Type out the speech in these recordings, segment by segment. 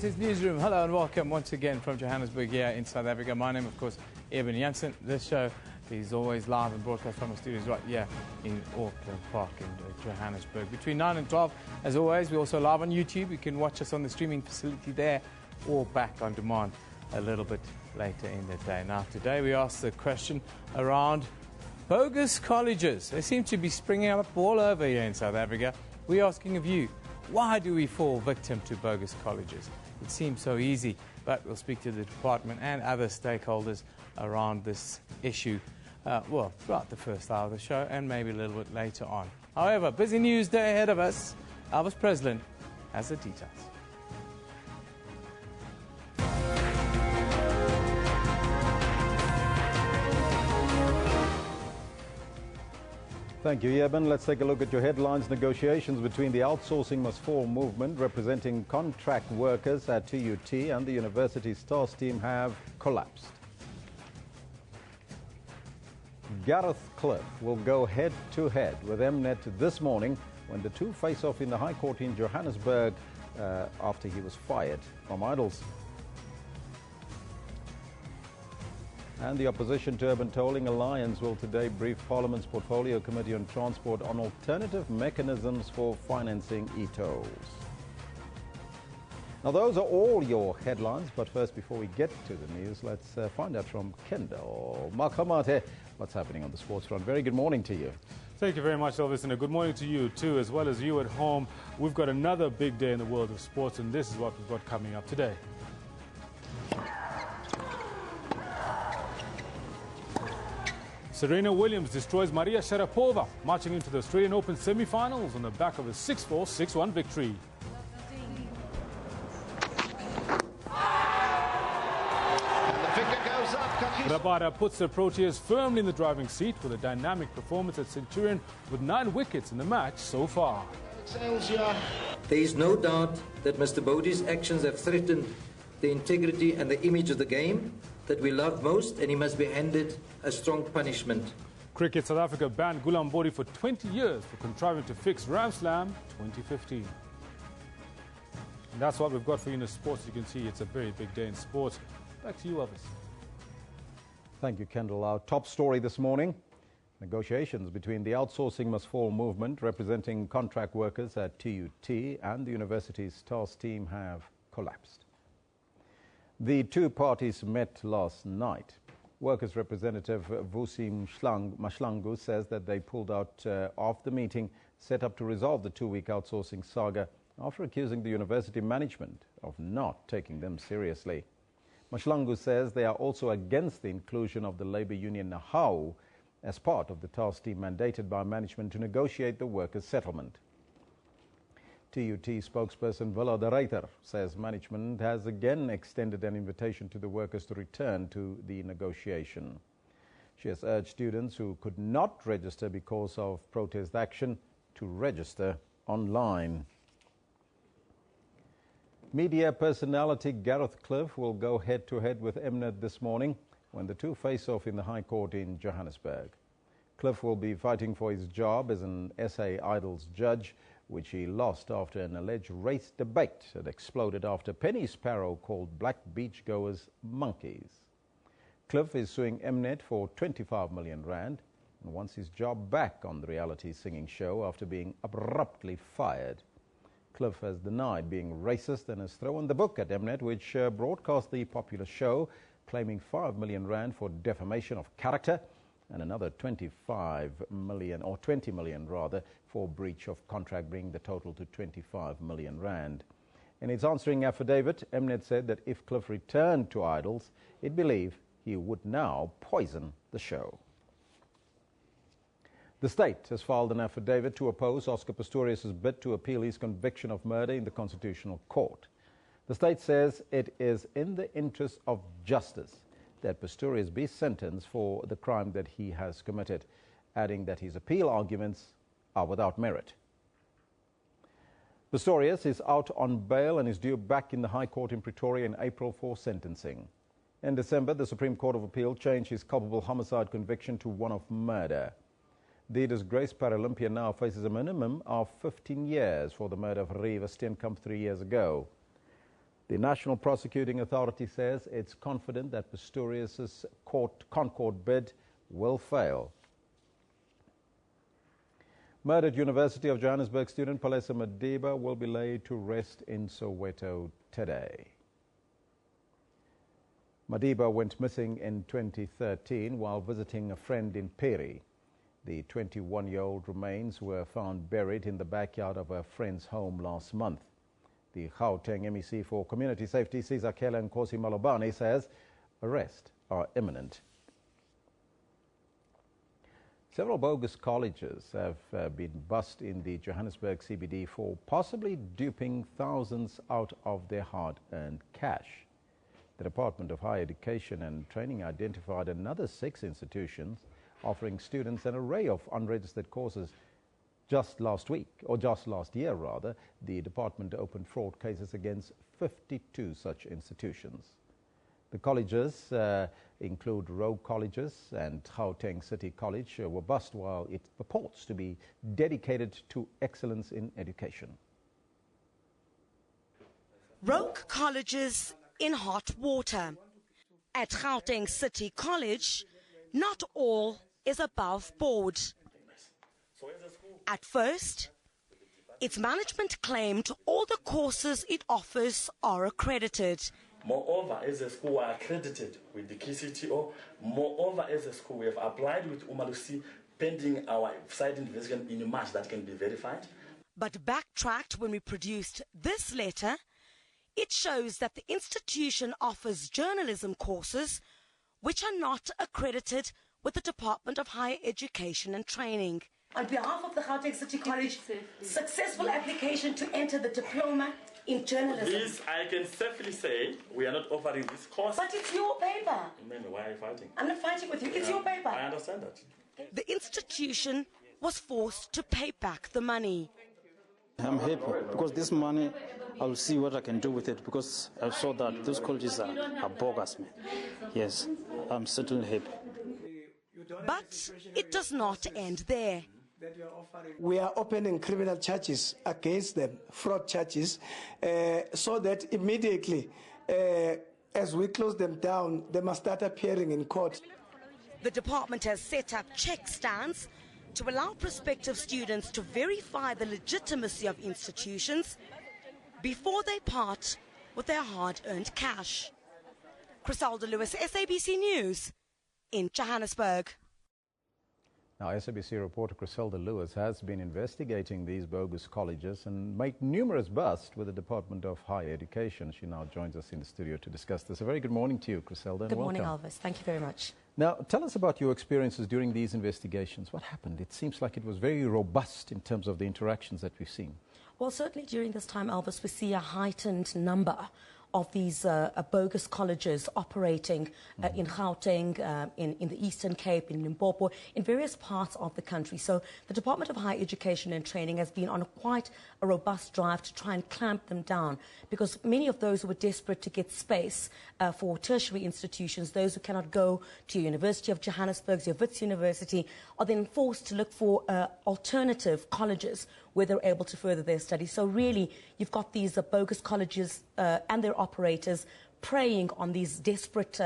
This is Newsroom. Hello and welcome once again from Johannesburg here in South Africa. My name, of course, Eben Jansen. This show is always live and broadcast from our studios right here in Auckland Park in Johannesburg. Between 9 and 12, as always, we're also live on YouTube. You can watch us on the streaming facility there or back on demand a little bit later in the day. Now, today we asked the question around bogus colleges. They seem to be springing up all over here in South Africa. We're asking of you, why do we fall victim to bogus colleges? It seems so easy, but we'll speak to the department and other stakeholders around this issue, throughout the first hour of the show and maybe a little bit later on. However, busy news day ahead of us. Elvis Preslin has the details. Thank you, Eben. Let's take a look at your headlines. Negotiations between the Outsourcing Must Fall movement representing contract workers at TUT and the university's task team have collapsed. Gareth Cliff will go head-to-head with Mnet this morning when the two face off in the High Court in Johannesburg after he was fired from Idols. And the opposition to Urban Tolling Alliance will today brief Parliament's Portfolio Committee on Transport on alternative mechanisms for financing e-tolls. Now, those are all your headlines, but first, before we get to the news, let's find out from Kendall Makamate what's happening on the sports front. Very good morning to you. Thank you very much, Elvis, and a good morning to you too, as well as you at home. We've got another big day in the world of sports, and this is what we've got coming up today. Serena Williams destroys Maria Sharapova, marching into the Australian Open semi-finals on the back of a 6-4, 6-1 victory. And the finger goes up. Rabada puts the Proteas firmly in the driving seat with a dynamic performance at Centurion with 9 wickets in the match so far. There is no doubt that Mr. Bodhi's actions have threatened the integrity and the image of the game that we love most, and he must be handed a strong punishment. Cricket South Africa banned Gulam Bodhi for 20 years for contriving to fix Ram Slam 2015. And that's what we've got for you in the sports. You can see it's a very big day in sports. Back to you, Elvis. Thank you, Kendall. Our top story this morning, negotiations between the Outsourcing Must Fall movement representing contract workers at TUT and the university's task team have collapsed. The two parties met last night. Workers' representative Vusi Mashlangu says that they pulled out of the meeting set up to resolve the two-week outsourcing saga after accusing the university management of not taking them seriously. Mashlangu says they are also against the inclusion of the labor union NAHAU as part of the task team mandated by management to negotiate the workers' settlement. TUT spokesperson Villa de Reiter says management has again extended an invitation to the workers to return to the negotiation. She has urged students who could not register because of protest action to register online. Media personality Gareth Cliff will go head-to-head with Mnet this morning when the two face off in the High Court in Johannesburg. Cliff will be fighting for his job as an SA Idols judge, which he lost after an alleged race debate that exploded after Penny Sparrow called black beachgoers monkeys. Cliff is suing Mnet for 25 million rand and wants his job back on the reality singing show after being abruptly fired. Cliff has denied being racist and has thrown the book at Mnet, which broadcast the popular show, claiming 5 million rand for defamation of character and another 25 million, or 20 million rather, for breach of contract, bringing the total to 25 million rand. In its answering affidavit, Mnet said that if Cliff returned to Idols, it believed he would now poison the show. The state has filed an affidavit to oppose Oscar Pistorius' bid to appeal his conviction of murder in the Constitutional Court. The state says it is in the interest of justice that Pistorius be sentenced for the crime that he has committed, adding that his appeal arguments are without merit. Pistorius is out on bail and is due back in the High Court in Pretoria in April for sentencing. In December, the Supreme Court of Appeal changed his culpable homicide conviction to one of murder. The disgraced Paralympian now faces a minimum of 15 years for the murder of Reeva Steenkamp 3 years ago. The National Prosecuting Authority says it's confident that Pistorius' Concord bid will fail. Murdered University of Johannesburg student Palesa Madiba will be laid to rest in Soweto today. Madiba went missing in 2013 while visiting a friend in Peri. The 21-year-old remains were found buried in the backyard of her friend's home last month. The Gauteng MEC for Community Safety, Sizakela Nkosi Malobane, says arrests are imminent. Several bogus colleges have been bust in the Johannesburg CBD for possibly duping thousands out of their hard-earned cash. The Department of Higher Education and Training identified another 6 institutions offering students an array of unregistered courses. Just last year, the department opened fraud cases against 52 such institutions. The colleges include Rogue Colleges and Gauteng City College were bust while it purports to be dedicated to excellence in education. Rogue Colleges in hot water. At Gauteng City College, not all is above board. At first, its management claimed all the courses it offers are accredited. Moreover, as a school, we are accredited with the KCTO. Moreover, as a school, we have applied with Umalusi pending our site investigation in March that can be verified. But backtracked when we produced this letter, it shows that the institution offers journalism courses which are not accredited with the Department of Higher Education and Training. On behalf of the Gauteng City College, successful application to enter the diploma in journalism. This, I can safely say, we are not offering this course. But it's your paper. Why are you fighting? I'm not fighting with you. It's your paper. I understand that. The institution was forced to pay back the money. I'm happy because this money, I'll see what I can do with it because I saw that those colleges are bogus, man. Yes, I'm certainly happy. But it does not end there. We are opening criminal charges against them, fraud charges, so that immediately, as we close them down, they must start appearing in court. The department has set up check stands to allow prospective students to verify the legitimacy of institutions before they part with their hard-earned cash. Griselda Lewis, SABC News, in Johannesburg. Now, SABC reporter Griselda Lewis has been investigating these bogus colleges and made numerous busts with the Department of Higher Education. She now joins us in the studio to discuss this. A very good morning to you, Griselda. Good morning, Elvis. Thank you very much. Now, tell us about your experiences during these investigations. What happened? It seems like it was very robust in terms of the interactions that we've seen. Well, certainly during this time, Elvis, we see a heightened number of these bogus colleges operating in Gauteng, in the Eastern Cape, in Limpopo, in various parts of the country. So the Department of Higher Education and Training has been on quite a robust drive to try and clamp them down, because many of those who were desperate to get space for tertiary institutions, those who cannot go to University of Johannesburg, your Wits University, are then forced to look for alternative colleges where they're able to further their studies. So really, you've got these bogus colleges and their operators preying on these desperate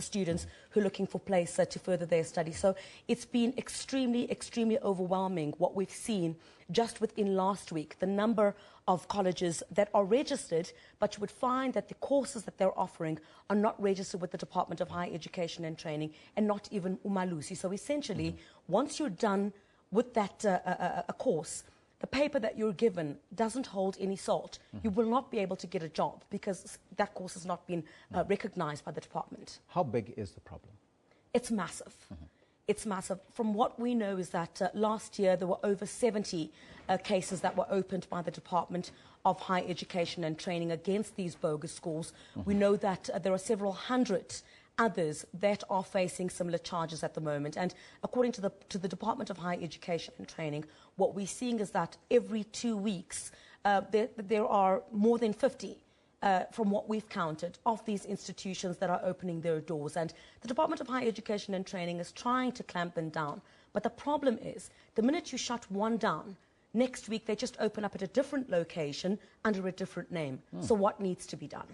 students who are looking for place to further their studies. So it's been extremely, extremely overwhelming what we've seen just within last week, the number of colleges that are registered, but you would find that the courses that they're offering are not registered with the Department of Higher Education and Training, and not even Umalusi. So essentially, once you're done with that a course, the paper that you're given doesn't hold any salt. You will not be able to get a job because that course has not been recognized by the department. How big is the problem? It's massive. It's massive. From what we know is that last year there were over 70 cases that were opened by the Department of Higher Education and Training against these bogus schools. We know that there are several hundred others that are facing similar charges at the moment. And according to the Department of Higher Education and Training, what we're seeing is that every 2 weeks there are more than 50 from what we've counted, of these institutions that are opening their doors. And the Department of Higher Education and Training is trying to clamp them down. But the problem is, the minute you shut one down, Next week, they just open up at a different location under a different name. So what needs to be done?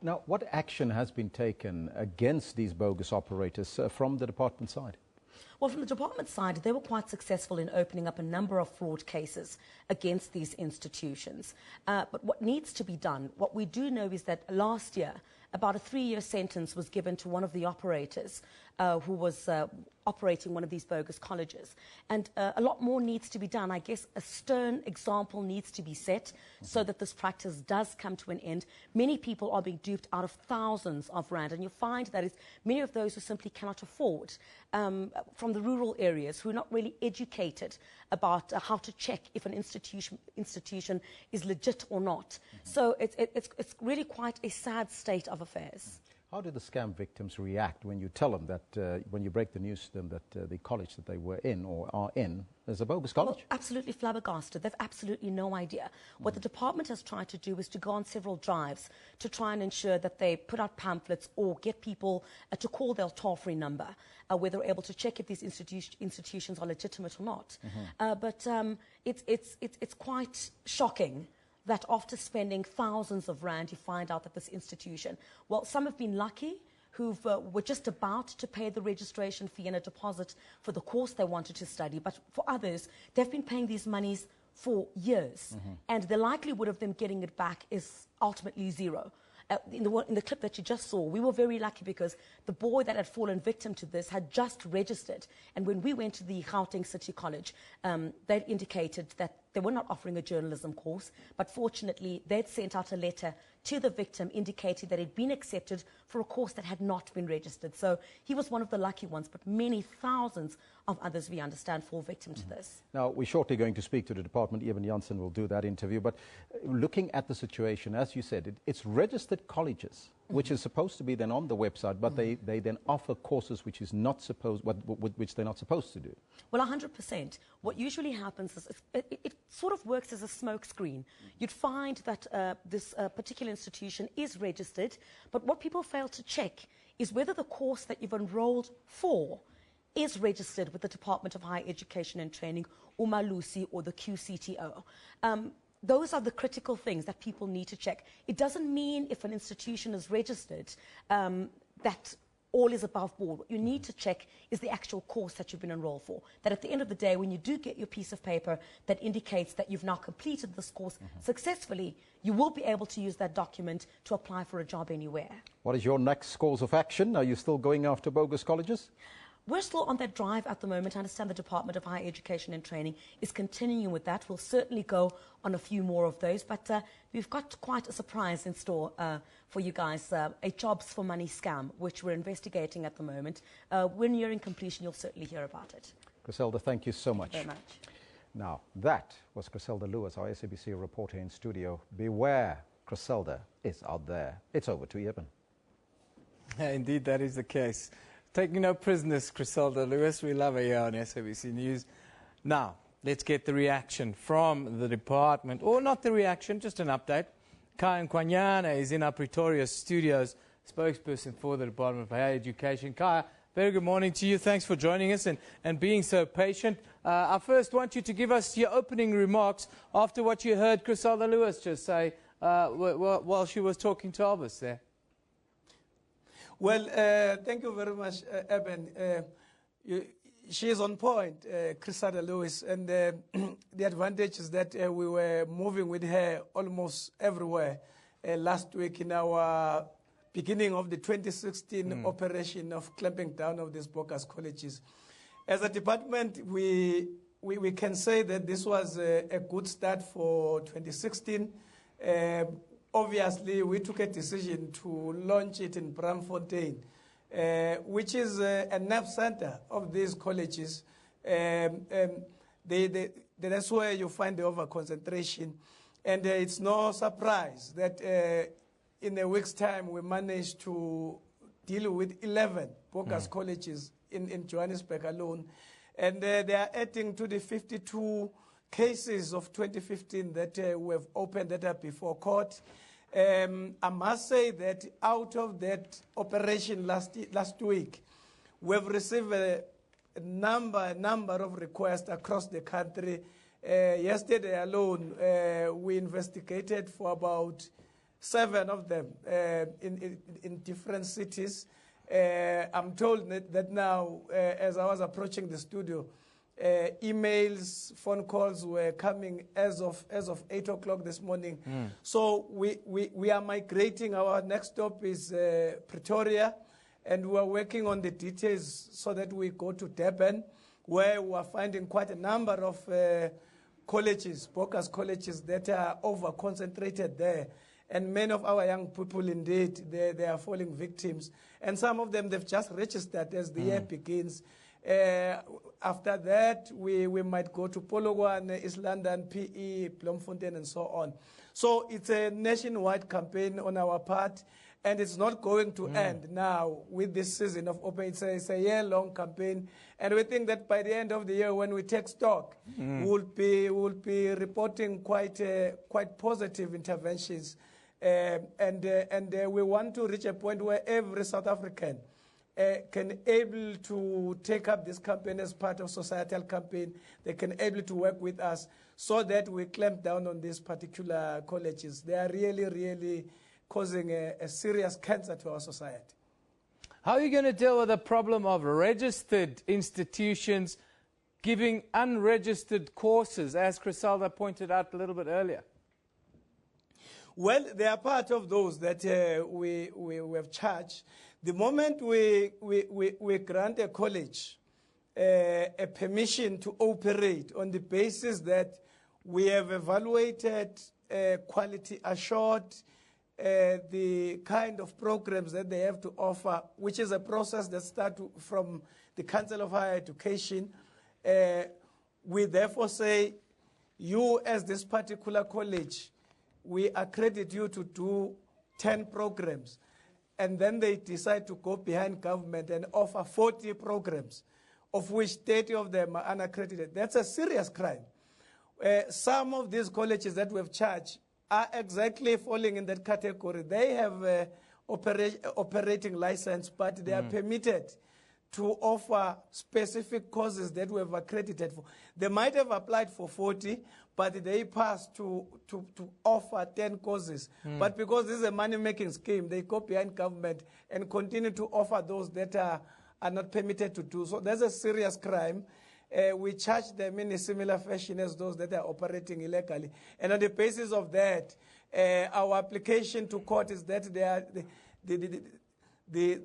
Now, what action has been taken against these bogus operators from the department side? Well, from the department side, they were quite successful in opening up a number of fraud cases against these institutions. But what needs to be done, what we do know is that last year, about a 3-year sentence was given to one of the operators who was operating one of these bogus colleges. And a lot more needs to be done. I guess a stern example needs to be set so that this practice does come to an end. Many people are being duped out of thousands of rand, and you find that it's many of those who simply cannot afford, from the rural areas, who are not really educated about how to check if an institution is legit or not. So it's really quite a sad state of affairs. How do the scam victims react when you tell them that, when you break the news to them that the college that they were in or are in is a bogus college? Well, absolutely flabbergasted. They've absolutely no idea. What the department has tried to do is to go on several drives to try and ensure that they put out pamphlets or get people to call their toll-free number, where they're able to check if these institutions are legitimate or not. But it's quite shocking that after spending thousands of rand, you find out that this institution, well, some have been lucky, who were just about to pay the registration fee and a deposit for the course they wanted to study. But for others, they've been paying these monies for years. And the likelihood of them getting it back is ultimately zero. In the clip that you just saw, we were very lucky because the boy that had fallen victim to this had just registered. And when we went to the Gauteng City College, they indicated that they were not offering a journalism course, but fortunately they'd sent out a letter to the victim indicating that he'd been accepted for a course that had not been registered. So he was one of the lucky ones, but many thousands of others, we understand, fall victim to this. Now, we're shortly going to speak to the department. Eben Janssen will do that interview. But looking at the situation, as you said, it's registered colleges, which is supposed to be then on the website, but they then offer courses which is not supposed, which they're not supposed to do. Well, 100%. What usually happens is it sort of works as a smoke screen. You'd find that this particular institution is registered, but what people fail to check is whether the course that you've enrolled for is registered with the Department of Higher Education and Training, Umalusi, or the QCTO. Those are the critical things that people need to check. It doesn't mean if an institution is registered that all is above board. What you need to check is the actual course that you've been enrolled for. That at the end of the day, when you do get your piece of paper that indicates that you've now completed this course successfully, you will be able to use that document to apply for a job anywhere. What is your next course of action? Are you still going after bogus colleges? We're still on that drive at the moment. I understand the Department of Higher Education and Training is continuing with that. We'll certainly go on a few more of those, but we've got quite a surprise in store for you guys, a jobs for money scam, which we're investigating at the moment. When you're in completion, you'll certainly hear about it. Griselda, thank you so much. Thank you very much. Now, that was Griselda Lewis, our SABC reporter in studio. Beware, Griselda is out there. It's over to Eben. Indeed, that is the case. Taking no prisoners, Griselda Lewis. We love her here on SABC News. Now, let's get the reaction from the department. Or not the reaction, just an update. Kaya Nkwanyana is in our Pretoria studios, spokesperson for the Department of Higher Education. Kaya, very good morning to you. Thanks for joining us and being so patient. I first want you to give us your opening remarks after what you heard Griselda Lewis just say while she was talking to Elvis there. Well, thank you very much, Eben. She is on point, Griselda Lewis, and the advantage is that we were moving with her almost everywhere last week in our beginning of the 2016 operation of clamping down of these bogus colleges. As a department, we can say that this was a good start for 2016. Obviously, we took a decision to launch it in Braamfontein, which is a nerve center of these colleges. That's where you find the over-concentration. And it's no surprise that in a week's time, we managed to deal with 11 bogus colleges in Johannesburg alone. And they are adding to the 52 cases of 2015 that we have opened that up before court. I must say that out of that operation last week, we have received a number of requests across the country Yesterday alone, we investigated for about 7 of them in different cities. I'm told that now, as I was approaching the studio, emails, phone calls were coming as of 8 o'clock this morning. So we are migrating. Our next stop is Pretoria, and we are working on the details so that we go to Durban, where we are finding quite a number of colleges, bogus colleges, that are over-concentrated there. And many of our young people, indeed, they are falling victims. And some of them, they've just registered as the year begins. After that, we might go to Polokwane, East London, PE, Bloemfontein, and so on. So it's a nationwide campaign on our part, and it's not going to end now with this season of open. It's a year-long campaign, and we think that by the end of the year, when we take stock, we'll be reporting quite positive interventions, and we want to reach a point where every South African can able to take up this campaign as part of societal campaign. They can able to work with us so that we clamp down on these particular colleges. They are really, really causing a serious cancer to our society. How are you going to deal with the problem of registered institutions giving unregistered courses, as Criselda pointed out a little bit earlier? Well, they are part of those that we have charged. The moment we grant a college a permission to operate on the basis that we have evaluated, quality assured, the kind of programs that they have to offer, which is a process that starts from the Council of Higher Education, we therefore say, you as this particular college, we accredit you to do 10 programs. And then they decide to go behind government and offer 40 programs, of which 30 of them are unaccredited. That's a serious crime. Some of these colleges that we've charged are exactly falling in that category. They have an operating license, but they are permitted to offer specific courses that we have accredited for. They might have applied for 40, but they passed to offer 10 courses. But because this is a money-making scheme, they go behind government and continue to offer those that are not permitted to do so. That's a serious crime. We charge them in a similar fashion as those that are operating illegally. And on the basis of that, our application to court is that they are the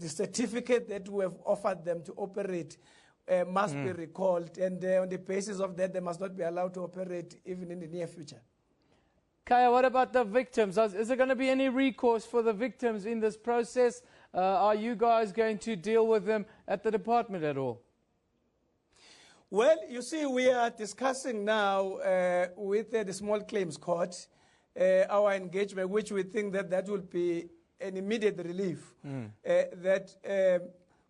certificate that we have offered them to operate must be recalled, and on the basis of that, they must not be allowed to operate even in the near future. Kaya, what about the victims? Is there going to be any recourse for the victims in this process? Are you guys going to deal with them at the department at all? Well, you see, we are discussing now with the Small Claims Court our engagement, which we think that will be an immediate relief.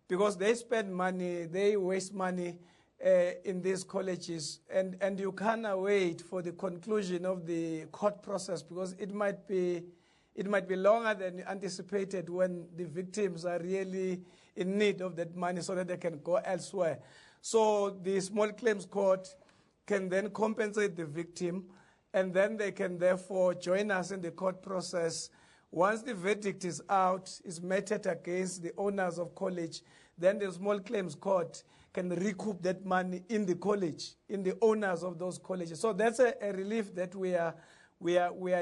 Because they spend money, they waste money in these colleges, and you cannot wait for the conclusion of the court process, because it might be longer than anticipated when the victims are really in need of that money so that they can go elsewhere. So the Small Claims Court can then compensate the victim, and then they can therefore join us in the court process. Once the verdict is out, is meted against the owners of college, then the Small Claims Court can recoup that money in the college, in the owners of those colleges. So that's a relief that we are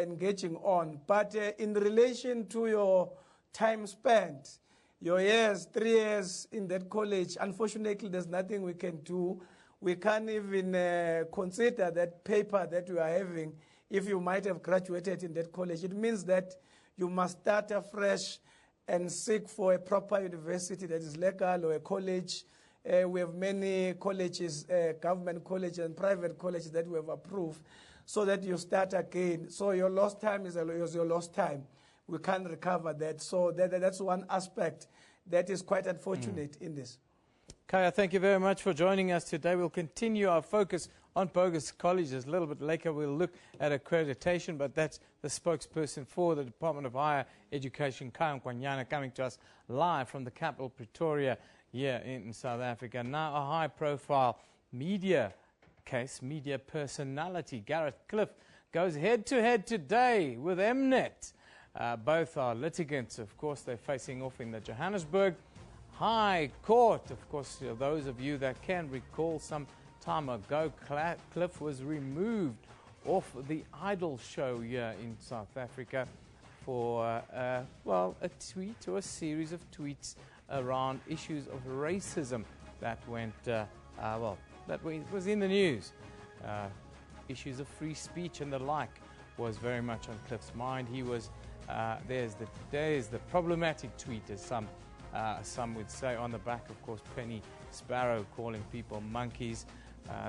engaging on. But in relation to your time spent, your years, 3 years in that college, unfortunately, there's nothing we can do. We can't even consider that paper that you are having if you might have graduated in that college. It means that you must start afresh and seek for a proper university that is legal, or a college. We have many colleges, government colleges and private colleges that we have approved, so that you start again. So your lost time is your lost time. We can't recover that. So that's one aspect that is quite unfortunate in this. Kaya, thank you very much for joining us today. We'll continue our focus on bogus colleges. A little bit later, we'll look at accreditation, but that's the spokesperson for the Department of Higher Education, Kaya Nkwanyana, coming to us live from the capital, Pretoria, here in South Africa. Now, a high-profile media case, media personality Gareth Cliff goes head-to-head today with Mnet. Both are litigants, of course. They're facing off in the Johannesburg High Court. Of course, those of you that can recall, some time ago, Cliff was removed off the Idol show here in South Africa for, well, a tweet or a series of tweets around issues of racism that went, well, that was in the news. Issues of free speech and the like was very much on Cliff's mind. He was, there's the problematic tweet, as some would say, on the back, of course, Penny Sparrow calling people monkeys.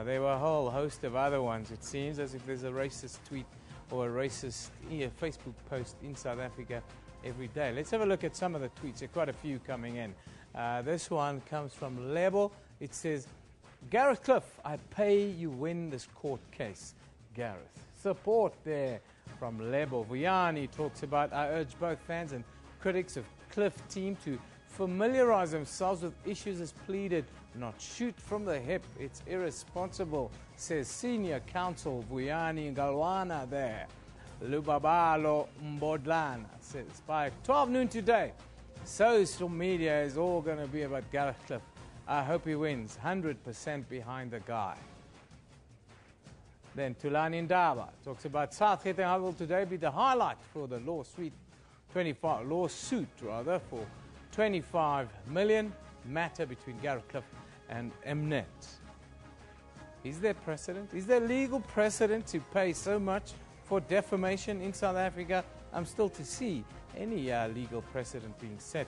There were a whole host of other ones. It seems as if there's a racist tweet or a racist Facebook post in South Africa every day. Let's have a look at some of the tweets. There are quite a few coming in. This one comes from Lebo. It says, Gareth Cliff, I pay you win this court case. Gareth. Support there from Lebo. Vuyani talks about, I urge both fans and critics of Cliff team to familiarize themselves with issues as pleaded, not shoot from the hip. It's irresponsible, says senior counsel Vuyani Galwana there. Lubabalo Mbodlana says, by 12 noon today, social media is all going to be about Gareth Cliff. I hope he wins. 100% behind the guy. Then Tulani Ndaba talks about South Gauteng will today be the highlight for the lawsuit for 25 million matter between Gareth Cliff and Mnet. Is there precedent? Is there legal precedent to pay so much for defamation in South Africa? I'm still to see any legal precedent being set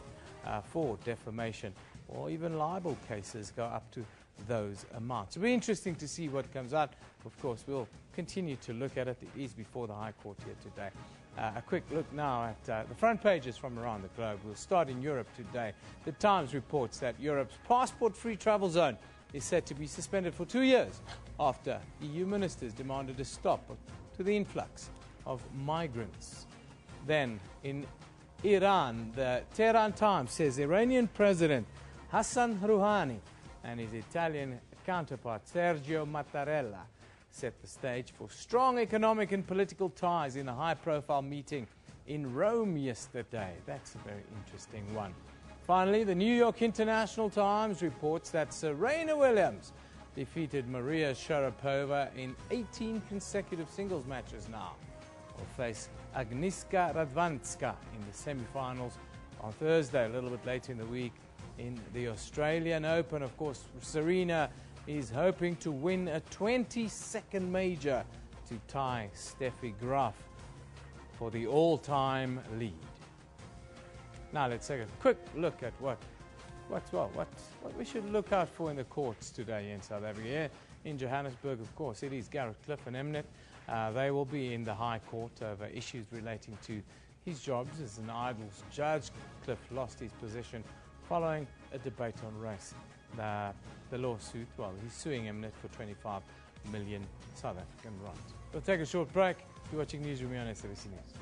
for defamation, or even libel cases go up to those amounts. It'll be interesting to see what comes out. Of course, we'll continue to look at it. It is before the High Court here today. A quick look now at the front pages from around the globe. We'll start in Europe today. The Times reports that Europe's passport-free travel zone is set to be suspended for 2 years after EU ministers demanded a stop to the influx of migrants. Then in Iran, the Tehran Times says Iranian President Hassan Rouhani and his Italian counterpart Sergio Mattarella set the stage for strong economic and political ties in a high-profile meeting in Rome yesterday. That's a very interesting one. Finally, the New York International Times reports that Serena Williams defeated Maria Sharapova in 18 consecutive singles matches now. Will face Agnieszka Radwanska in the semi-finals on Thursday, a little bit later in the week. In the Australian Open, of course, Serena is hoping to win a 22nd major to tie Steffi Graf for the all-time lead. Now let's take a quick look at what we should look out for in the courts today in South Africa. Here in Johannesburg, of course, it is Gareth Cliff and Mnet. They will be in the High Court over issues relating to his jobs as an Idols judge. Cliff lost his position following a debate on race. The lawsuit, well, he's suing Mnet for 25 million South African rands. We'll take a short break. You're watching Newsroom on SABC News.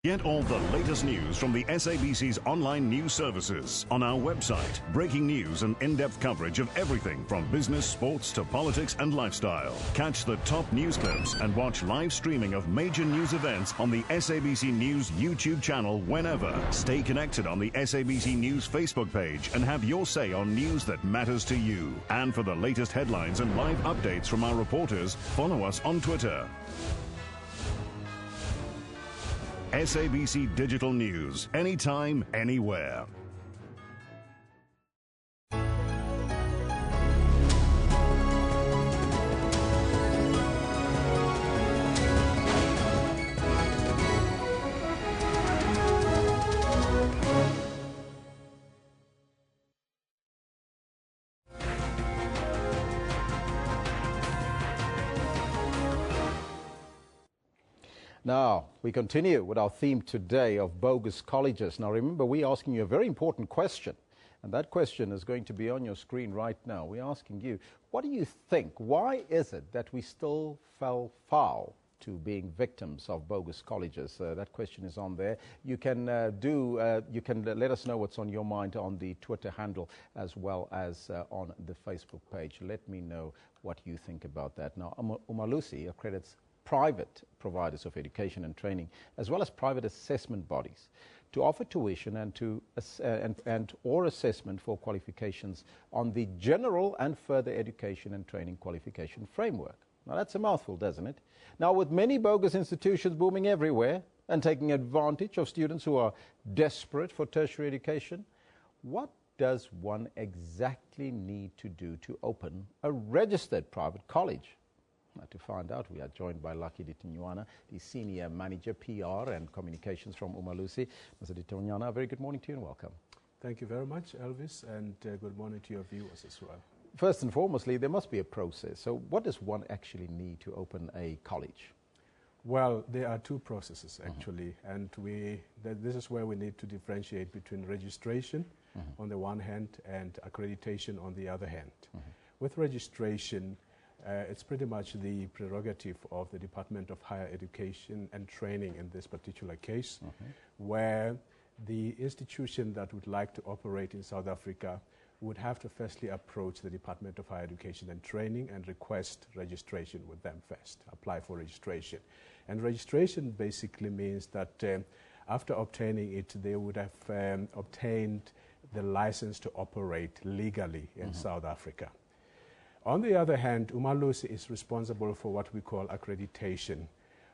Get all the latest news from the SABC's online news services on our website. Breaking news and in-depth coverage of everything from business, sports to politics and lifestyle. Catch the top news clips and watch live streaming of major news events on the SABC News YouTube channel whenever. Stay connected on the SABC News Facebook page and have your say on news that matters to you. And for the latest headlines and live updates from our reporters, follow us on Twitter. SABC Digital News, anytime, anywhere. Now, we continue with our theme today of bogus colleges. Now, remember, we're asking you a very important question, and that question is going to be on your screen right now. We're asking you, what do you think? Why is it that we still fell foul to being victims of bogus colleges? That question is on there. You can let us know what's on your mind on the Twitter handle as well as on the Facebook page. Let me know what you think about that. Now, Umalusi accredits private providers of education and training, as well as private assessment bodies, to offer tuition and or assessment for qualifications on the general and further education and training qualification framework. Now, that's a mouthful, doesn't it? Now, with many bogus institutions booming everywhere and taking advantage of students who are desperate for tertiary education, what does one exactly need to do to open a registered private college? To find out, we are joined by Lucky Ditinyana, the Senior Manager, PR and Communications from Umalusi. Mr. Ditinyana, a very good morning to you and welcome. Thank you very much, Elvis, and good morning to your viewers as well. First and foremostly, there must be a process. So what does one actually need to open a college? Well, there are two processes, actually, and this is where we need to differentiate between registration on the one hand and accreditation on the other hand. With registration, it's pretty much the prerogative of the Department of Higher Education and Training in this particular case, where the institution that would like to operate in South Africa would have to firstly approach the Department of Higher Education and Training and request registration with them first, apply for registration. And registration basically means that after obtaining it, they would have obtained the license to operate legally in South Africa. On the other hand, Umalusi is responsible for what we call accreditation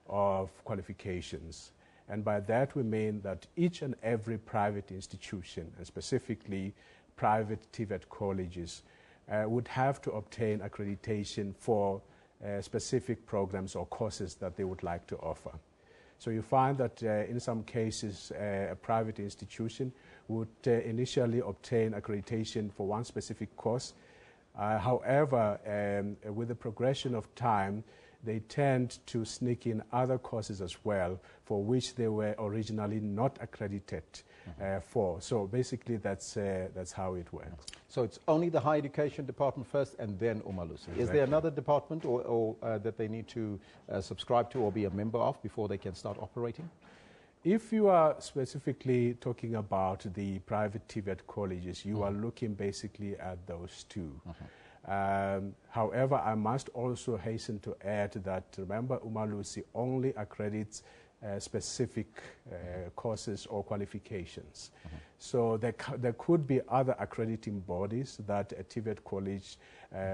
of qualifications. And by that we mean that each and every private institution, and specifically private TVET colleges, would have to obtain accreditation for specific programs or courses that they would like to offer. So you find that in some cases a private institution would initially obtain accreditation for one specific course. However, with the progression of time, they tend to sneak in other courses as well for which they were originally not accredited for. So basically that's how it works. So it's only the Higher Education Department first and then Umalusi. Exactly. Is there another department or that they need to subscribe to or be a member of before they can start operating? If you are specifically talking about the private TVET colleges, you are looking basically at those two. However, I must also hasten to add that, remember, Umalusi only accredits specific courses or qualifications. So there could be other accrediting bodies that a TVET college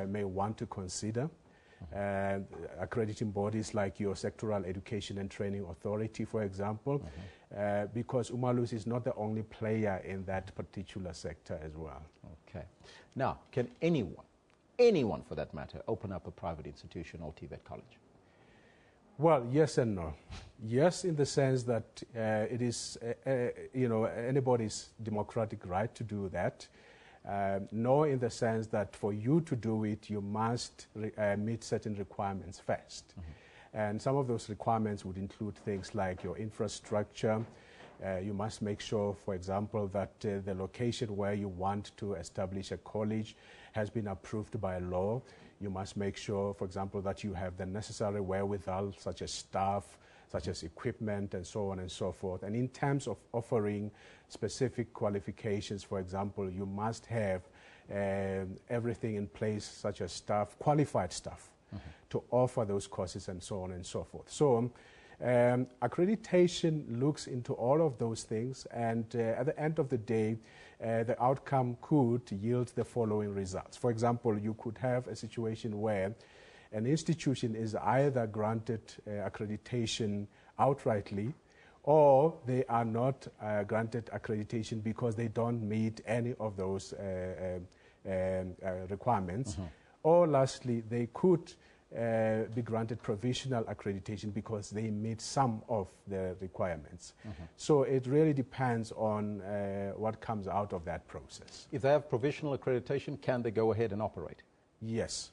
may want to consider. Accrediting bodies like your Sectoral Education and Training Authority, for example, because Umalusi is not the only player in that particular sector as well. Okay. Now, can anyone for that matter, open up a private institution or TVET college? Well, yes and no. Yes, in the sense that it is, anybody's democratic right to do that. No, in the sense that for you to do it, you must meet certain requirements first. And some of those requirements would include things like your infrastructure. You must make sure, for example, that the location where you want to establish a college has been approved by law. You must make sure, for example, that you have the necessary wherewithal, such as staff, such as equipment, and so on and so forth. And in terms of offering specific qualifications, for example, you must have everything in place, such as staff, qualified staff, to offer those courses and so on and so forth. So accreditation looks into all of those things, and at the end of the day, the outcome could yield the following results. For example, you could have a situation where an institution is either granted accreditation outrightly, or they are not granted accreditation because they don't meet any of those requirements. Or lastly, they could be granted provisional accreditation because they meet some of the requirements. So it really depends on what comes out of that process. If they have provisional accreditation, can they go ahead and operate? Yes,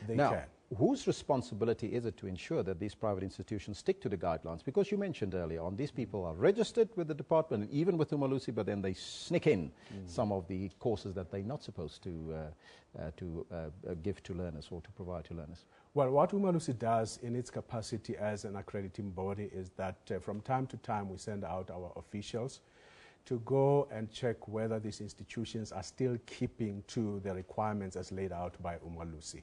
they now, can. whose responsibility is it to ensure that these private institutions stick to the guidelines? Because you mentioned earlier on, these people are registered with the department, and even with Umalusi, but then they sneak in some of the courses that they're not supposed to give to learners or to provide to learners. Well, what Umalusi does in its capacity as an accrediting body is that from time to time we send out our officials to go and check whether these institutions are still keeping to the requirements as laid out by Umalusi.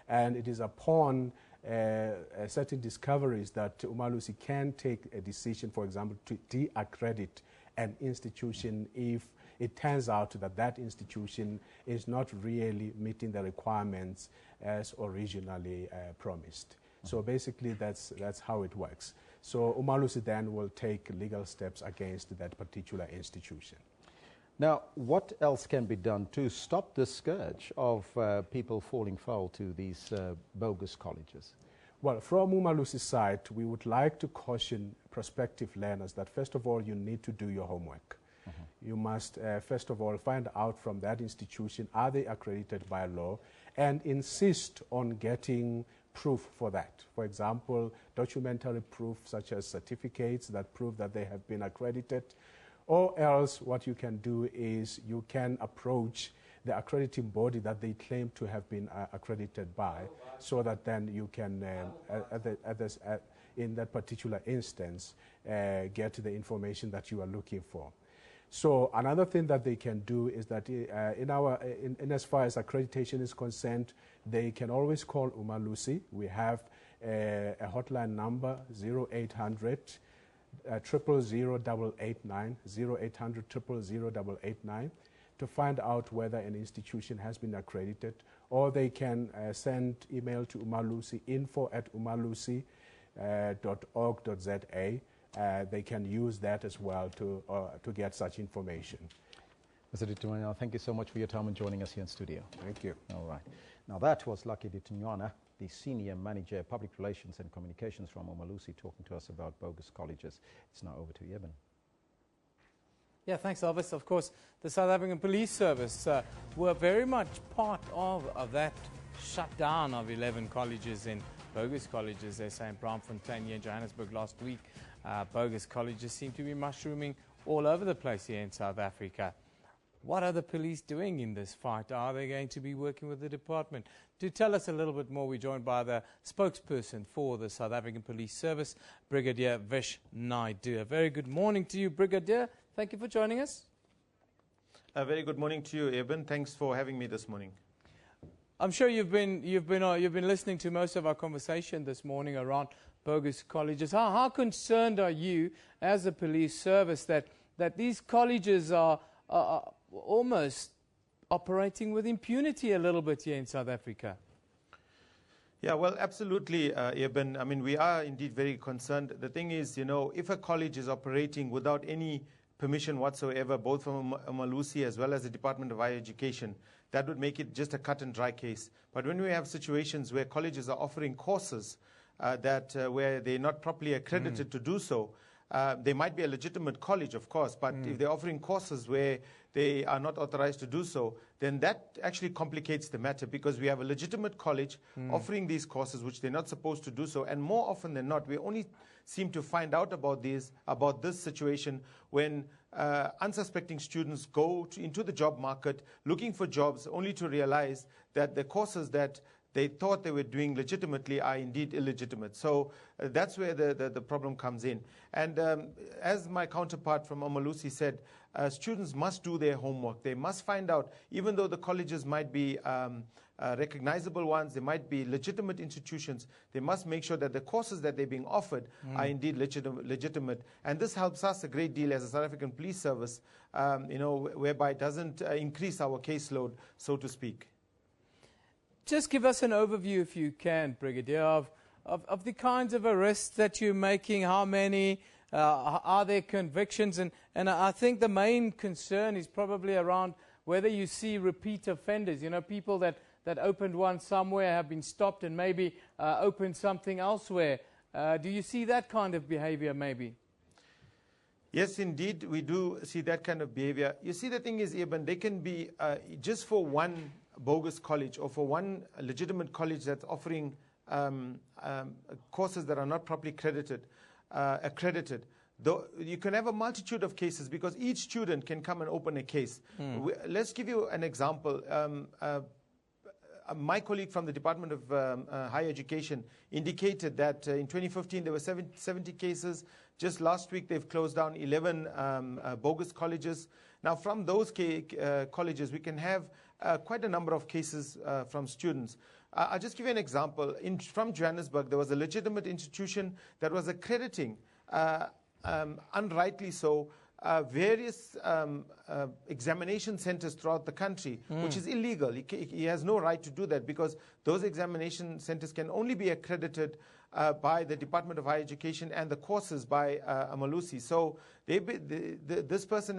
And it is upon certain discoveries that Umalusi can take a decision, for example, to de-accredit an institution if it turns out that that institution is not really meeting the requirements as originally promised. So basically that's how it works. So Umalusi then will take legal steps against that particular institution. Now, what else can be done to stop this scourge of people falling foul to these bogus colleges? Well, from Umalusi's side, we would like to caution prospective learners that, first of all, you need to do your homework. You must, first of all, find out from that institution, are they accredited by law, and insist on getting proof for that. For example, documentary proof such as certificates that prove that they have been accredited, or else what you can do is you can approach the accrediting body that they claim to have been accredited by, so that then you can, in that particular instance, get the information that you are looking for. So another thing that they can do is that in as far as accreditation is concerned, they can always call Umalusi. We have a hotline number 0800 000-889, 0800 000-889, to find out whether an institution has been accredited, or they can send email to Umalusi, info@umalusi.org.za. They can use that as well to get such information. Mr. Ditunyana, thank you so much for your time and joining us here in studio. Thank you. All right. Now that was Lucky Ditunyana, the Senior Manager, Public Relations and Communications from Umalusi, talking to us about bogus colleges. It's now over to Eben. Yeah, thanks, Elvis. Of course, the South African Police Service were very much part of that shutdown of 11 colleges in bogus colleges, they say, in Braamfontein here in Johannesburg last week. Bogus colleges seem to be mushrooming all over the place here in South Africa. What are the police doing in this fight? Are they going to be working with the department? To tell us a little bit more, we're joined by the spokesperson for the South African Police Service, Brigadier Vish Naidu. A very good morning to you, Brigadier. Thank you for joining us. A very good morning to you, Eben. Thanks for having me this morning. I'm sure you've been listening to most of our conversation this morning around bogus colleges. How concerned are you as a police service that these colleges are almost operating with impunity a little bit here in South Africa? Yeah, well, absolutely, Eben. I mean, we are indeed very concerned. The thing is, if a college is operating without any permission whatsoever, both from Umalusi as well as the Department of Higher Education, that would make it just a cut and dry case. But when we have situations where colleges are offering courses where they're not properly accredited to do so, they might be a legitimate college, of course, but if they're offering courses where they are not authorized to do so, then that actually complicates the matter, because we have a legitimate college offering these courses which they're not supposed to do so, and more often than not, we only seem to find out about this situation when unsuspecting students go into the job market looking for jobs, only to realize that the courses that they thought they were doing legitimately are indeed illegitimate. So that's where the problem comes in. And as my counterpart from Umalusi said, students must do their homework. They must find out, even though the colleges might be recognizable ones, they might be legitimate institutions, they must make sure that the courses that they're being offered are indeed legitimate. And this helps us a great deal as a South African Police Service, whereby it doesn't increase our caseload, so to speak. Just give us an overview, if you can, Brigadier, of the kinds of arrests that you're making. How many? Are there convictions? And I think the main concern is probably around whether you see repeat offenders. People that opened one somewhere have been stopped and maybe opened something elsewhere. Do you see that kind of behavior maybe? Yes, indeed, we do see that kind of behavior. You see, the thing is, Eben, they can be just for one bogus college or for one legitimate college that's offering courses that are not properly accredited. Though you can have a multitude of cases because each student can come and open a case. Let's give you an example. My colleague from the Department of Higher Education indicated that in 2015 there were 70 cases. Just last week they've closed down 11 bogus colleges. Now from those colleges we can have quite a number of cases from students. I'll just give you an example. From Johannesburg there was a legitimate institution that was accrediting unrightly so, various examination centers throughout the country, which is illegal. He has no right to do that because those examination centers can only be accredited by the Department of Higher Education and the courses by Amalusi. So this person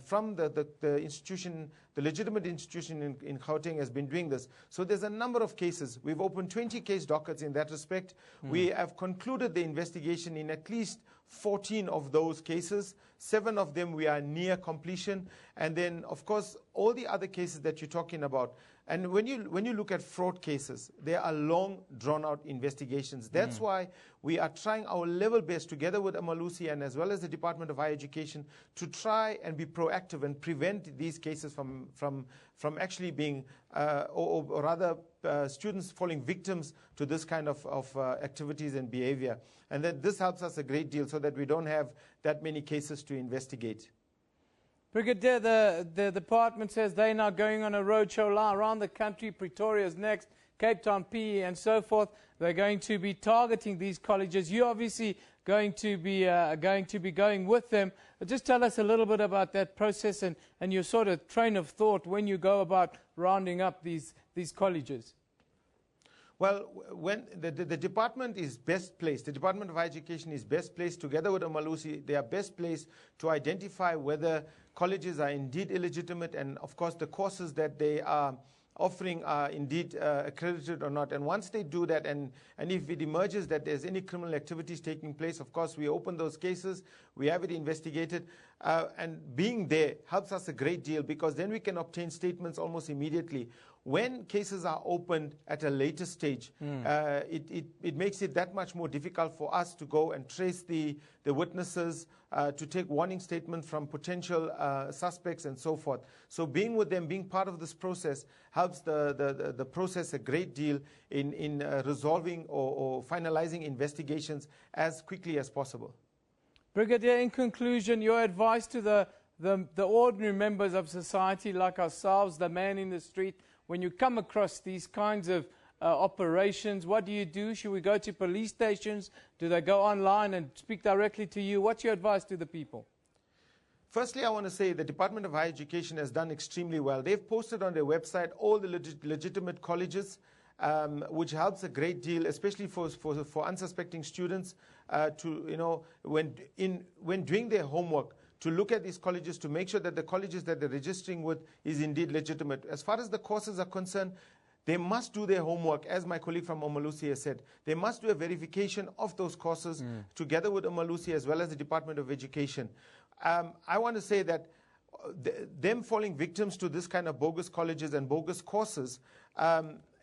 from the institution, the legitimate institution in Gauteng has been doing this. So there's a number of cases. We've opened 20 case dockets in that respect. We have concluded the investigation in at least 14 of those cases. 7 of them we are near completion. And then, of course, all the other cases that you're talking about. And when you look at fraud cases, there are long, drawn-out investigations. That's why we are trying our level best together with Amalusi and as well as the Department of Higher Education to try and be proactive and prevent these cases from actually being, or rather, students falling victims to this kind of activities and behavior. And that this helps us a great deal so that we don't have that many cases to investigate. Brigadier, the department says they're now going on a roadshow around the country. Pretoria's next, Cape Town, PE, and so forth. They're going to be targeting these colleges. You're obviously going to be going with them. But just tell us a little bit about that process and your sort of train of thought when you go about rounding up these colleges. Well, when the department is best placed, the Department of Higher Education is best placed together with Amalusi. They are best placed to identify whether colleges are indeed illegitimate and, of course, the courses that they are offering are indeed accredited or not. And once they do that, and if it emerges that there's any criminal activities taking place, of course, we open those cases, we have it investigated, and being there helps us a great deal because then we can obtain statements almost immediately. When cases are opened at a later stage, it makes it that much more difficult for us to go and trace the witnesses, to take warning statements from potential suspects and so forth. So being with them, being part of this process, helps the process a great deal in resolving or finalizing investigations as quickly as possible. Brigadier, in conclusion, your advice to the ordinary members of society like ourselves, the man in the street, when you come across these kinds of operations, what do you do? Should we go to police stations? Do they go online and speak directly to you? What's your advice to the people? Firstly, I want to say the Department of Higher Education has done extremely well. They've posted on their website all the legitimate colleges, which helps a great deal, especially for unsuspecting students, when doing their homework, to look at these colleges to make sure that the colleges that they're registering with is indeed legitimate. As far as the courses are concerned, they must do their homework, as my colleague from Amalusi has said. They must do a verification of those courses together with Amalusi as well as the Department of Education. I want to say that them falling victims to this kind of bogus colleges and bogus courses,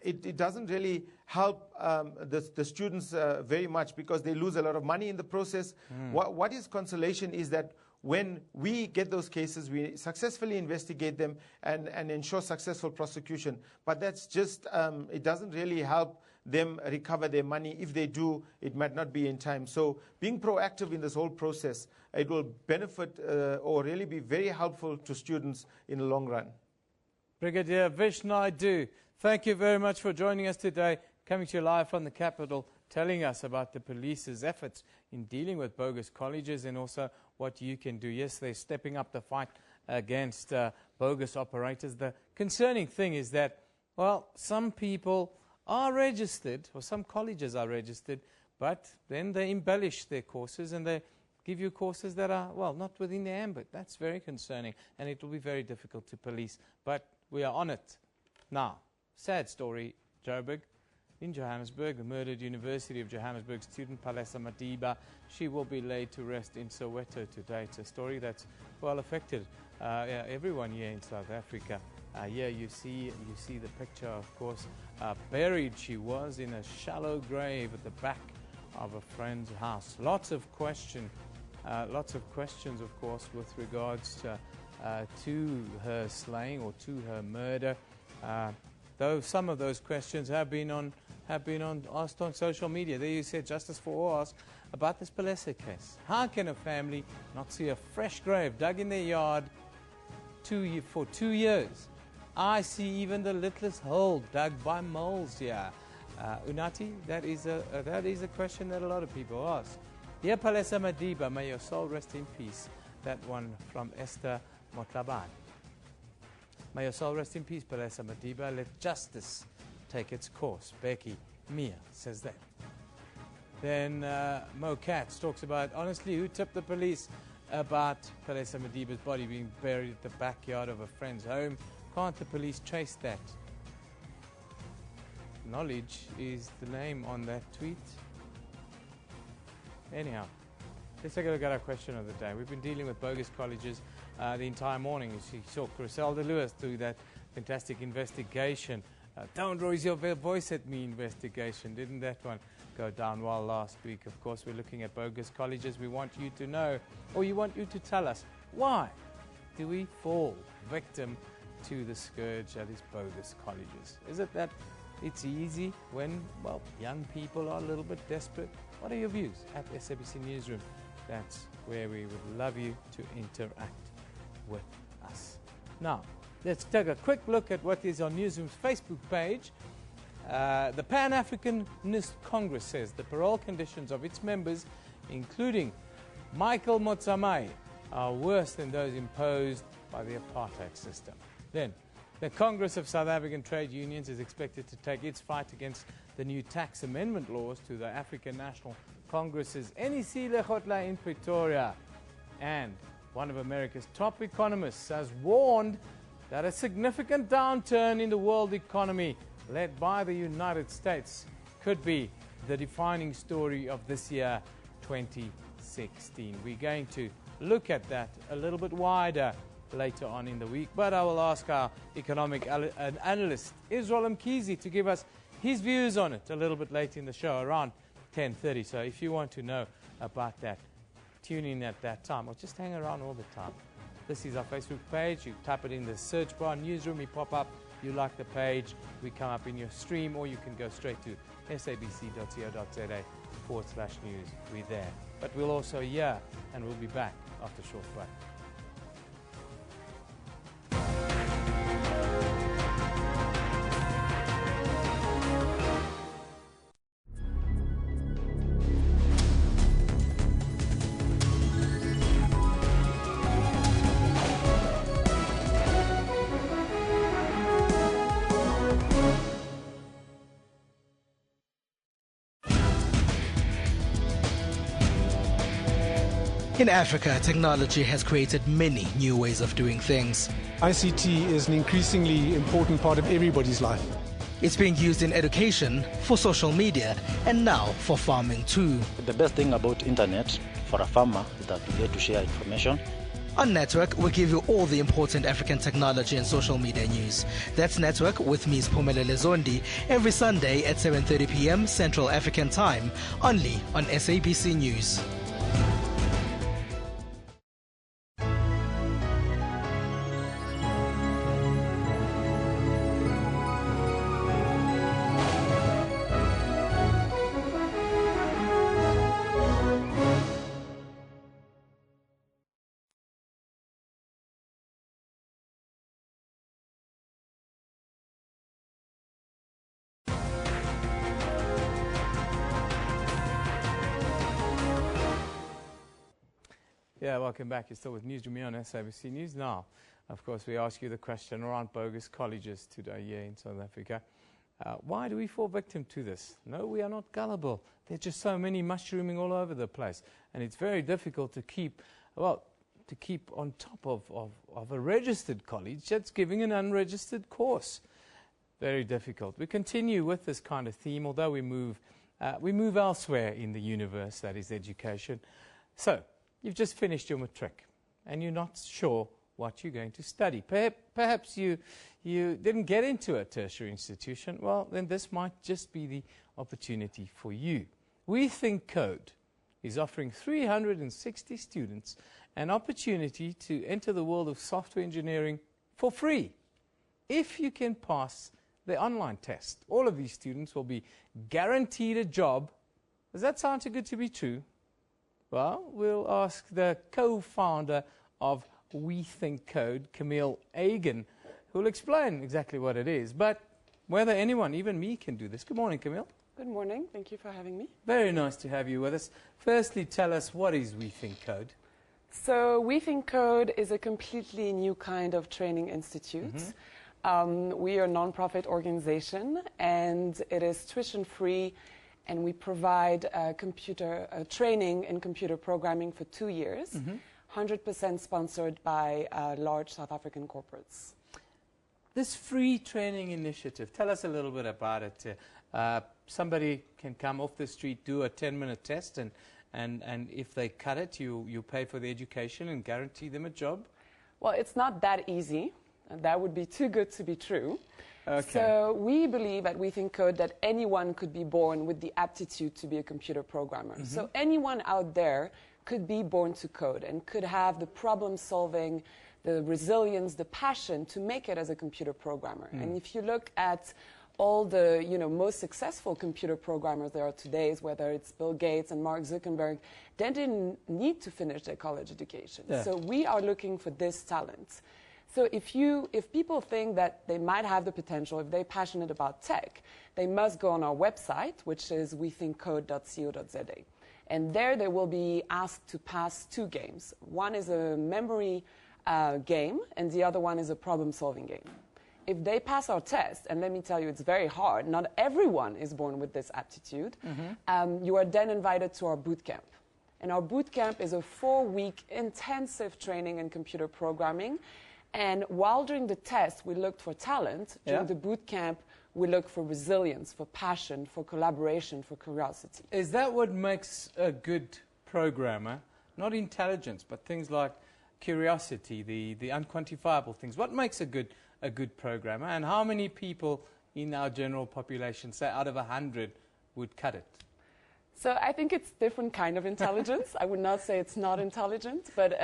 it doesn't really help the students very much because they lose a lot of money in the process. What is consolation is that when we get those cases, we successfully investigate them and ensure successful prosecution. But that's just, it doesn't really help them recover their money. If they do, it might not be in time. So being proactive in this whole process, it will benefit or really be very helpful to students in the long run. Brigadier Vish Naidu, thank you very much for joining us today, coming to you live from the capital, telling us about the police's efforts in dealing with bogus colleges and also what you can do. Yes, they're stepping up the fight against bogus operators. The concerning thing is that, well, some people are registered, or some colleges are registered, but then they embellish their courses and they give you courses that are, well, not within their ambit. That's very concerning, and it will be very difficult to police. But we are on it. Now, sad story, Joburg. In Johannesburg, the murdered University of Johannesburg student Palesa Madiba, she will be laid to rest in Soweto today. It's a story that's, well, affected everyone here in South Africa. Here you see the picture, of course. Buried she was in a shallow grave at the back of a friend's house. Lots of questions, of course, with regards to her slaying or to her murder. Though some of those questions have been asked on social media. There you said Justice for All asked about this Palesa case. How can a family not see a fresh grave dug in their yard for 2 years? I see even the littlest hole dug by moles here. Unati, that is a question that a lot of people ask. Dear Palesa Madiba, may your soul rest in peace. That one from Esther Motlaban. May your soul rest in peace, Palesa Madiba. Let justice take its course. Becky Mia says that. Then Mo Katz talks about, honestly, who tipped the police about Palesa Madiba's body being buried at the backyard of a friend's home? Can't the police trace that? Knowledge is the name on that tweet. Anyhow, let's take a look at our question of the day. We've been dealing with bogus colleges the entire morning. You saw Griselda Lewis do that fantastic investigation. Don't raise your voice at me investigation. Didn't that one go down well last week? Of course, we're looking at bogus colleges. We want you to know, or you want you to tell us, why do we fall victim to the scourge that is bogus colleges? Is it that it's easy when, well, young people are a little bit desperate? What are your views at SABC Newsroom? That's where we would love you to interact with us. Now, let's take a quick look at what is on Newsroom's Facebook page. The Pan-Africanist Congress says the parole conditions of its members, including Michael Motsamai, are worse than those imposed by the apartheid system. Then, the Congress of South African Trade Unions is expected to take its fight against the new tax amendment laws to the African National Congress's NEC Lekgotla in Pretoria. And one of America's top economists has warned that a significant downturn in the world economy, led by the United States, could be the defining story of this year, 2016. We're going to look at that a little bit wider later on in the week, but I will ask our economic analyst, Israel Mkhizi, to give us his views on it a little bit later in the show, around 10:30. So if you want to know about that, tune in at that time, or just hang around all the time. This is our Facebook page. You type it in the search bar, Newsroom, we pop up. You like the page, we come up in your stream, or you can go straight to sabc.co.za/news. We're there. But we'll also hear, and we'll be back after a short break. In Africa, technology has created many new ways of doing things. ICT is an increasingly important part of everybody's life. It's being used in education, for social media, and now for farming too. The best thing about internet for a farmer is that you get to share information. On Network, we give you all the important African technology and social media news. That's Network with me, Spumelele Zondi, every Sunday at 7:30 p.m. Central African Time, only on SABC News. Yeah, welcome back. You're still with Newsroom on SABC News. Now, of course, we ask you the question around bogus colleges today here in South Africa. Why do we fall victim to this? No, we are not gullible. There's just so many mushrooming all over the place. And it's very difficult to keep, well, to keep on top of a registered college that's giving an unregistered course. Very difficult. We continue with this kind of theme, although we move elsewhere in the universe, that is education. So, you've just finished your matric, and you're not sure what you're going to study. Perhaps you didn't get into a tertiary institution. Well, then this might just be the opportunity for you. We Think Code is offering 360 students an opportunity to enter the world of software engineering for free if you can pass the online test. All of these students will be guaranteed a job. Does that sound too good to be true? Well, we'll ask the co-founder of We Think Code, Camille Agan, who will explain exactly what it is. But whether anyone, even me, can do this. Good morning, Camille. Good morning. Thank you for having me. Very nice to have you with us. Firstly, tell us, what is We Think Code? So We Think Code is a completely new kind of training institute. We are a non-profit organization, and it is tuition-free, and we provide training in computer programming for 2 years, 100% sponsored by large South African corporates. This free training initiative, tell us a little bit about it. Somebody can come off the street, do a 10-minute test, and if they cut it, you pay for the education and guarantee them a job? Well, it's not that easy. That would be too good to be true. Okay. So we believe at We Think Code that anyone could be born with the aptitude to be a computer programmer. So anyone out there could be born to code and could have the problem solving, the resilience, the passion to make it as a computer programmer. And if you look at all the most successful computer programmers there are today, whether it's Bill Gates and Mark Zuckerberg, they didn't need to finish their college education. Yeah. So we are looking for this talent. So if people think that they might have the potential, if they're passionate about tech, they must go on our website, which is wethinkcode.co.za. And there they will be asked to pass 2 games. One is a memory game, and the other one is a problem-solving game. If they pass our test, and let me tell you, it's very hard, not everyone is born with this aptitude, you are then invited to our boot camp. And our boot camp is a 4-week intensive training in computer programming. And while during the test we looked for talent, during the boot camp we look for resilience, for passion, for collaboration, for curiosity. Is that what makes a good programmer? Not intelligence, but things like curiosity, the unquantifiable things. What makes a good programmer, and how many people in our general population, say out of 100, would cut it? So I think it's different kind of intelligence. I would not say it's not intelligent, but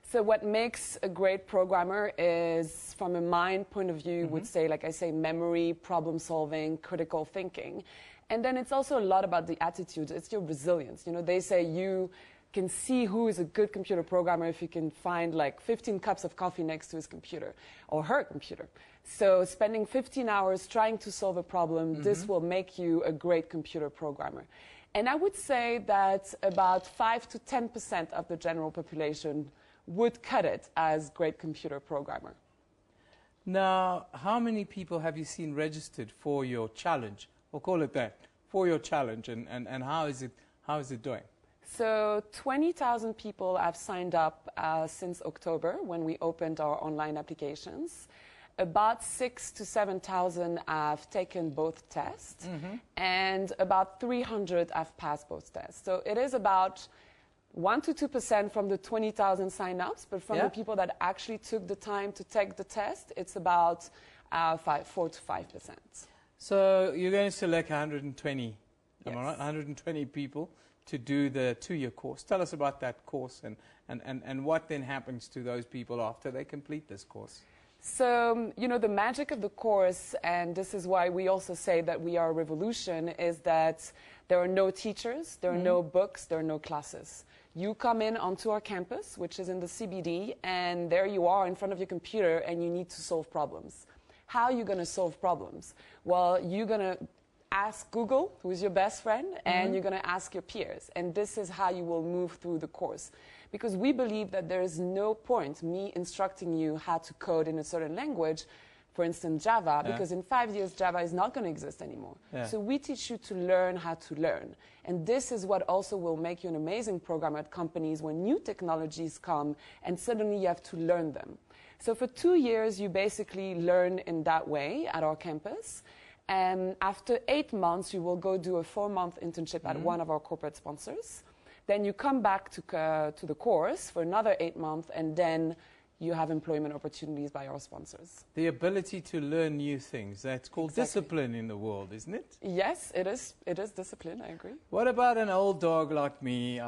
so what makes a great programmer is, from a mind point of view, would say, like I say, memory, problem solving, critical thinking. And then it's also a lot about the attitude. It's your resilience. They say you can see who is a good computer programmer if you can find like 15 cups of coffee next to his computer or her computer. So spending 15 hours trying to solve a problem, this will make you a great computer programmer. And I would say that about 5 to 10% of the general population would cut it as great computer programmer. Now, how many people have you seen registered for your challenge? We'll call it that, for your challenge, and how is it doing? So 20,000 people have signed up since October when we opened our online applications. About 6,000 to 7,000 have taken both tests, and about 300 have passed both tests. So it is about 1 to 2% from the 20,000 sign-ups, but from the people that actually took the time to take the test, it's about 4 to 5%. So you're going to select 120, am I right? 120 people to do the 2-year course. Tell us about that course and what then happens to those people after they complete this course. So, the magic of the course, and this is why we also say that we are a revolution, is that there are no teachers, there are no books, there are no classes. You come in onto our campus, which is in the CBD, and there you are in front of your computer, and you need to solve problems. How are you going to solve problems? Well, you're going to ask Google, who is your best friend, and you're going to ask your peers. And this is how you will move through the course. Because we believe that there is no point me instructing you how to code in a certain language, for instance, Java, because in 5 years, Java is not going to exist anymore. So we teach you to learn how to learn. And this is what also will make you an amazing programmer at companies when new technologies come and suddenly you have to learn them. So for 2 years, you basically learn in that way at our campus. And after 8 months, you will go do a 4-month internship at one of our corporate sponsors. Then you come back to the course for another 8 months, and then you have employment opportunities by our sponsors. The ability to learn new things, that's called discipline in the world, isn't it? Yes, it is. It is discipline, I agree. What about an old dog like me?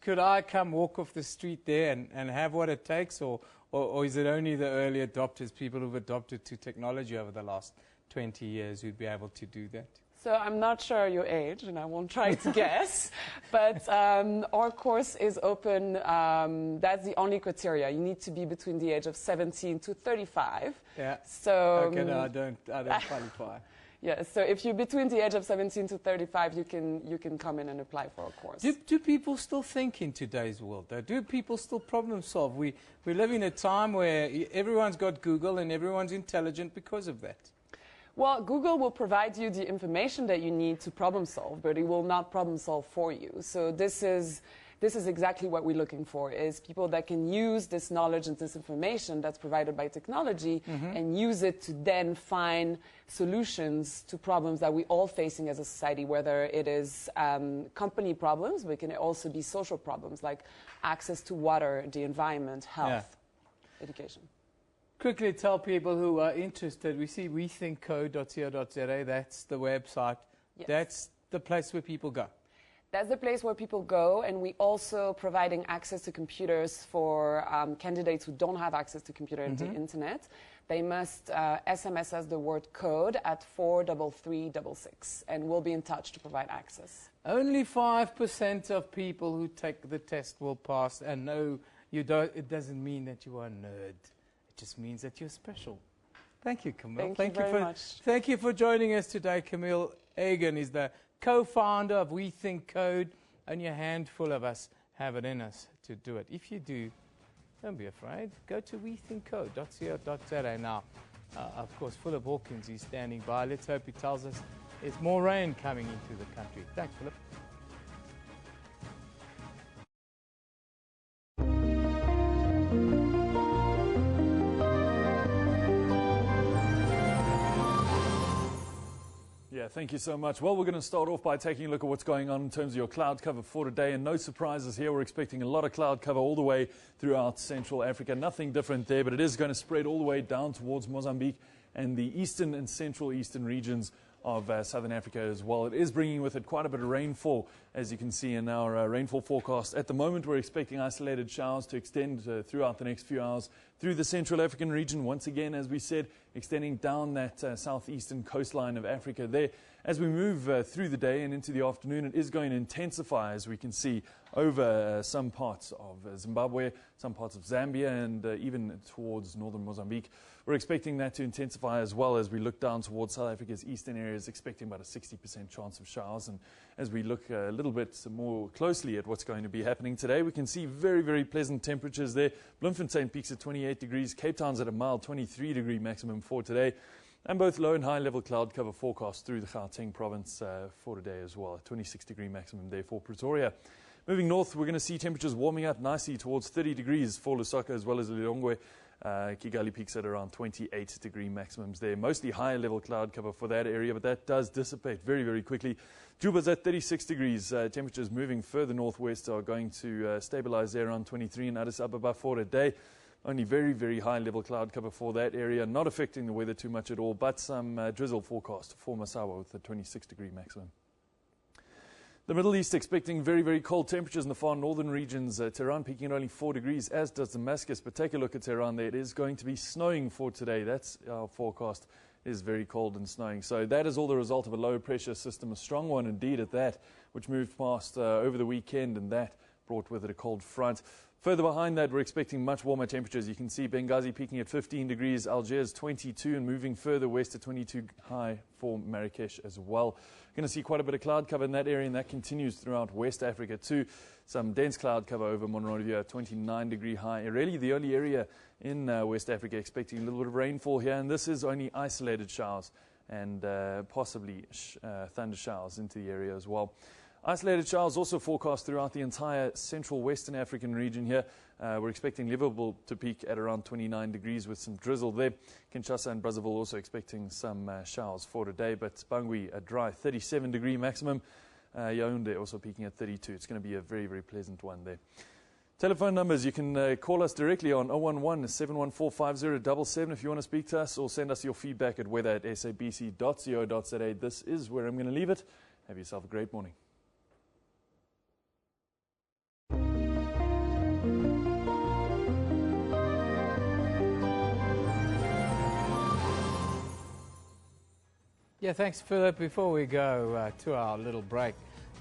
Could I come walk off the street there and have what it takes, or is it only the early adopters, people who've adopted to technology over the last 20 years who'd be able to do that? So I'm not sure your age, and I won't try to guess, but our course is open. That's the only criteria. You need to be between the age of 17 to 35. Yeah. So okay, no, I don't qualify. Yeah. So if you're between the age of 17 to 35, you can come in and apply for a course. Do people still think in today's world, though? Do people still problem solve? We live in a time where everyone's got Google and everyone's intelligent because of that. Well, Google will provide you the information that you need to problem solve, but it will not problem solve for you. So this is exactly what we're looking for, is people that can use this knowledge and this information that's provided by technology and use it to then find solutions to problems that we're all facing as a society, whether it is company problems, but it can also be social problems like access to water, the environment, health, education. Quickly tell people who are interested, we see wethinkcode.co.za, that's the website. Yes. That's the place where people go. That's the place where people go, and we also providing access to computers for candidates who don't have access to computer and the internet. They must SMS us the word code at 43366, and we'll be in touch to provide access. Only 5% of people who take the test will pass, and no, you don't. It doesn't mean that you are a nerd. It just means that you're special. Thank you, Camille. Thank you very much. Thank you for joining us today. Camille Egan is the co-founder of We Think Code. Only a handful of us have it in us to do it. If you do, don't be afraid. Go to wethinkcode.co.za now. Of course, Philip Hawkins is standing by. Let's hope he tells us there's more rain coming into the country. Thanks, Philip. Yeah, thank you so much. Well, we're going to start off by taking a look at what's going on in terms of your cloud cover for today. And no surprises here. We're expecting a lot of cloud cover all the way throughout Central Africa. Nothing different there, but it is going to spread all the way down towards Mozambique and the eastern and central eastern regions of Southern Africa as well. It is bringing with it quite a bit of rainfall, as you can see in our rainfall forecast. At the moment, we're expecting isolated showers to extend throughout the next few hours through the Central African region. Once again, as we said, extending down that southeastern coastline of Africa there. As we move through the day and into the afternoon, it is going to intensify, as we can see, over some parts of Zimbabwe, some parts of Zambia, and even towards northern Mozambique. We're expecting that to intensify as well as we look down towards South Africa's eastern areas, expecting about a 60% chance of showers. And as we look a little bit more closely at what's going to be happening today, we can see very, very pleasant temperatures there. Bloemfontein peaks at 28 degrees. Cape Town's at a mild 23-degree maximum for today. And both low and high level cloud cover forecast through the Gauteng province for today as well. A 26-degree maximum there for Pretoria. Moving north, we're going to see temperatures warming up nicely towards 30 degrees for Lusaka as well as Lilongwe. Kigali peaks at around 28-degree maximums there. Mostly higher level cloud cover for that area, but that does dissipate very, very quickly. Juba's at 36 degrees. Temperatures moving further northwest are going to stabilize there around 23, and Addis Ababa for a day. Only very, very high level cloud cover for that area, not affecting the weather too much at all, but some drizzle forecast for Massawa with a 26-degree maximum. The Middle East expecting very, very cold temperatures in the far northern regions. Tehran peaking at only 4 degrees, as does Damascus. But take a look at Tehran there. It is going to be snowing for today. That's our forecast. It is very cold and snowing. So that is all the result of a low pressure system, a strong one indeed at that, which moved past over the weekend, and that brought with it a cold front. Further behind that, we're expecting much warmer temperatures. You can see Benghazi peaking at 15 degrees, Algiers 22, and moving further west to 22 high for Marrakesh as well. Going to see quite a bit of cloud cover in that area, and that continues throughout West Africa too. Some dense cloud cover over Monrovia, 29-degree high. Really the only area in West Africa expecting a little bit of rainfall here, and this is only isolated showers and possibly thunder showers into the area as well. Isolated showers also forecast throughout the entire central Western African region here. We're expecting Liverpool to peak at around 29 degrees with some drizzle there. Kinshasa and Brazzaville also expecting some showers for today, but Bangui a dry 37-degree maximum. Yaoundé also peaking at 32. It's going to be a very, very pleasant one there. Telephone numbers, you can call us directly on 011-714-5077 if you want to speak to us, or send us your feedback at weather@sabc.co.za. This is where I'm going to leave it. Have yourself a great morning. Yeah, thanks, Philip. Before we go to our little break,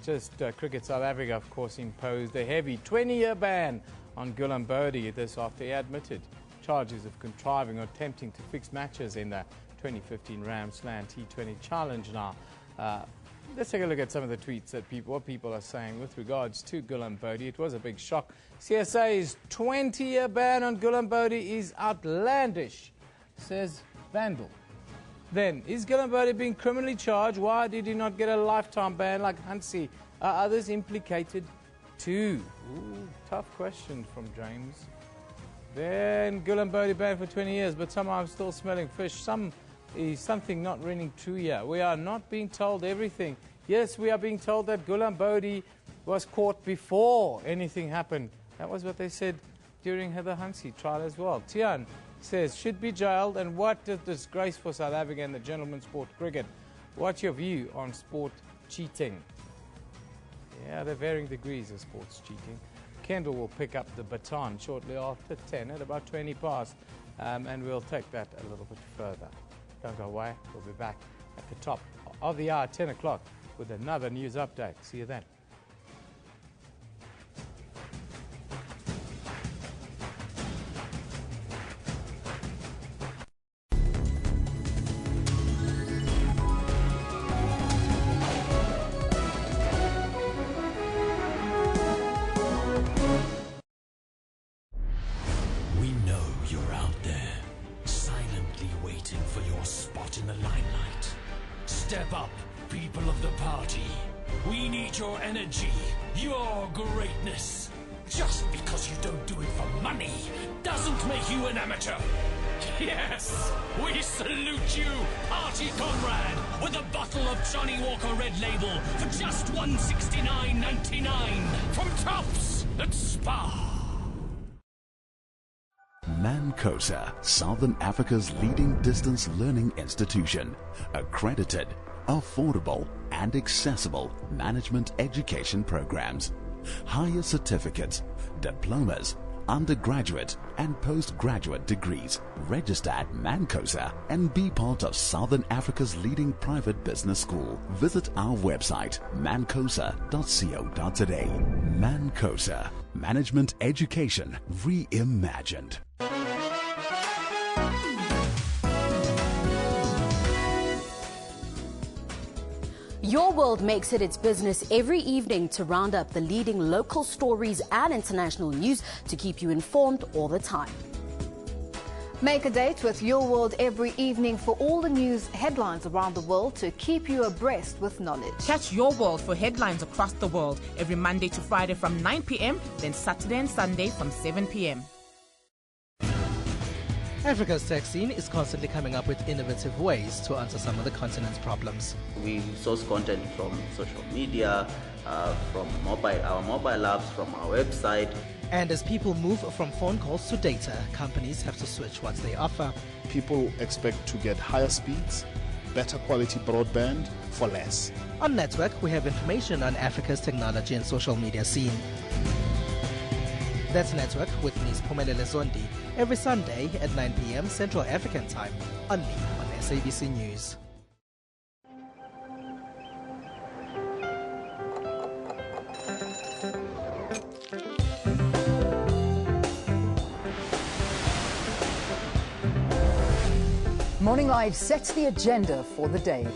just Cricket South Africa, of course, imposed a heavy 20-year ban on Gulam Bodhi. This after he admitted charges of contriving or attempting to fix matches in the 2015 Ramsland T20 Challenge. Now, let's take a look at some of the tweets that what people are saying with regards to Gulam Bodhi. It was a big shock. CSA's 20-year ban on Gulam Bodhi is outlandish, says Vandal. Then, is Gulam Bodhi being criminally charged? Why did he not get a lifetime ban like Hansi? Are others implicated too? Ooh, tough question from James. Then Gulam Bodhi banned for 20 years, but somehow I'm still smelling fish. Something not ringing true here. We are not being told everything. Yes, we are being told that Gulam Bodhi was caught before anything happened. That was what they said during the Hansi trial as well. Tian says, should be jailed, and what a disgrace for South Africa and the gentleman's sport cricket. What's your view on sport cheating? Yeah, they're varying degrees of sports cheating. Kendall will pick up the baton shortly after 10 at about 20 past, and we'll take that a little bit further. Don't go away. We'll be back at the top of the hour, 10 o'clock, with another news update. See you then. Step up, people of the party. We need your energy, your greatness. Just because you don't do it for money doesn't make you an amateur. Yes, we salute you, party comrade, with a bottle of Johnny Walker Red Label for just $169.99 from Tops at Spa. Mancosa, Southern Africa's leading distance learning institution. Accredited, affordable and accessible management education programs. Higher certificates, diplomas, undergraduate and postgraduate degrees. Register at Mancosa and be part of Southern Africa's leading private business school. Visit our website, mancosa.co.za. Mancosa, management education reimagined. Your World makes it its business every evening to round up the leading local stories and international news to keep you informed all the time. Make a date with Your World every evening for all the news headlines around the world to keep you abreast with knowledge. Catch Your World for headlines across the world every Monday to Friday from 9 p.m, then Saturday and Sunday from 7 p.m. Africa's tech scene is constantly coming up with innovative ways to answer some of the continent's problems. We source content from social media, from our mobile apps, from our website. And as people move from phone calls to data, companies have to switch what they offer. People expect to get higher speeds, better quality broadband for less. On Network, we have information on Africa's technology and social media scene. That's Network with Ms. Phumelele Zondi every Sunday at 9 p.m. Central African Time, only on SABC News. Morning Live sets the agenda for the day.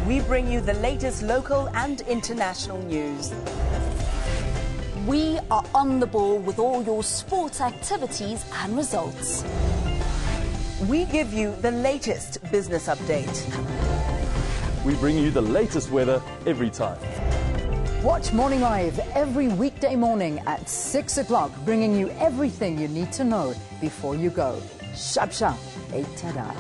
We bring you the latest local and international news. We are on the ball with all your sports activities and results. We give you the latest business update. We bring you the latest weather every time. Watch Morning Live every weekday morning at 6 o'clock, bringing you everything you need to know before you go. Shap shap, tada.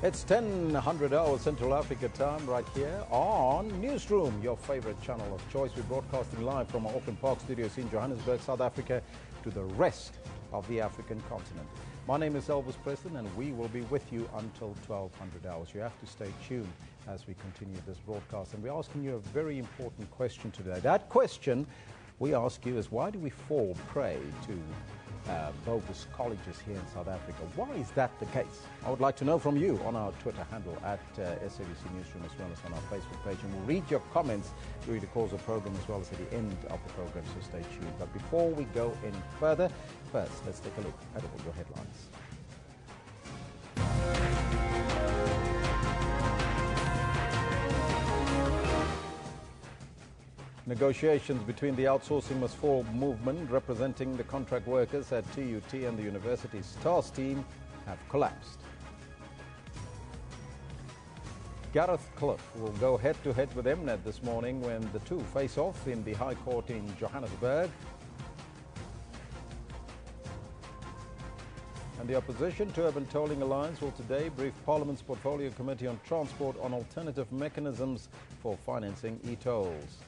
It's 10:00 hours Central Africa time right here on Newsroom, your favorite channel of choice. We're broadcasting live from our Auckland Park studios in Johannesburg, South Africa, to the rest of the African continent. My name is Elvis Preston, and we will be with you until 1200 hours. You have to stay tuned as we continue this broadcast. And we're asking you a very important question today. That question we ask you is, why do we fall prey to bogus colleges here in South Africa? Why is that the case? I would like to know from you on our Twitter handle at SABC Newsroom, as well as on our Facebook page. And we'll read your comments during the course of the program, as well as at the end of the program, so stay tuned. But before we go any further, first, let's take a look at all your headlines. Negotiations between the Outsourcing Must Fall movement, representing the contract workers at TUT, and the university's task team have collapsed. Gareth Cliff will go head-to-head with Mnet this morning when the two face off in the High Court in Johannesburg. And the opposition to Urban Tolling Alliance will today brief Parliament's Portfolio Committee on Transport on alternative mechanisms for financing e-tolls.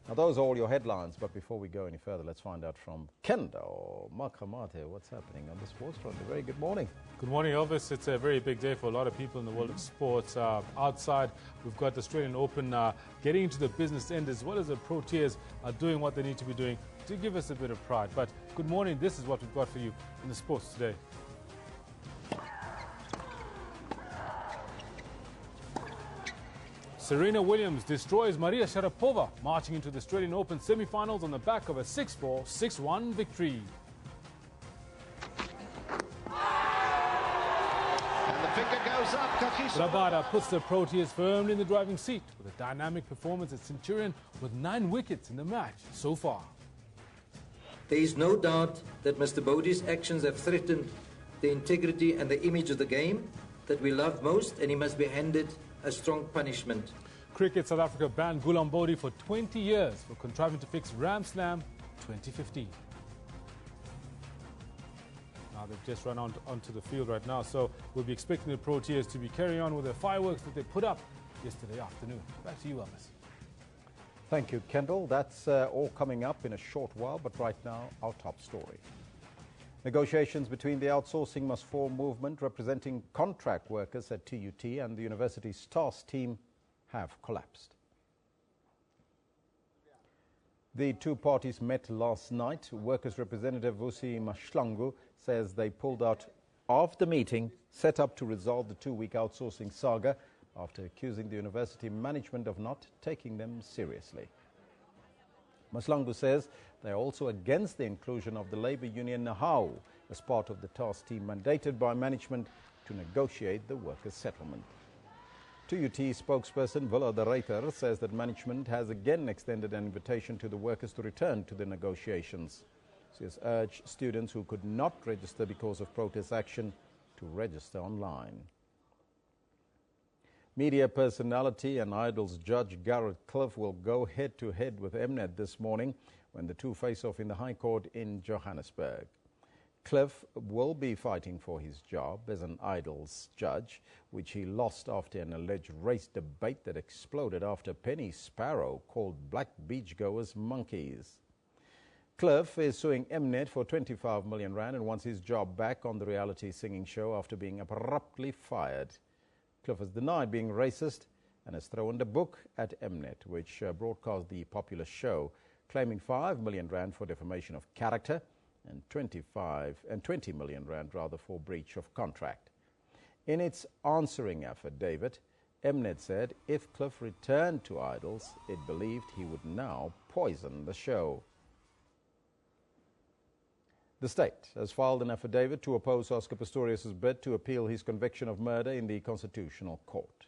Now, those are all your headlines, but before we go any further, let's find out from Kendo Makamate what's happening on the sports front. A very good morning. Good morning, Elvis. It's a very big day for a lot of people in the world of sports. Outside, we've got the Australian Open getting into the business end, as well as the Proteas are doing what they need to be doing to give us a bit of pride. But good morning. This is what we've got for you in the sports today. Serena Williams destroys Maria Sharapova, marching into the Australian Open semi-finals on the back of a 6-4, 6-1 victory. And the finger goes up. Rabada puts the Proteas firmly in the driving seat with a dynamic performance at Centurion with 9 wickets in the match so far. There is no doubt that Mr. Bodhi's actions have threatened the integrity and the image of the game that we love most, and he must be handed a strong punishment. Cricket South Africa banned Ghulam Bodhi for 20 years for contriving to fix Ram Slam 2015. Now they've just run onto the field right now, so we'll be expecting the Proteas to be carrying on with the fireworks that they put up yesterday afternoon. Back to you, Elvis. Thank you, Kendall. That's all coming up in a short while, but right now, our top story. Negotiations between the Outsourcing Must Fall movement, representing contract workers at TUT, and the university's task team have collapsed. The two parties met last night. Workers' representative Vusi Mahlangu says they pulled out of the meeting set up to resolve the 2-week outsourcing saga after accusing the university management of not taking them seriously. Mahlangu says they are also against the inclusion of the labour union NAHAU as part of the task team mandated by management to negotiate the workers' settlement. TUT spokesperson Villa de Reiter says that management has again extended an invitation to the workers to return to the negotiations. She has urged students who could not register because of protest action to register online. Media personality and Idols judge Gareth Cliff will go head-to-head with Mnet this morning when the two face off in the High Court in Johannesburg. Cliff will be fighting for his job as an Idols judge, which he lost after an alleged race debate that exploded after Penny Sparrow called black beachgoers monkeys. Cliff is suing Mnet for 25 million rand and wants his job back on the reality singing show after being abruptly fired. Cliff has denied being racist and has thrown the book at Mnet, which broadcast the popular show, claiming 5 million rand for defamation of character and 20 million rand for breach of contract. In its answering affidavit, Mnet said if Cliff returned to Idols, it believed he would now poison the show. The state has filed an affidavit to oppose Oscar Pistorius' bid to appeal his conviction of murder in the Constitutional Court.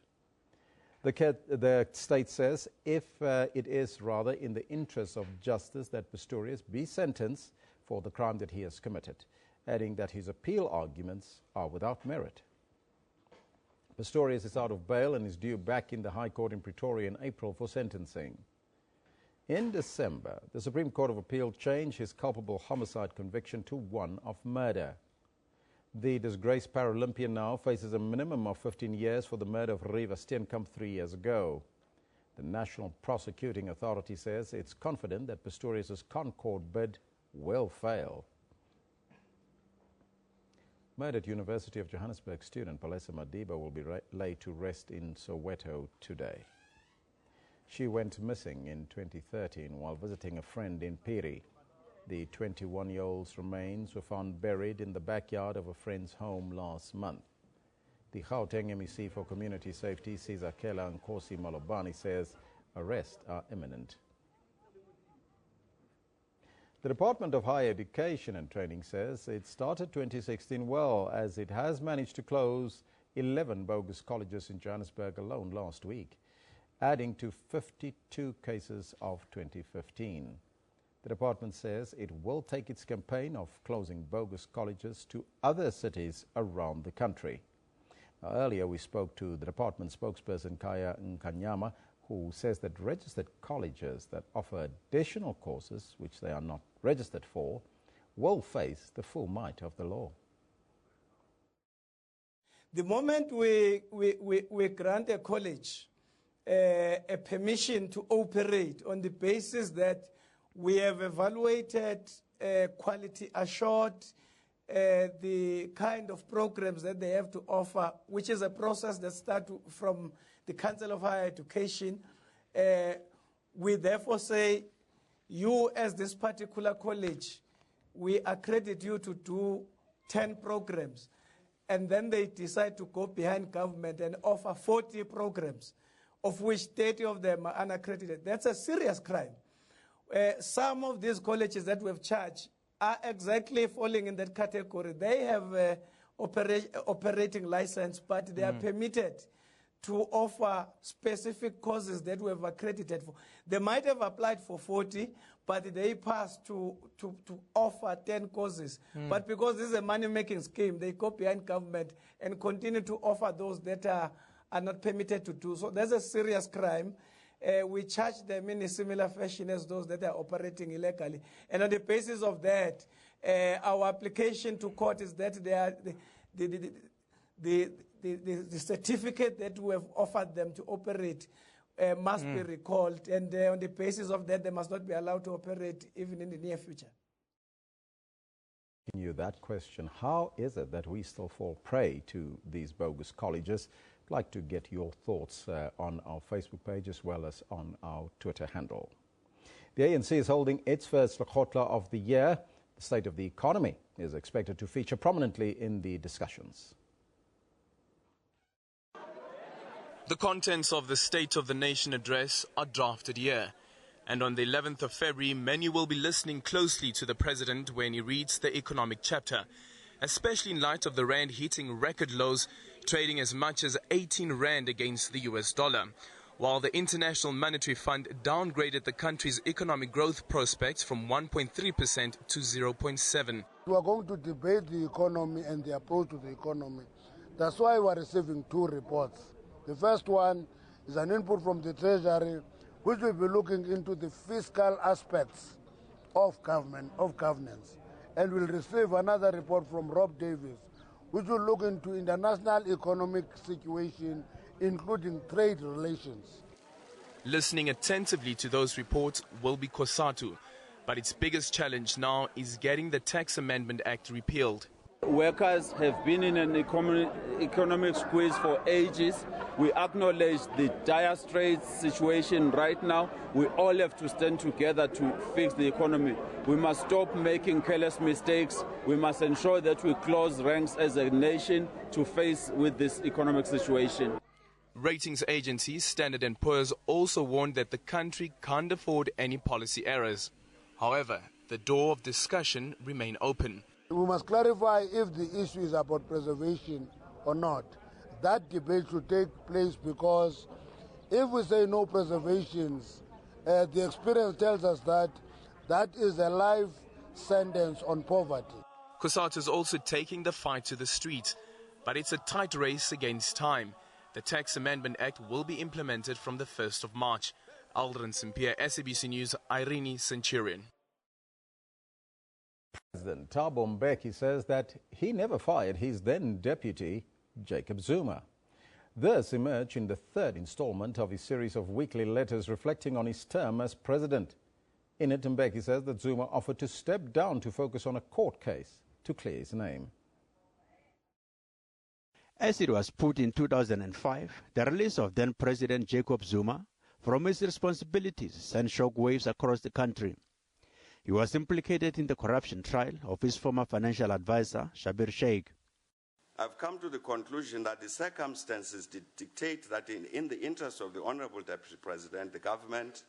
The state says if it is rather in the interest of justice that Pistorius be sentenced for the crime that he has committed, adding that his appeal arguments are without merit. Pistorius is out of bail and is due back in the High Court in Pretoria in April for sentencing. In December, the Supreme Court of Appeal changed his culpable homicide conviction to one of murder. The disgraced Paralympian now faces a minimum of 15 years for the murder of Riva Steenkamp 3 years ago. The National Prosecuting Authority says it's confident that Pistorius' Concord bid will fail. Murdered University of Johannesburg student Palesa Madiba will be laid to rest in Soweto today. She went missing in 2013 while visiting a friend in Piri. The 21-year-old's remains were found buried in the backyard of a friend's home last month. The Gauteng MEC for Community Safety, Sizakela Nkosi Malobani, says arrests are imminent. The Department of Higher Education and Training says it started 2016 well, as it has managed to close 11 bogus colleges in Johannesburg alone last week, adding to 52 cases of 2015. The department says it will take its campaign of closing bogus colleges to other cities around the country. Now, earlier we spoke to the department spokesperson Kaya Nkanyama, who says that registered colleges that offer additional courses which they are not registered for will face the full might of the law. The moment we grant a college a permission to operate on the basis that we have evaluated, quality assured, the kind of programs that they have to offer, which is a process that starts from the Council of Higher Education. We therefore say, you as this particular college, we accredit you to do 10 programs. And then they decide to go behind government and offer 40 programs, of which 30 of them are unaccredited. That's a serious crime. Some of these colleges that we've charged are exactly falling in that category. They have a operating license, but they are permitted to offer specific courses that we have accredited for. They might have applied for 40, but they passed to offer 10 courses. But because this is a money-making scheme, they go behind government and continue to offer those that are not permitted to do so. That's a serious crime. We charge them in a similar fashion as those that are operating illegally. And on the basis of that, our application to court is that they are the certificate that we have offered them to operate must be recalled. And on the basis of that, they must not be allowed to operate even in the near future. You that question, how is it that we still fall prey to these bogus colleges? I'd like to get your thoughts on our Facebook page as well as on our Twitter handle. The ANC is holding its first Lekgotla of the year. The state of the economy is expected to feature prominently in the discussions. The contents of the State of the Nation address are drafted here. And on the 11th of February, many will be listening closely to the President when he reads the economic chapter, especially in light of the rand hitting record lows, trading as much as 18 rand against the US dollar, while the International Monetary Fund downgraded the country's economic growth prospects from 1.3% to 0.7%. We are going to debate the economy and the approach to the economy. That's why we are receiving two reports. The first one is an input from the Treasury, which will be looking into the fiscal aspects of governance. And we'll receive another report from Rob Davis, which will look into international economic situation, including trade relations. Listening attentively to those reports will be COSATU, but its biggest challenge now is getting the Tax Amendment Act repealed. Workers have been in an economic squeeze for ages. We acknowledge the dire straits situation right now. We all have to stand together to fix the economy. We must stop making careless mistakes. We must ensure that we close ranks as a nation to face with this economic situation. Ratings agency Standard & Poor's also warned that the country can't afford any policy errors. However, the door of discussion remains open. We must clarify if the issue is about preservation or not. That debate should take place, because if we say no preservations, the experience tells us that that is a life sentence on poverty. COSATU is also taking the fight to the streets, but it's a tight race against time. The Tax Amendment Act will be implemented from the 1st of March. Aldrin Sampier, SABC News, Irene Centurion. President Thabo Mbeki says that he never fired his then deputy, Jacob Zuma. This emerged in the third installment of his series of weekly letters reflecting on his term as president. In it, Mbeki says that Zuma offered to step down to focus on a court case to clear his name. As it was put in 2005, the release of then-President Jacob Zuma from his responsibilities sent shockwaves across the country. He was implicated in the corruption trial of his former financial advisor, Shabir Sheikh. I've come to the conclusion that the circumstances dictate that in the interest of the Honorable Deputy President, the government,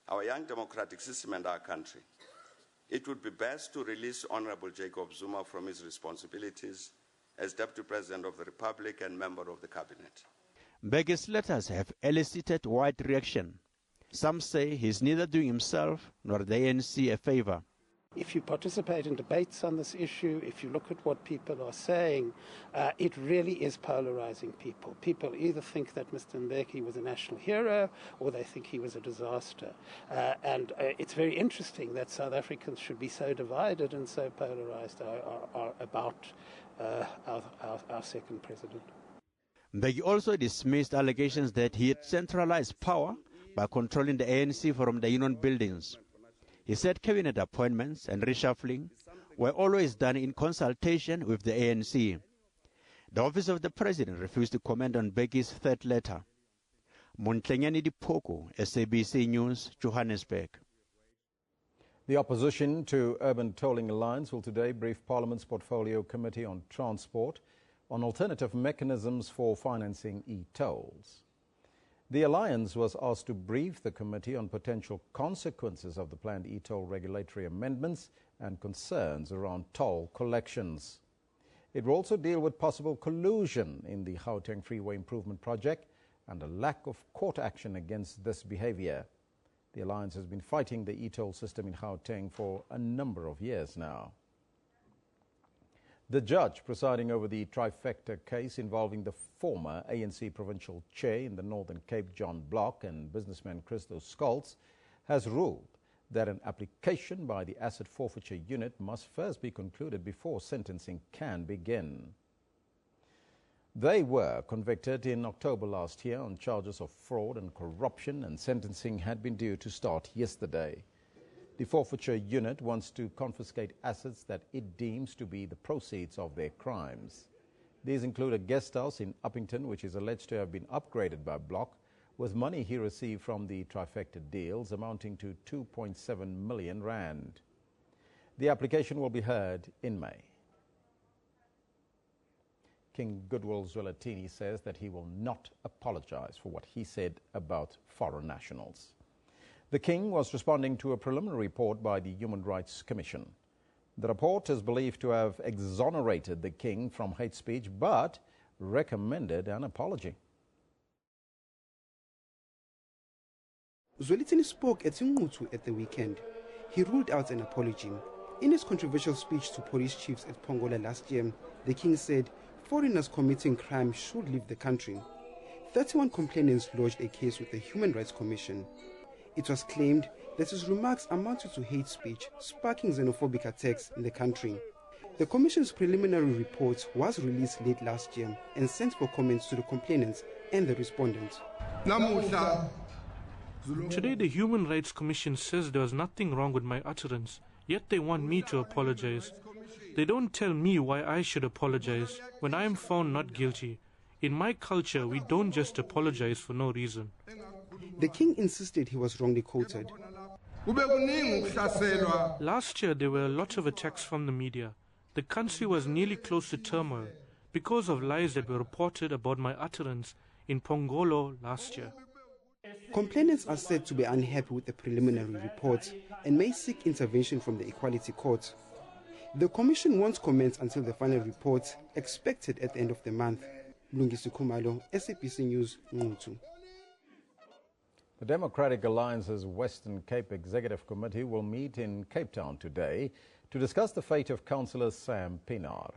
our young democratic system and our country, it would be best to release Honorable Jacob Zuma from his responsibilities as Deputy President of the Republic and member of the Cabinet. Mbeki's letters have elicited wide reaction. Some say he's neither doing himself nor the ANC a favor. If you participate in debates on this issue, if you look at what people are saying, it really is polarizing people. People either think that Mr. Mbeki was a national hero or they think he was a disaster. And it's very interesting that South Africans should be so divided and so polarized about our second president. Mbeki also dismissed allegations that he had centralized power by controlling the ANC from the union buildings. He said cabinet appointments and reshuffling were always done in consultation with the ANC. The office of the president refused to comment on Mbeki's third letter. Montlenyani Dipoko, SABC News, Johannesburg. The opposition to Urban Tolling Alliance will today brief Parliament's Portfolio Committee on Transport on alternative mechanisms for financing e-tolls. The alliance was asked to brief the committee on potential consequences of the planned e-toll regulatory amendments and concerns around toll collections. It will also deal with possible collusion in the Gauteng Freeway Improvement Project and a lack of court action against this behavior. The alliance has been fighting the e-toll system in Gauteng for a number of years now. The judge presiding over the trifecta case involving the former ANC provincial chair in the Northern Cape, John Block, and businessman Christo Scholz, has ruled that an application by the Asset Forfeiture Unit must first be concluded before sentencing can begin. They were convicted in October last year on charges of fraud and corruption, and sentencing had been due to start yesterday. The Forfeiture Unit wants to confiscate assets that it deems to be the proceeds of their crimes. These include a guest house in Uppington, which is alleged to have been upgraded by Block, with money he received from the trifecta deals amounting to 2.7 million rand. The application will be heard in May. King Goodwill Zwelithini says that he will not apologize for what he said about foreign nationals. The King was responding to a preliminary report by the Human Rights Commission. The report is believed to have exonerated the King from hate speech, but recommended an apology. Zwelithini spoke at Zingutu at the weekend. He ruled out an apology. In his controversial speech to police chiefs at Pongola last year, the King said foreigners committing crime should leave the country. 31 complainants lodged a case with the Human Rights Commission. It was claimed that his remarks amounted to hate speech, sparking xenophobic attacks in the country. The Commission's preliminary report was released late last year and sent for comments to the complainants and the respondents. Today, the Human Rights Commission says there was nothing wrong with my utterance, yet they want me to apologize. They don't tell me why I should apologize when I am found not guilty. In my culture, we don't just apologize for no reason. The King insisted he was wrongly quoted. Last year, there were a lot of attacks from the media. The country was nearly close to turmoil because of lies that were reported about my utterance in Pongolo last year. Complainants are said to be unhappy with the preliminary report and may seek intervention from the Equality Court. The Commission wants comments until the final report, expected at the end of the month. Lungisi Kumalo, SABC News, Ngutu. The Democratic Alliance's Western Cape Executive Committee will meet in Cape Town today to discuss the fate of Councillor Sam Pienaar.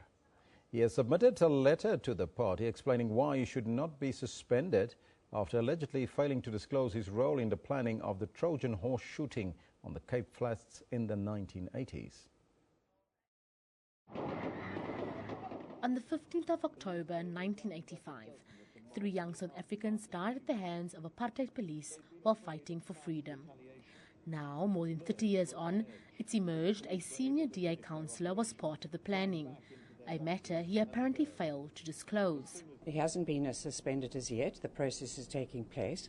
He has submitted a letter to the party explaining why he should not be suspended after allegedly failing to disclose his role in the planning of the Trojan horse shooting on the Cape Flats in the 1980s. On the 15th of October 1985, 3 young South Africans died at the hands of apartheid police while fighting for freedom. Now, more than 30 years on, it's emerged a senior DA councillor was part of the planning, a matter he apparently failed to disclose. He hasn't been suspended as yet. The process is taking place.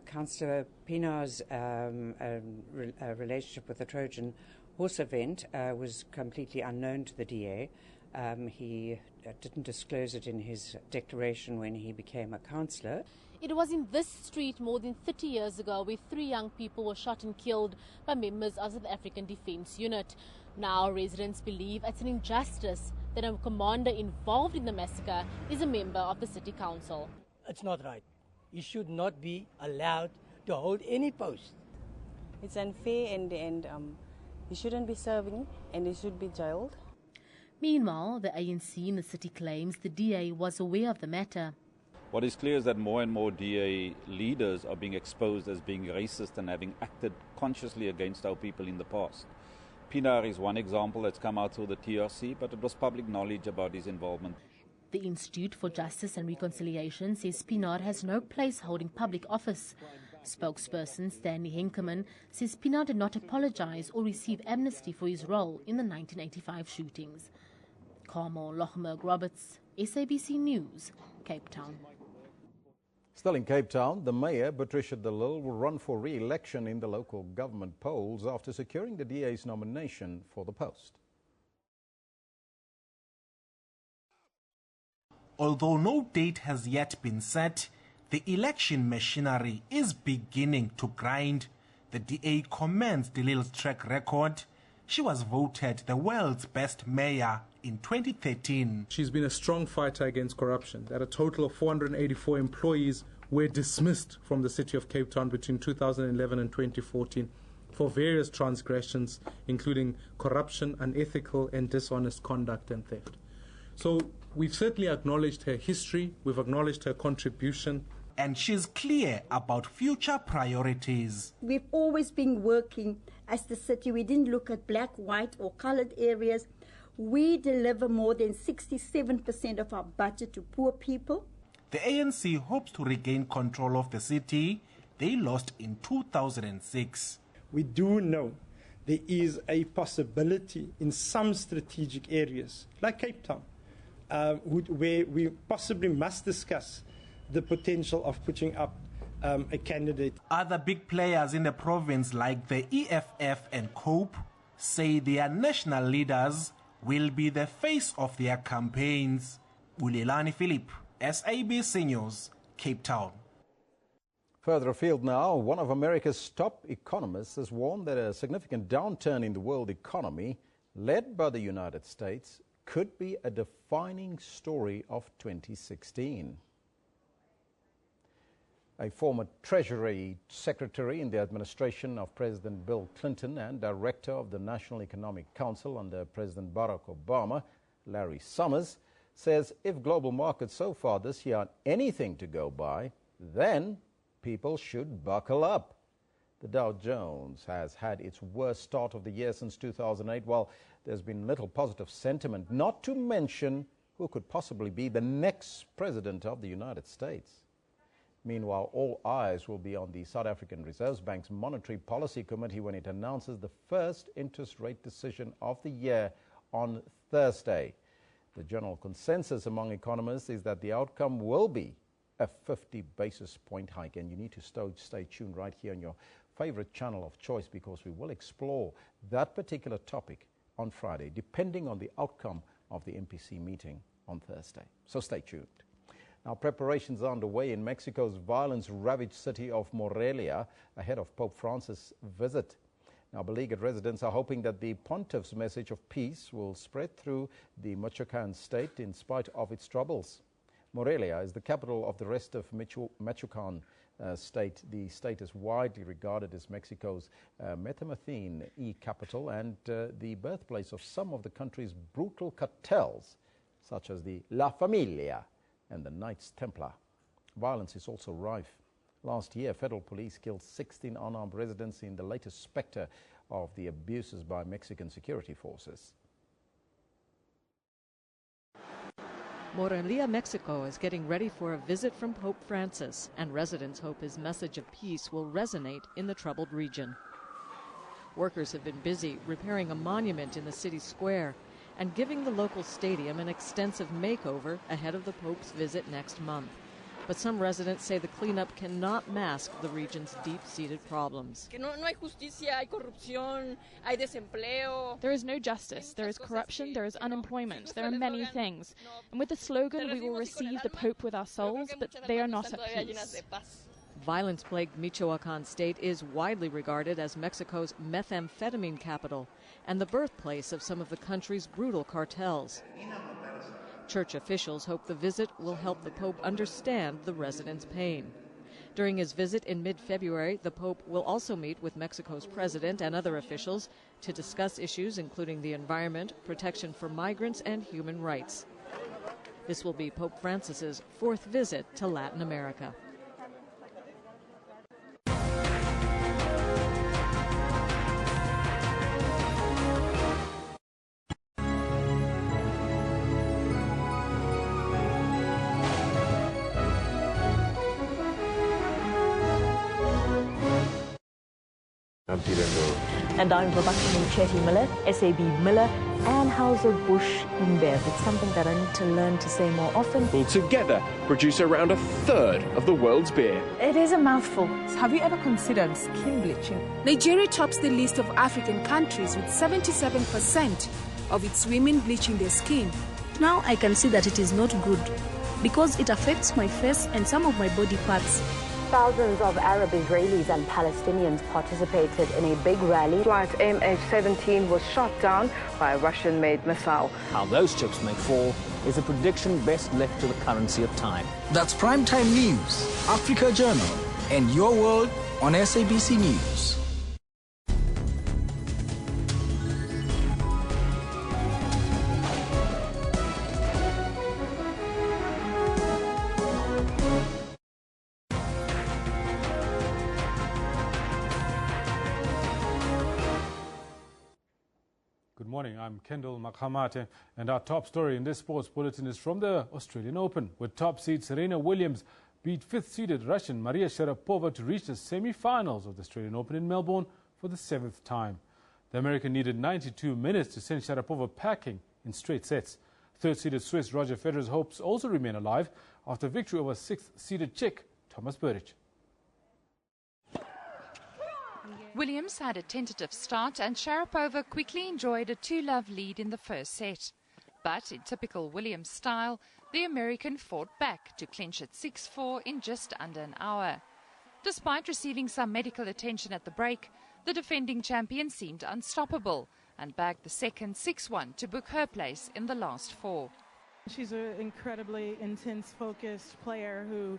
Councillor Pienaar's relationship with the Trojan horse event was completely unknown to the DA. He didn't disclose it in his declaration when he became a councillor. It was in this street more than 30 years ago where 3 young people were shot and killed by members of the African Defence Unit. Now residents believe it's an injustice that a commander involved in the massacre is a member of the city council. It's not right. He should not be allowed to hold any post. It's unfair and he shouldn't be serving and he should be jailed. Meanwhile, the ANC in the city claims the DA was aware of the matter. What is clear is that more and more DA leaders are being exposed as being racist and having acted consciously against our people in the past. Pienaar is one example that's come out through the TRC, but it was public knowledge about his involvement. The Institute for Justice and Reconciliation says Pienaar has no place holding public office. Spokesperson Stanley Henkeman says Pienaar did not apologize or receive amnesty for his role in the 1985 shootings. Carmel Lochmerg-Roberts, SABC News, Cape Town. Still in Cape Town, the mayor, Patricia de Lille, will run for re-election in the local government polls after securing the DA's nomination for the post. Although no date has yet been set, the election machinery is beginning to grind. The DA commends de Lille's track record. She was voted the world's best mayor in 2013. She's been a strong fighter against corruption. That a total of 484 employees were dismissed from the city of Cape Town between 2011 and 2014 for various transgressions, including corruption, unethical and dishonest conduct and theft. So we've certainly acknowledged her history, we've acknowledged her contribution. And she's clear about future priorities. We've always been working as the city. We didn't look at black, white or colored areas. We deliver more than 67% of our budget to poor people. The ANC hopes to regain control of the city they lost in 2006. We do know there is a possibility in some strategic areas, like Cape Town, where we possibly must discuss the potential of putting up a candidate. Other big players in the province like the EFF and COPE say their national leaders will be the face of their campaigns. Bulelani Philip, SABC News, Cape Town. Further afield now, one of America's top economists has warned that a significant downturn in the world economy, led by the United States, could be a defining story of 2016. A former Treasury Secretary in the administration of President Bill Clinton and Director of the National Economic Council under President Barack Obama, Larry Summers, says if global markets so far this year are anything to go by, then people should buckle up. The Dow Jones has had its worst start of the year since 2008, while there's been little positive sentiment, not to mention who could possibly be the next president of the United States. Meanwhile, all eyes will be on the South African Reserve Bank's Monetary Policy Committee when it announces the first interest rate decision of the year on Thursday. The general consensus among economists is that the outcome will be a 50 basis point hike, and you need to stay tuned right here on your favorite channel of choice, because we will explore that particular topic on Friday, depending on the outcome of the MPC meeting on Thursday. So stay tuned. Now, preparations are underway in Mexico's violence-ravaged city of Morelia ahead of Pope Francis' visit. Now, beleaguered residents are hoping that the pontiff's message of peace will spread through the Michoacan state in spite of its troubles. Morelia is the capital of the rest of Michoacan state. The state is widely regarded as Mexico's Metamethine capital and the birthplace of some of the country's brutal cartels, such as the La Familia and the Knights Templar. Violence is also rife. Last year, federal police killed 16 unarmed residents in the latest specter of the abuses by Mexican security forces. Morelia, Mexico is getting ready for a visit from Pope Francis, and residents hope his message of peace will resonate in the troubled region. Workers have been busy repairing a monument in the city square and giving the local stadium an extensive makeover ahead of the Pope's visit next month. But some residents say the cleanup cannot mask the region's deep-seated problems. There is no justice, there is corruption, there is unemployment, there are many things. And with the slogan, we will receive the Pope with our souls, but they are not at peace. Violence-plagued Michoacan state is widely regarded as Mexico's methamphetamine capital and the birthplace of some of the country's brutal cartels. Church officials hope the visit will help the Pope understand the residents' pain. During his visit in mid-February, the Pope will also meet with Mexico's president and other officials to discuss issues including the environment, protection for migrants, and human rights. This will be Pope Francis's fourth visit to Latin America. And I'm Prabhakshini Chetty Miller, SAB Miller, Anheuser-Busch InBev. It's something that I need to learn to say more often. Will together produce around a third of the world's beer. It is a mouthful. Have you ever considered skin bleaching? Nigeria tops the list of African countries with 77% of its women bleaching their skin. Now I can see that it is not good because it affects my face and some of my body parts. Thousands of Arab Israelis and Palestinians participated in a big rally. Flight MH17 was shot down by a Russian-made missile. How those chips may fall is a prediction best left to the currency of time. That's Primetime News, Africa Journal, and Your World on SABC News. Good morning, I'm Kendall Makhamate, and our top story in this sports bulletin is from the Australian Open, where top seed Serena Williams beat fifth-seeded Russian Maria Sharapova to reach the semi-finals of the Australian Open in Melbourne for the seventh time. The American needed 92 minutes to send Sharapova packing in straight sets. Third-seeded Swiss Roger Federer's hopes also remain alive after victory over sixth-seeded Czech Thomas Berdych. Williams had a tentative start and Sharapova quickly enjoyed a 2-love lead in the first set. But in typical Williams style, the American fought back to clinch at 6-4 in just under an hour. Despite receiving some medical attention at the break, the defending champion seemed unstoppable and bagged the second 6-1 to book her place in the last four. She's an incredibly intense, focused player who,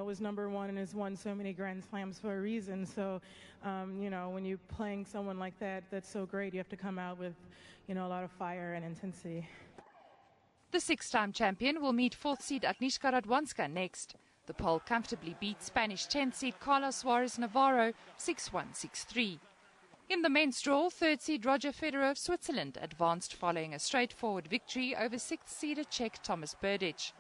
was number one and has won so many Grand Slams for a reason. So, when you're playing someone like that, that's so great. You have to come out with, a lot of fire and intensity. The six-time champion will meet fourth seed Agnieszka Radwanska next. The Pole comfortably beat Spanish 10th seed Carlos Suarez Navarro 6-1, 6-3. In the men's draw, third seed Roger Federer of Switzerland advanced following a straightforward victory over sixth-seeded Czech Thomas Berdych.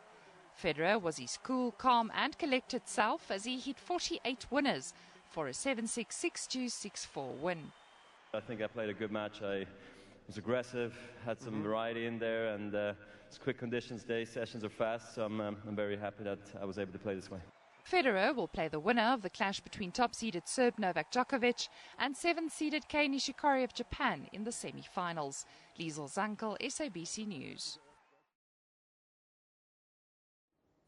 Federer was his cool, calm and collected self as he hit 48 winners for a 7-6, 6-2, 6-4 win. I think I played a good match. I was aggressive, had some variety in there, and it's quick conditions day, sessions are fast, so I'm very happy that I was able to play this way. Federer will play the winner of the clash between top-seeded Serb Novak Djokovic and 7th-seeded Kei Nishikori of Japan in the semi-finals. Liesl Zankel, SABC News.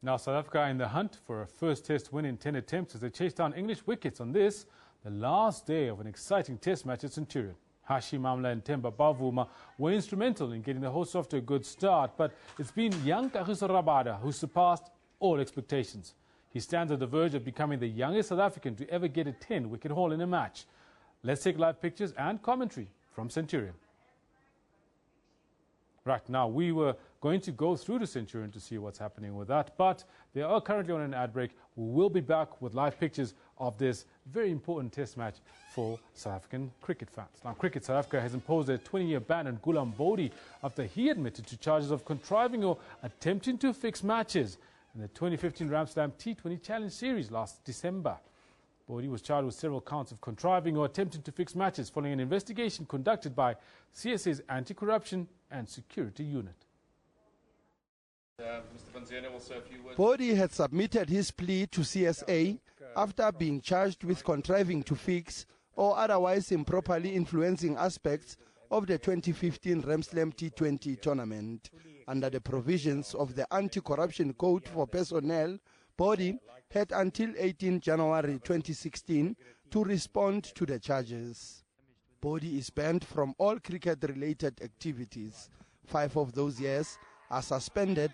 Now South Africa in the hunt for a first test win in 10 attempts as they chase down English wickets on this, the last day of an exciting test match at Centurion. Hashim Amla and Themba Bavuma were instrumental in getting the hosts off to a good start, but it's been young Kagiso Rabada who surpassed all expectations. He stands at the verge of becoming the youngest South African to ever get a 10-wicket haul in a match. Let's take live pictures and commentary from Centurion. Right, now we were going to go through to Centurion to see what's happening with that, but they are currently on an ad break. We will be back with live pictures of this very important test match for South African cricket fans. Now, Cricket South Africa has imposed a 20-year ban on Gulam Bodhi after he admitted to charges of contriving or attempting to fix matches in the 2015 Ramslam T20 Challenge Series last December. Bodhi was charged with several counts of contriving or attempting to fix matches following an investigation conducted by CSA's Anti-Corruption and Security Unit. Bodhi had submitted his plea to CSA after being charged with contriving to fix or otherwise improperly influencing aspects of the 2015 Ramslam T20 tournament. Under the provisions of the Anti-Corruption Code for Personnel, Bodhi had until 18 January 2016 to respond to the charges. Bodhi is banned from all cricket-related activities. 5 of those years are suspended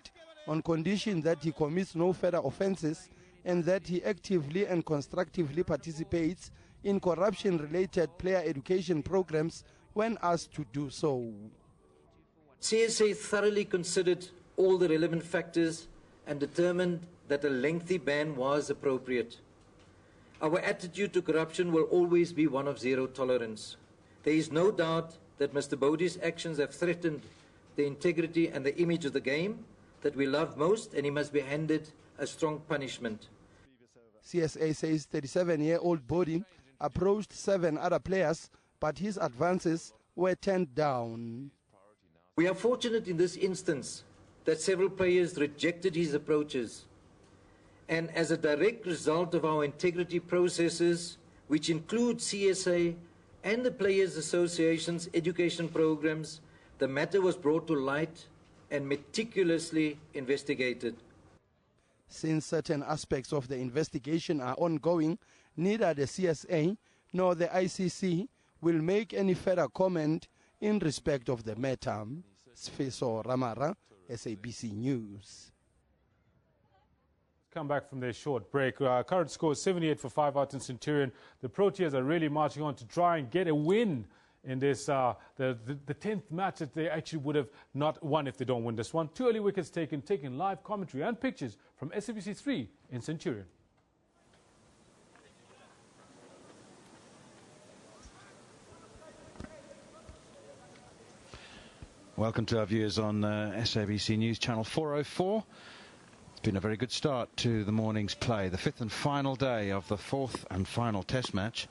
on condition that he commits no further offences and that he actively and constructively participates in corruption-related player education programs when asked to do so. CSA thoroughly considered all the relevant factors and determined that a lengthy ban was appropriate. Our attitude to corruption will always be one of zero tolerance. There is no doubt that Mr. Bodhi's actions have threatened the integrity and the image of the game that we love most, and he must be handed a strong punishment. CSA says 37-year-old Bodhi approached 7 other players, but his advances were turned down. We are fortunate in this instance that several players rejected his approaches. And as a direct result of our integrity processes, which include CSA and the Players Association's education programs, the matter was brought to light and meticulously investigated. Since certain aspects of the investigation are ongoing, neither the CSA nor the ICC will make any further comment in respect of the matter. Sfiso Ramara, SABC News. Come back from their short break. Current score is 78 for 5 out in Centurion. The Proteas are really marching on to try and get a win in this, the 10th match that they actually would have not won if they don't win this one. 2 early wickets taken live commentary and pictures from SABC 3 in Centurion. Welcome to our viewers on SABC News Channel 404. It's been a very good start to the morning's play. The 5th and final day of the 4th and final test match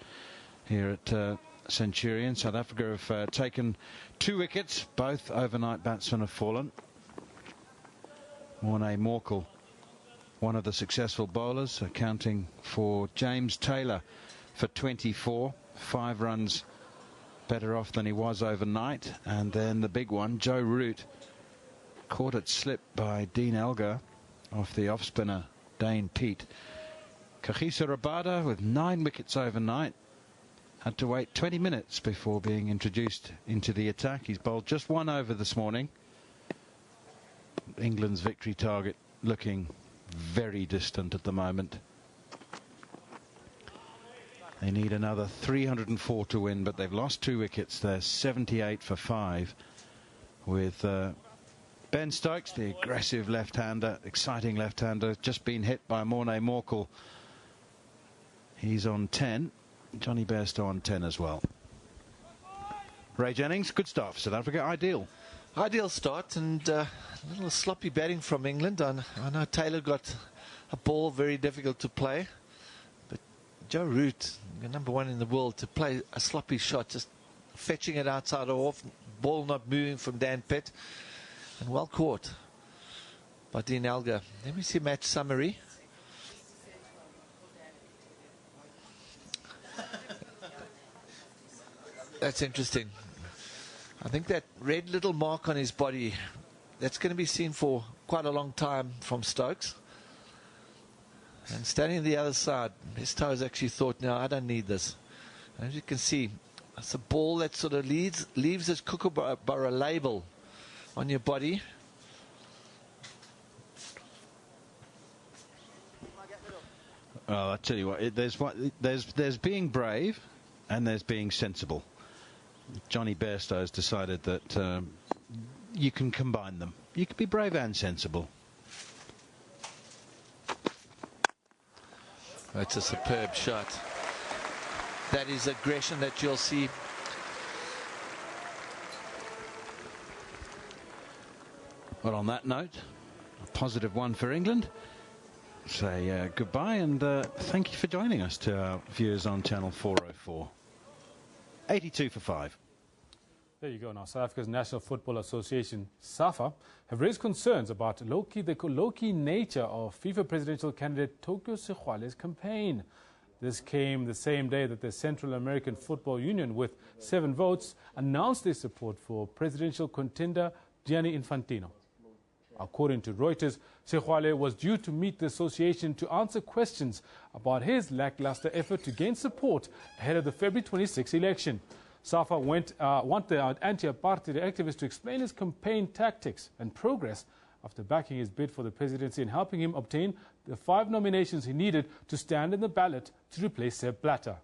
here at Centurion. South Africa have taken 2 wickets. Both overnight batsmen have fallen. Morné Morkel, one of the successful bowlers, accounting for James Taylor for 24. 5 runs better off than he was overnight. And then the big one, Joe Root, caught it slip by Dean Elgar off the off-spinner Dane Pete. Kagiso Rabada with 9 wickets overnight had to wait 20 minutes before being introduced into the attack. He's bowled just 1 over this morning. England's victory target looking very distant at the moment. They need another 304 to win, but they've lost 2 wickets. They're 78 for 5 with Ben Stokes, the aggressive left-hander, exciting left-hander, just been hit by Morné Morkel. He's on 10. Johnny Bairstow on 10 as well. Ray Jennings, good start for South Africa, ideal. Ideal start, and a little sloppy batting from England. I know Taylor got a ball very difficult to play, but Joe Root, the #1 in the world, to play a sloppy shot, just fetching it outside or off, ball not moving from Dan Pitt, and well caught by Dean Elgar. Let me see match summary. That's interesting. I think that red little mark on his body, that's going to be seen for quite a long time from Stokes. And standing on the other side, Bairstow has actually thought, no, I don't need this. And as you can see, it's a ball that sort of leaves this Kookaburra label on your body. Well, I tell you what, there's being brave and there's being sensible. Johnny Bairstow has decided that you can combine them. You can be brave and sensible. It's a superb shot. That is aggression that you'll see. Well, on that note, a positive one for England. Say goodbye and thank you for joining us to our viewers on Channel 404. 82 for 5. There you go. Now, South Africa's National Football Association, SAFA, have raised concerns about the low-key nature of FIFA presidential candidate Tokyo Sekgwale's campaign. This came the same day that the Central American Football Union, with 7 votes, announced their support for presidential contender Gianni Infantino. According to Reuters, Sekgwale was due to meet the association to answer questions about his lackluster effort to gain support ahead of the February 26 election. SAFA want the anti-apartheid activist to explain his campaign tactics and progress after backing his bid for the presidency and helping him obtain the 5 nominations he needed to stand in the ballot to replace Sepp Blatter.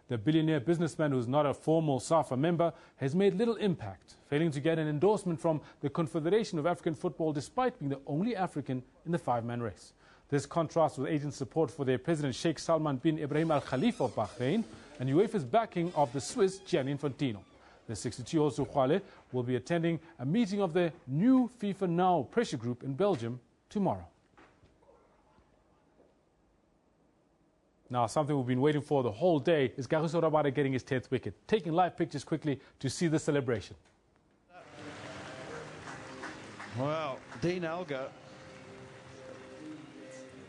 The billionaire businessman, who is not a formal SAFA member, has made little impact, failing to get an endorsement from the Confederation of African Football despite being the only African in the 5-man race. This contrasts with agent support for their president Sheikh Salman bin Ibrahim Al Khalifa of Bahrain and UEFA's backing of the Swiss Gianni Infantino. The 62-year-old Sekgwale will be attending a meeting of the new FIFA Now pressure group in Belgium tomorrow. Now, something we've been waiting for the whole day is Kagiso Rabada getting his 10th wicket. Taking live pictures quickly to see the celebration. Well, Dean Elgar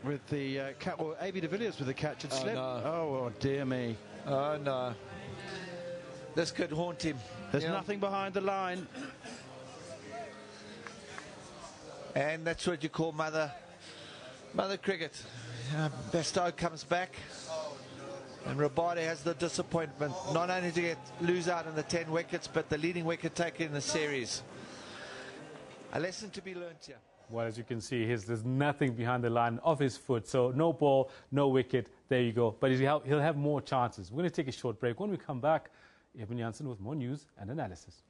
with the catch, or A.B. de Villiers with the catch and slip. No. Oh, dear me. Oh, no. This could haunt him. There's nothing behind the line. And that's what you call mother cricket. Bairstow comes back, and Rabada has the disappointment not only to lose out on the 10 wickets, but the leading wicket taker in the series. A lesson to be learnt here. Well, as you can see, there's nothing behind the line of his foot, so no ball, no wicket. There you go. But he'll have more chances. We're going to take a short break. When we come back, Eben Janssen with more news and analysis.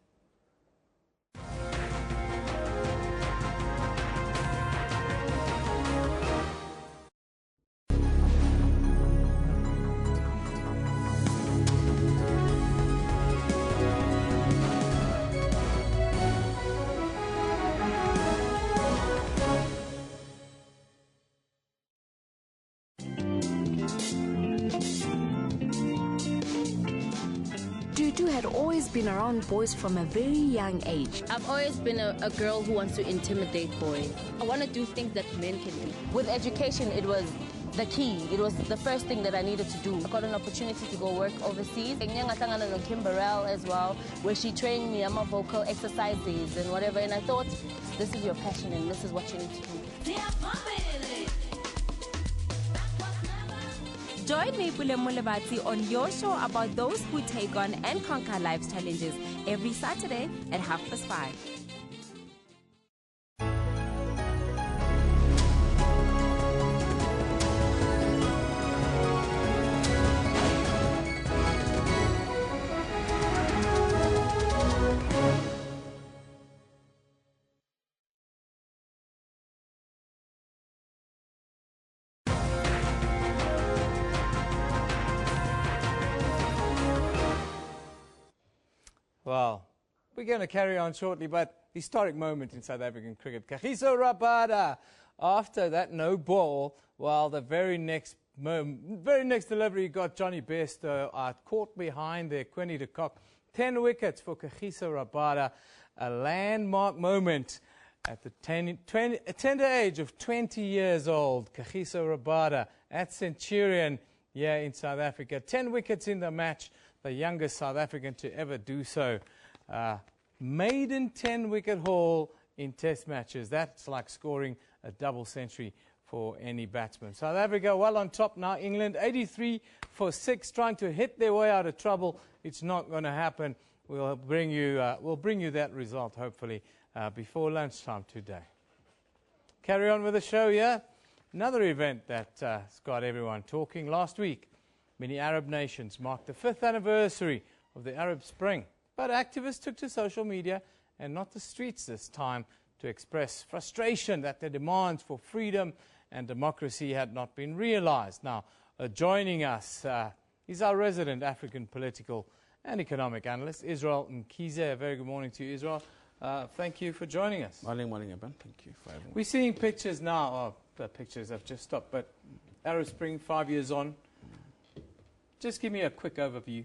Had always been around boys from a very young age. I've always been a girl who wants to intimidate boys. I want to do things that men can do. With education, it was the key. It was the first thing that I needed to do. I got an opportunity to go work overseas. Kim Burrell as well, where she trained me on my vocal exercises and whatever. And I thought, this is your passion and this is what you need to do. Join me, Pule Mulebati, on your show about those who take on and conquer life's challenges every Saturday at 5:30. Well, we're going to carry on shortly, but historic moment in South African cricket. Kagiso Rabada, after that no ball, well, the very next delivery got Johnny Bairstow out, caught behind there, Quinny de Kock. 10 wickets for Kagiso Rabada, a landmark moment at the tender age of 20 years old. Kagiso Rabada at Centurion here in South Africa. 10 wickets in the match, the youngest South African to ever do so. Maiden 10-wicket haul in test matches. That's like scoring a double century for any batsman. South Africa well on top now. England 83 for 6, trying to hit their way out of trouble. It's not going to happen. We'll bring you that result hopefully before lunchtime today. Carry on with the show here. Another event that's got everyone talking. Last week, many Arab nations marked the 5th anniversary of the Arab Spring. But activists took to social media and not the streets this time to express frustration that their demands for freedom and democracy had not been realized. Now, Joining us is our resident African political and economic analyst, Israel Mkhize. A very good morning to you, Israel. Thank you for joining us. Morning, Eben. Thank you for having me. We're seeing pictures now. Oh, the pictures have just stopped, but Arab Spring, 5 years on. Just give me a quick overview.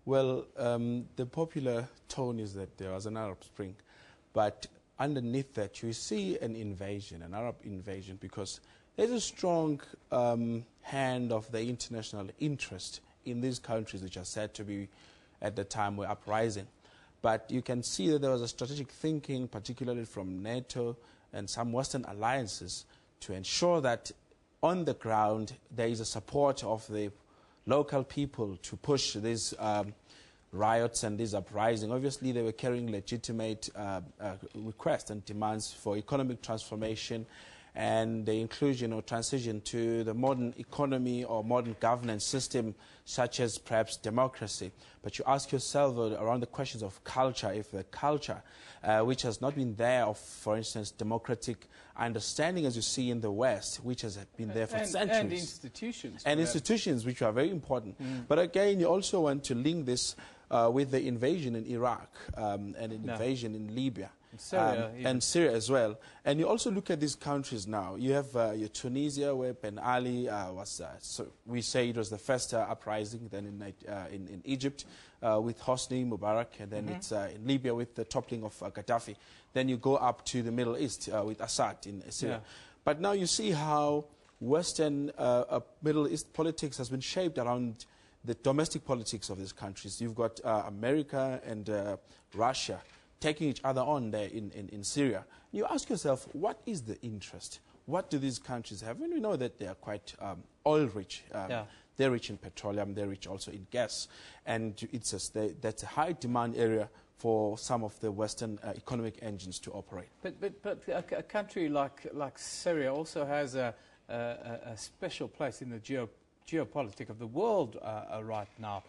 Well, the popular tone is that there was an Arab Spring, but underneath that you see an invasion, an Arab invasion, because there's a strong hand of the international interest in these countries which are said to be, at the time, were uprising. But you can see that there was a strategic thinking, particularly from NATO and some Western alliances, to ensure that on the ground there is a support of the local people to push these riots and these uprising. Obviously, they were carrying legitimate requests and demands for economic transformation and the inclusion or transition to the modern economy or modern governance system, such as perhaps democracy. But you ask yourself around the questions of culture, if the culture, which has not been there, of, for instance, democratic understanding, as you see in the West, which has been there for centuries. And institutions. And institutions, which are very important. But again, you also want to link this with the invasion in Iraq and an invasion in Libya. Syria, and Syria as well. And you also look at these countries now. You have your Tunisia, where Ben Ali was, so we say it was the first uprising, then in Egypt with Hosni Mubarak, and then it's in Libya with the toppling of Gaddafi. Then you go up to the Middle East with Assad in Syria. But now you see how Western Middle East politics has been shaped around the domestic politics of these countries. You've got America and Russia taking each other on there in Syria. You ask yourself, what is the interest? What do these countries have? And we know that they are quite oil-rich. They're rich in petroleum, they're rich also in gas. And that's a high-demand area for some of the Western economic engines to operate. But a country like Syria also has a special place in the geopolitics of the world right now.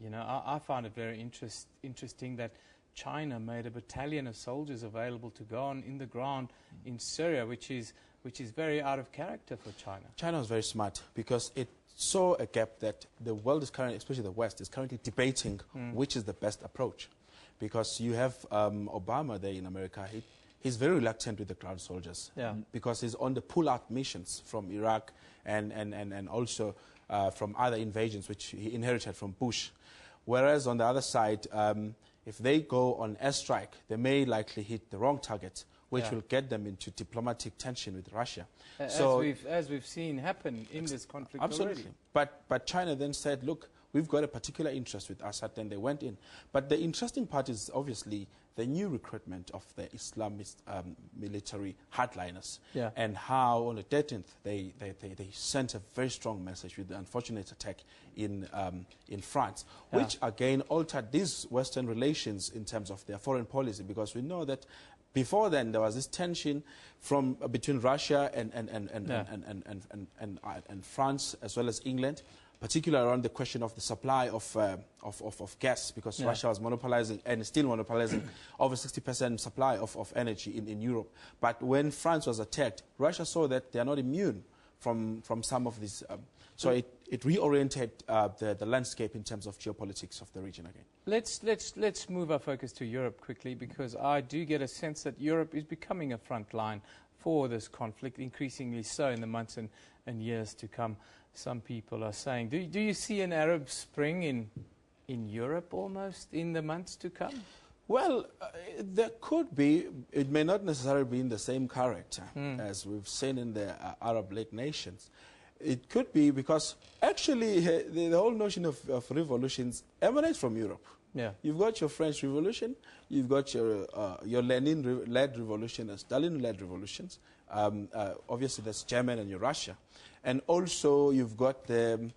You know, I find it very interesting that China made a battalion of soldiers available to go on in the ground in Syria, which is very out of character for China. China was very smart because it saw a gap that the world is currently, especially the West, is currently debating which is the best approach. Because you have Obama there in America, he's very reluctant with the ground soldiers because he's on the pull-out missions from Iraq and also from other invasions which he inherited from Bush. Whereas on the other side, if they go on airstrike, they may likely hit the wrong target, which will get them into diplomatic tension with Russia. As we've seen happen in this conflict absolutely. already. But China then said, look, we've got a particular interest with Assad, and they went in. But the interesting part is obviously the new recruitment of the Islamist military hardliners and how on the 13th they sent a very strong message with the unfortunate attack in France, which again altered these Western relations in terms of their foreign policy, because we know that before then there was this tension from between Russia and France as well as England, particularly around the question of the supply of gas, because Russia was monopolizing and still monopolizing over 60% supply of energy in Europe. But when France was attacked, Russia saw that they are not immune from some of these. So it reoriented the landscape in terms of geopolitics of the region again. Let's move our focus to Europe quickly, because I do get a sense that Europe is becoming a front line for this conflict, increasingly so in the months and years to come. Some people are saying, do you see an Arab Spring in Europe almost in the months to come? Well, there could be. It may not necessarily be in the same character as we've seen in the Arab League nations. It could be because actually the whole notion of revolutions emanates from Europe. You've got your French Revolution, you've got your Lenin-led revolution and Stalin-led revolutions. Obviously, that's German and your Russia. And also, you've got the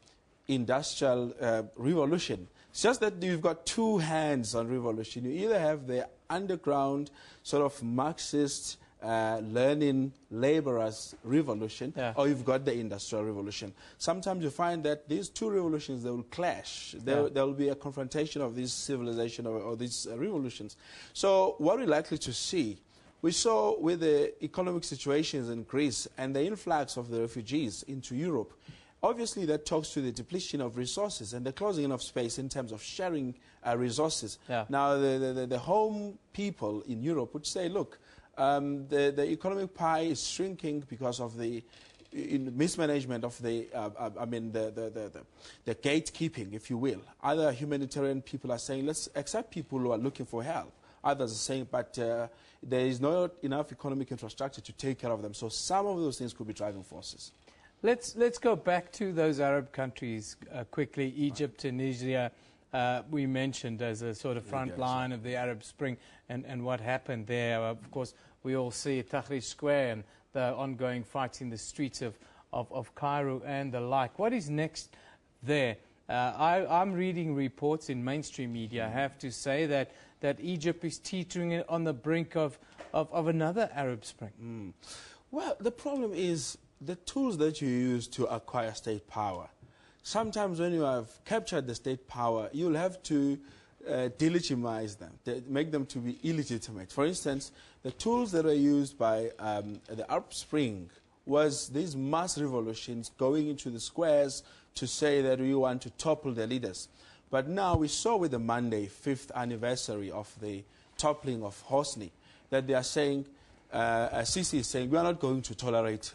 Industrial Revolution. It's just that you've got two hands on revolution. You either have the underground sort of Marxist learning laborers revolution, or you've got the Industrial Revolution. Sometimes you find that these two revolutions, they will clash. There will be a confrontation of these civilization or these revolutions. So what we're likely to see, we saw with the economic situations in Greece and the influx of the refugees into Europe, obviously that talks to the depletion of resources and the closing of space in terms of sharing resources. Yeah. Now, the home people in Europe would say, look, the economic pie is shrinking because of the mismanagement of the gatekeeping, if you will. Other humanitarian people are saying, let's accept people who are looking for help. Others are saying, but there is not enough economic infrastructure to take care of them. So some of those things could be driving forces. Let's go back to those Arab countries quickly. Egypt, Tunisia, we mentioned as a sort of front line of the Arab Spring and what happened there. Of course, we all see Tahrir Square and the ongoing fights in the streets of Cairo and the like. What is next there? I'm reading reports in mainstream media, I have to say, that Egypt is teetering on the brink of another Arab Spring. Well, the problem is the tools that you use to acquire state power. Sometimes when you have captured the state power, you'll have to delegitimize them, make them to be illegitimate. For instance, the tools that were used by the Arab Spring was these mass revolutions going into the squares to say that we want to topple the leaders. But now we saw with the Monday, 5th anniversary of the toppling of Hosni, that they are saying, Sisi is saying, we are not going to tolerate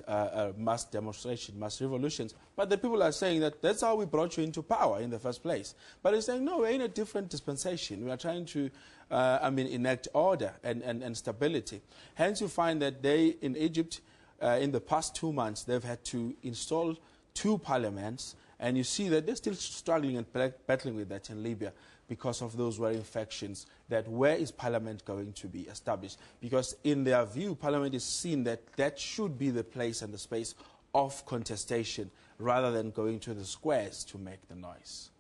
mass demonstration, mass revolutions. But the people are saying that that's how we brought you into power in the first place. But he's saying, no, we're in a different dispensation. We are trying to, enact order and stability. Hence, you find that they, in Egypt, in the past 2 months, they've had to install 2 parliaments. And you see that they're still struggling and battling with that in Libya because of those war infections, that where is Parliament going to be established? Because in their view, Parliament is seen that should be the place and the space of contestation rather than going to the squares to make the noise.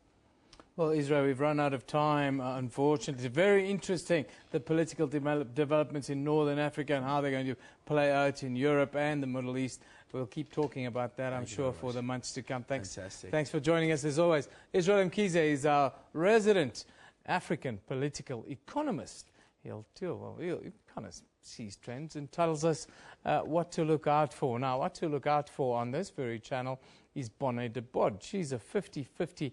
Well, Israel, we've run out of time, unfortunately. It's very interesting, the political developments in Northern Africa and how they're going to play out in Europe and the Middle East. We'll keep talking about that, I'm sure, for the months to come. Thanks for joining us, as always. Israel Mkhize is our resident African political economist. He'll kind of sees trends and tells us what to look out for. Now, what to look out for on this very channel is Bonnet de Bod. She's a 50-50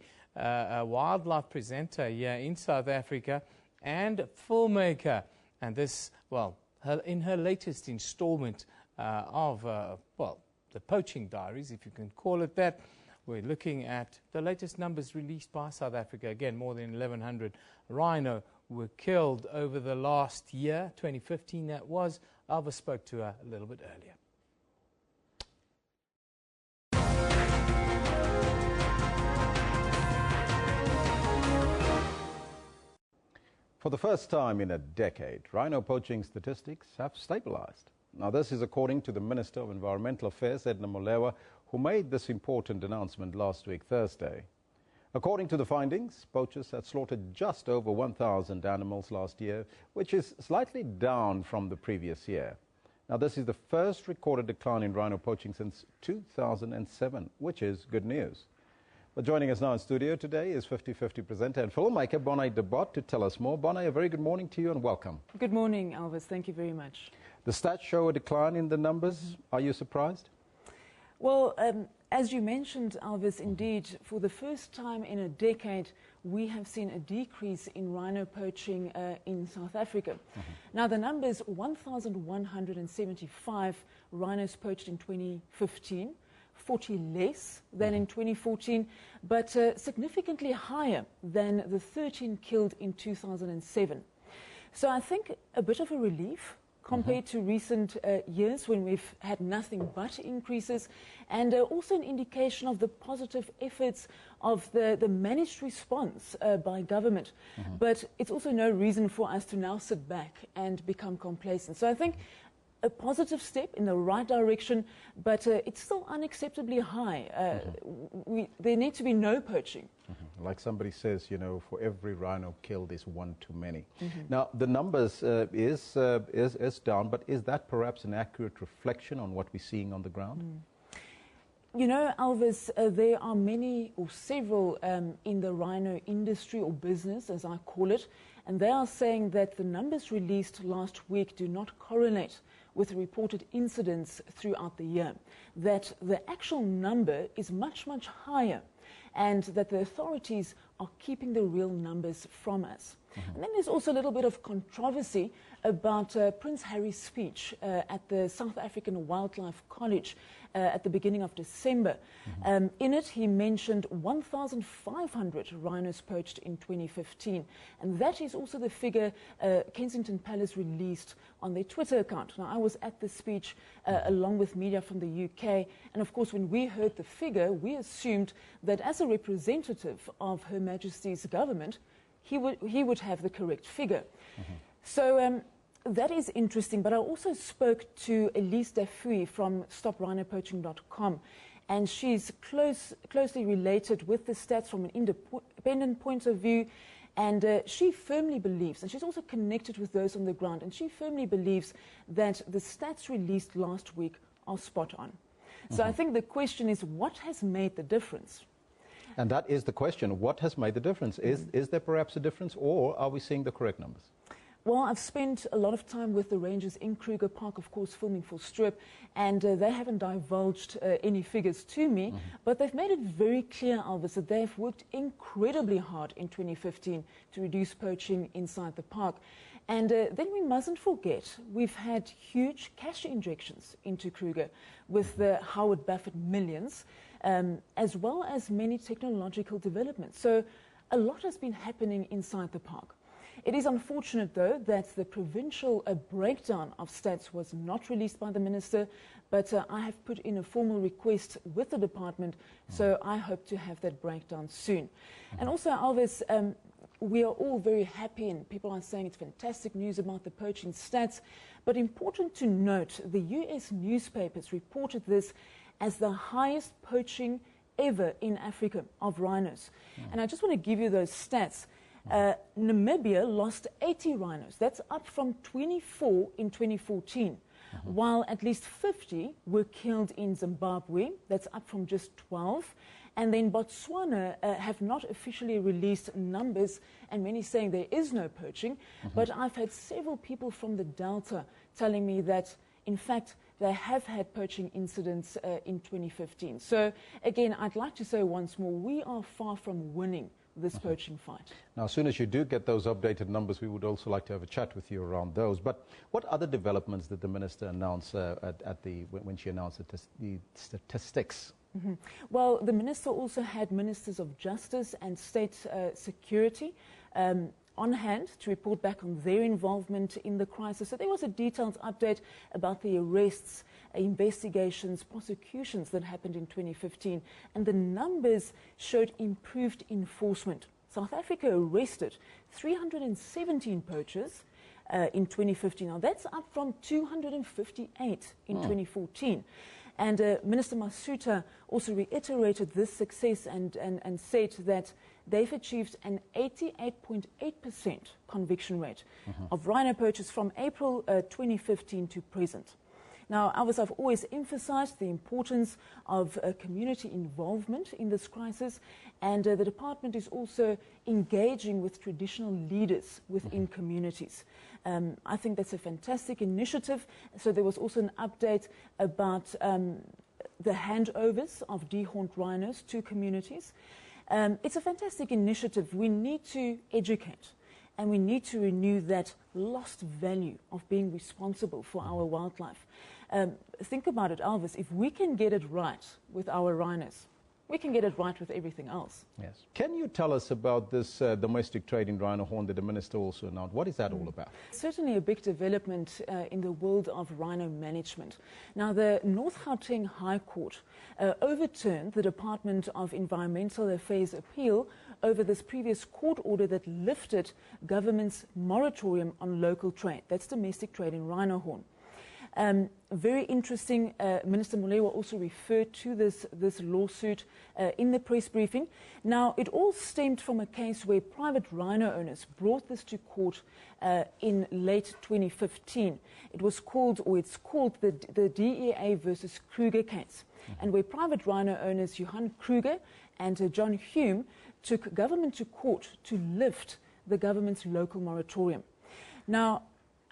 wildlife presenter here in South Africa and filmmaker. And this, well, in her latest installment of, the Poaching Diaries, if you can call it that, we're looking at the latest numbers released by South Africa. Again, more than 1,100 rhino were killed over the last year, 2015 that was. Alva spoke to her a little bit earlier. For the first time in a decade, rhino poaching statistics have stabilized. Now, this is according to the Minister of Environmental Affairs, Edna Molewa, who made this important announcement last week, Thursday. According to the findings, poachers had slaughtered just over 1,000 animals last year, which is slightly down from the previous year. Now, this is the first recorded decline in rhino poaching since 2007, which is good news. But joining us now in studio today is 50-50 presenter and filmmaker Bonnet de Bod to tell us more. Bonnet, a very good morning to you and welcome. Good morning, Elvis. Thank you very much. The stats show a decline in the numbers. Are you surprised? Well, as you mentioned, Elvis, indeed, for the first time in a decade, we have seen a decrease in rhino poaching in South Africa. Now, the number is 1,175 rhinos poached in 2015. 40 less than in 2014, but significantly higher than the 13 killed in 2007. So I think a bit of a relief compared to recent years when we've had nothing but increases, and also an indication of the positive efforts of the managed response by government. But it's also no reason for us to now sit back and become complacent. So I think a positive step in the right direction, but it's still unacceptably high. There needs to be no poaching. Like somebody says, you know, for every rhino killed is one too many. Now, the numbers is down, but is that perhaps an accurate reflection on what we're seeing on the ground? You know, Elvis, there are many or several in the rhino industry or business, as I call it, and they are saying that the numbers released last week do not correlate with reported incidents throughout the year, that the actual number is much, much higher, and that the authorities are keeping the real numbers from us. And then there's also a little bit of controversy about Prince Harry's speech at the South African Wildlife College at the beginning of December. In it, he mentioned 1,500 rhinos poached in 2015. And that is also the figure Kensington Palace released on their Twitter account. Now, I was at the speech along with media from the UK. And of course, when we heard the figure, we assumed that as a representative of Her Majesty's government, he would have the correct figure. So that is interesting. But I also spoke to Elise Dafui from StopRhinoPoaching.com, and she's closely related with the stats from an independent point of view. And she firmly believes, and she's also connected with those on the ground, and she firmly believes that the stats released last week are spot on. So I think the question is, what has made the difference? And that is the question. What has made the difference? Is there perhaps a difference, or are we seeing the correct numbers? Well, I've spent a lot of time with the rangers in Kruger Park, of course, filming for Strip, and they haven't divulged any figures to me, but they've made it very clear, Elvis, that they've worked incredibly hard in 2015 to reduce poaching inside the park. And then we mustn't forget, we've had huge cash injections into Kruger with the Howard Buffett millions, as well as many technological developments. So a lot has been happening inside the park. It is unfortunate, though, that the provincial breakdown of stats was not released by the minister, but I have put in a formal request with the department, so I hope to have that breakdown soon. And also, Elvis, we are all very happy, and people are saying it's fantastic news about the poaching stats, but important to note, the US newspapers reported this as the highest poaching ever in Africa of rhinos. And I just want to give you those stats. Namibia lost 80 rhinos. That's up from 24 in 2014, while at least 50 were killed in Zimbabwe. That's up from just 12. And then Botswana have not officially released numbers, and many saying there is no poaching. But I've had several people from the Delta telling me that, in fact, they have had poaching incidents in 2015. So, again, I'd like to say once more, we are far from winning this poaching fight. Now, as soon as you do get those updated numbers, we would also like to have a chat with you around those. But what other developments did the minister announce when she announced the statistics? Well, the minister also had ministers of justice and state security on hand to report back on their involvement in the crisis. So there was a detailed update about the arrests, investigations, prosecutions that happened in 2015, and the numbers showed improved enforcement. South Africa arrested 317 poachers in 2015. Now that's up from 258 in 2014. And Minister Masuta also reiterated this success and said that they've achieved an 88.8% conviction rate of rhino poachers from April 2015 to present. Now, I've always emphasized the importance of community involvement in this crisis, and the department is also engaging with traditional leaders within communities. I think that's a fantastic initiative. So there was also an update about the handovers of dehorned rhinos to communities. It's a fantastic initiative. We need to educate, and we need to renew that lost value of being responsible for our wildlife. Think about it, Elvis. If we can get it right with our rhinos, we can get it right with everything else. Yes. Can you tell us about this domestic trade in rhino horn that the minister also announced? What is that all about? Certainly a big development in the world of rhino management. Now, the North Gauteng High Court overturned the Department of Environmental Affairs appeal over this previous court order that lifted government's moratorium on local trade. That's domestic trade in rhino horn. Very interesting. Minister Molewa also referred to this lawsuit in the press briefing. Now, it all stemmed from a case where private rhino owners brought this to court in late 2015. It was called, or it's called, the DEA versus Kruger case, and where private rhino owners Johan Kruger and John Hume took government to court to lift the government's local moratorium. Now,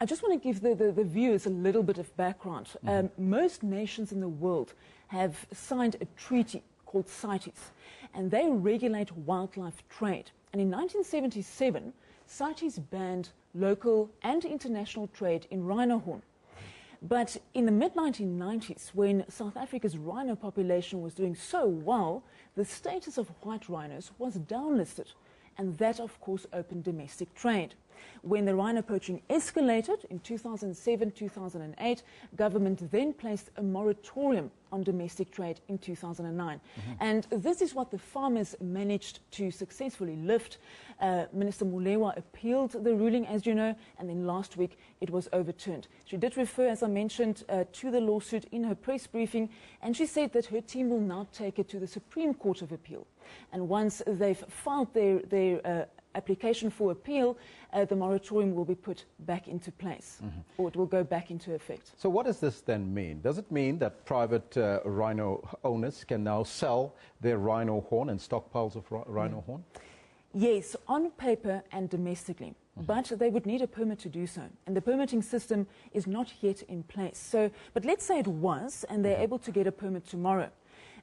I just want to give the viewers a little bit of background. Most nations in the world have signed a treaty called CITES, and they regulate wildlife trade. And in 1977, CITES banned local and international trade in rhino horn. But in the mid-1990s, when South Africa's rhino population was doing so well, the status of white rhinos was downlisted. And that, of course, opened domestic trade. When the rhino poaching escalated in 2007-2008, government then placed a moratorium on domestic trade in 2009. And this is what the farmers managed to successfully lift. Minister Molewa appealed the ruling, as you know, and then last week it was overturned. She did refer, as I mentioned, to the lawsuit in her press briefing, and she said that her team will now take it to the Supreme Court of Appeal. And once they've filed their application for appeal, the moratorium will be put back into place, or it will go back into effect. So what does this then mean? Does it mean that private rhino owners can now sell their rhino horn and stockpiles of rhino horn? Yes, on paper and domestically, but they would need a permit to do so, and the permitting system is not yet in place. So, but let's say it was, and they're able to get a permit tomorrow.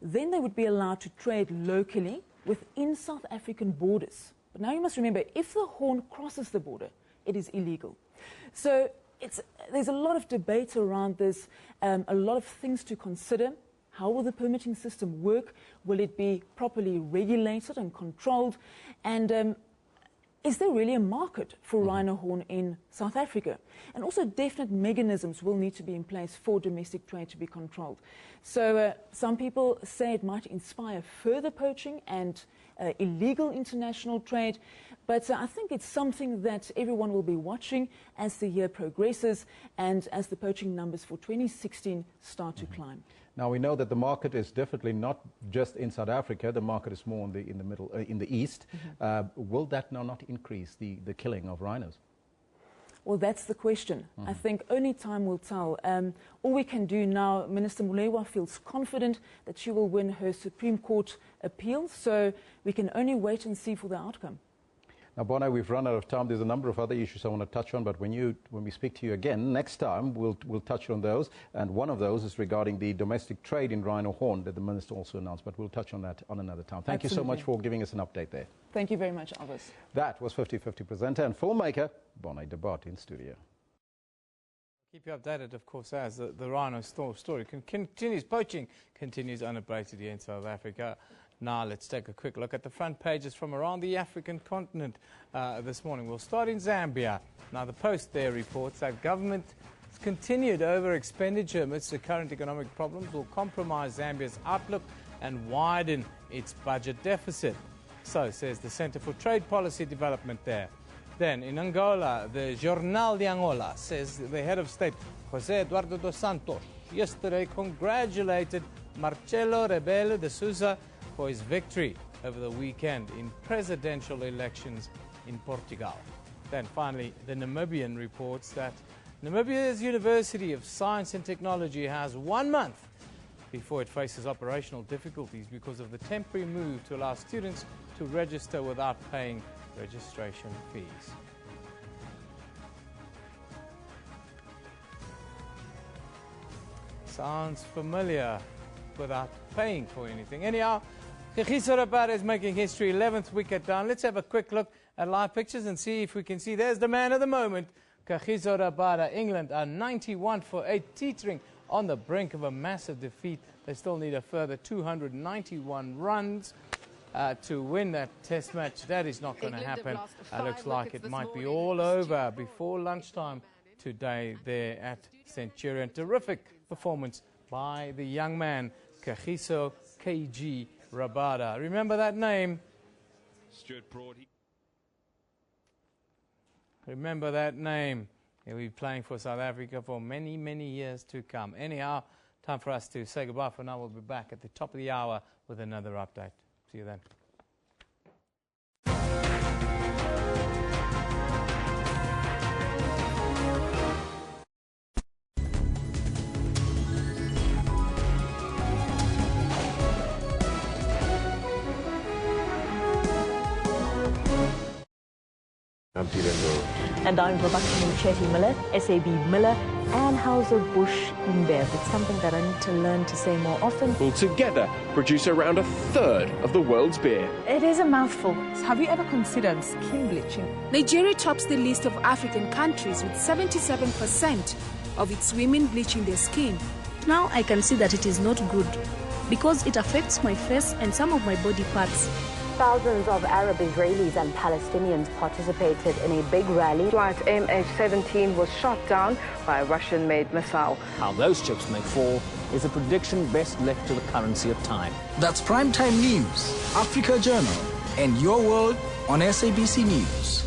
Then they would be allowed to trade locally within South African borders. But now you must remember, if the horn crosses the border, it is illegal. So there's a lot of debate around this, a lot of things to consider. How will the permitting system work? Will it be properly regulated and controlled? And is there really a market for rhino horn in South Africa? And also definite mechanisms will need to be in place for domestic trade to be controlled. So some people say it might inspire further poaching and illegal international trade. But I think it's something that everyone will be watching as the year progresses and as the poaching numbers for 2016 start to climb. Now, we know that the market is definitely not just in South Africa. The market is more in the east. Will that now not increase the killing of rhinos? Well, that's the question. I think only time will tell. All we can do now, Minister Molewa feels confident that she will win her Supreme Court appeal, so we can only wait and see for the outcome. Now, Bona, we've run out of time. There's a number of other issues I want to touch on, but when we speak to you again next time, we'll touch on those. And one of those is regarding the domestic trade in rhino horn that the Minister also announced, but we'll touch on that on another time. Thank you so much for giving us an update there. Thank you very much, Elvis. That was 50/50 presenter and filmmaker Bona Debat in studio. Keep you updated, of course, as the rhino story continues. Poaching continues unabated here in South Africa. Now let's take a quick look at the front pages from around the African continent this morning. We'll start in Zambia. Now the Post there reports that government's continued over-expenditure amidst the current economic problems will compromise Zambia's outlook and widen its budget deficit. So says the Center for Trade Policy Development there. Then in Angola, the Jornal de Angola says the head of state, José Eduardo dos Santos, yesterday congratulated Marcelo Rebelo de Sousa for his victory over the weekend in presidential elections in Portugal. Then finally, the Namibian reports that Namibia's University of Science and Technology has 1 month before it faces operational difficulties because of the temporary move to allow students to register without paying registration fees. Sounds familiar, without paying for anything. Anyhow, Kagiso Rabada is making history, 11th wicket down. Let's have a quick look at live pictures and see if we can see. There's the man of the moment, Kagiso Rabada. England are 91 for 8, teetering on the brink of a massive defeat. They still need a further 291 runs to win that test match. That is not going to happen. Looks like it might be all over before lunchtime today there at Centurion. Terrific performance by the young man, Kagiso KG Rabada. Remember that name? Stuart Broad. Remember that name. He'll be playing for South Africa for many, many years to come. Anyhow, time for us to say goodbye for now. We'll be back at the top of the hour with another update. See you then. And I'm Babakini Chetty Miller, SAB Miller, and Hauser Bush Imbev. It's something that I need to learn to say more often. Will together produce around a third of the world's beer. It is a mouthful. Have you ever considered skin bleaching? Nigeria tops the list of African countries with 77% of its women bleaching their skin. Now I can see that it is not good because it affects my face and some of my body parts. Thousands of Arab Israelis and Palestinians participated in a big rally. Flight MH17 was shot down by a Russian-made missile. How those chips may fall is a prediction best left to the currency of time. That's Primetime News, Africa Journal, and Your World on SABC News.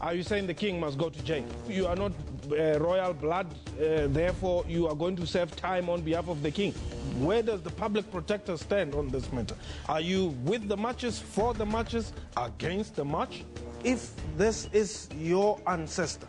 Are you saying the king must go to jail? You are not royal blood, therefore you are going to serve time on behalf of the king. Where does the public protector stand on this matter? Are you with the marches, for the marches, against the march? If this is your ancestor,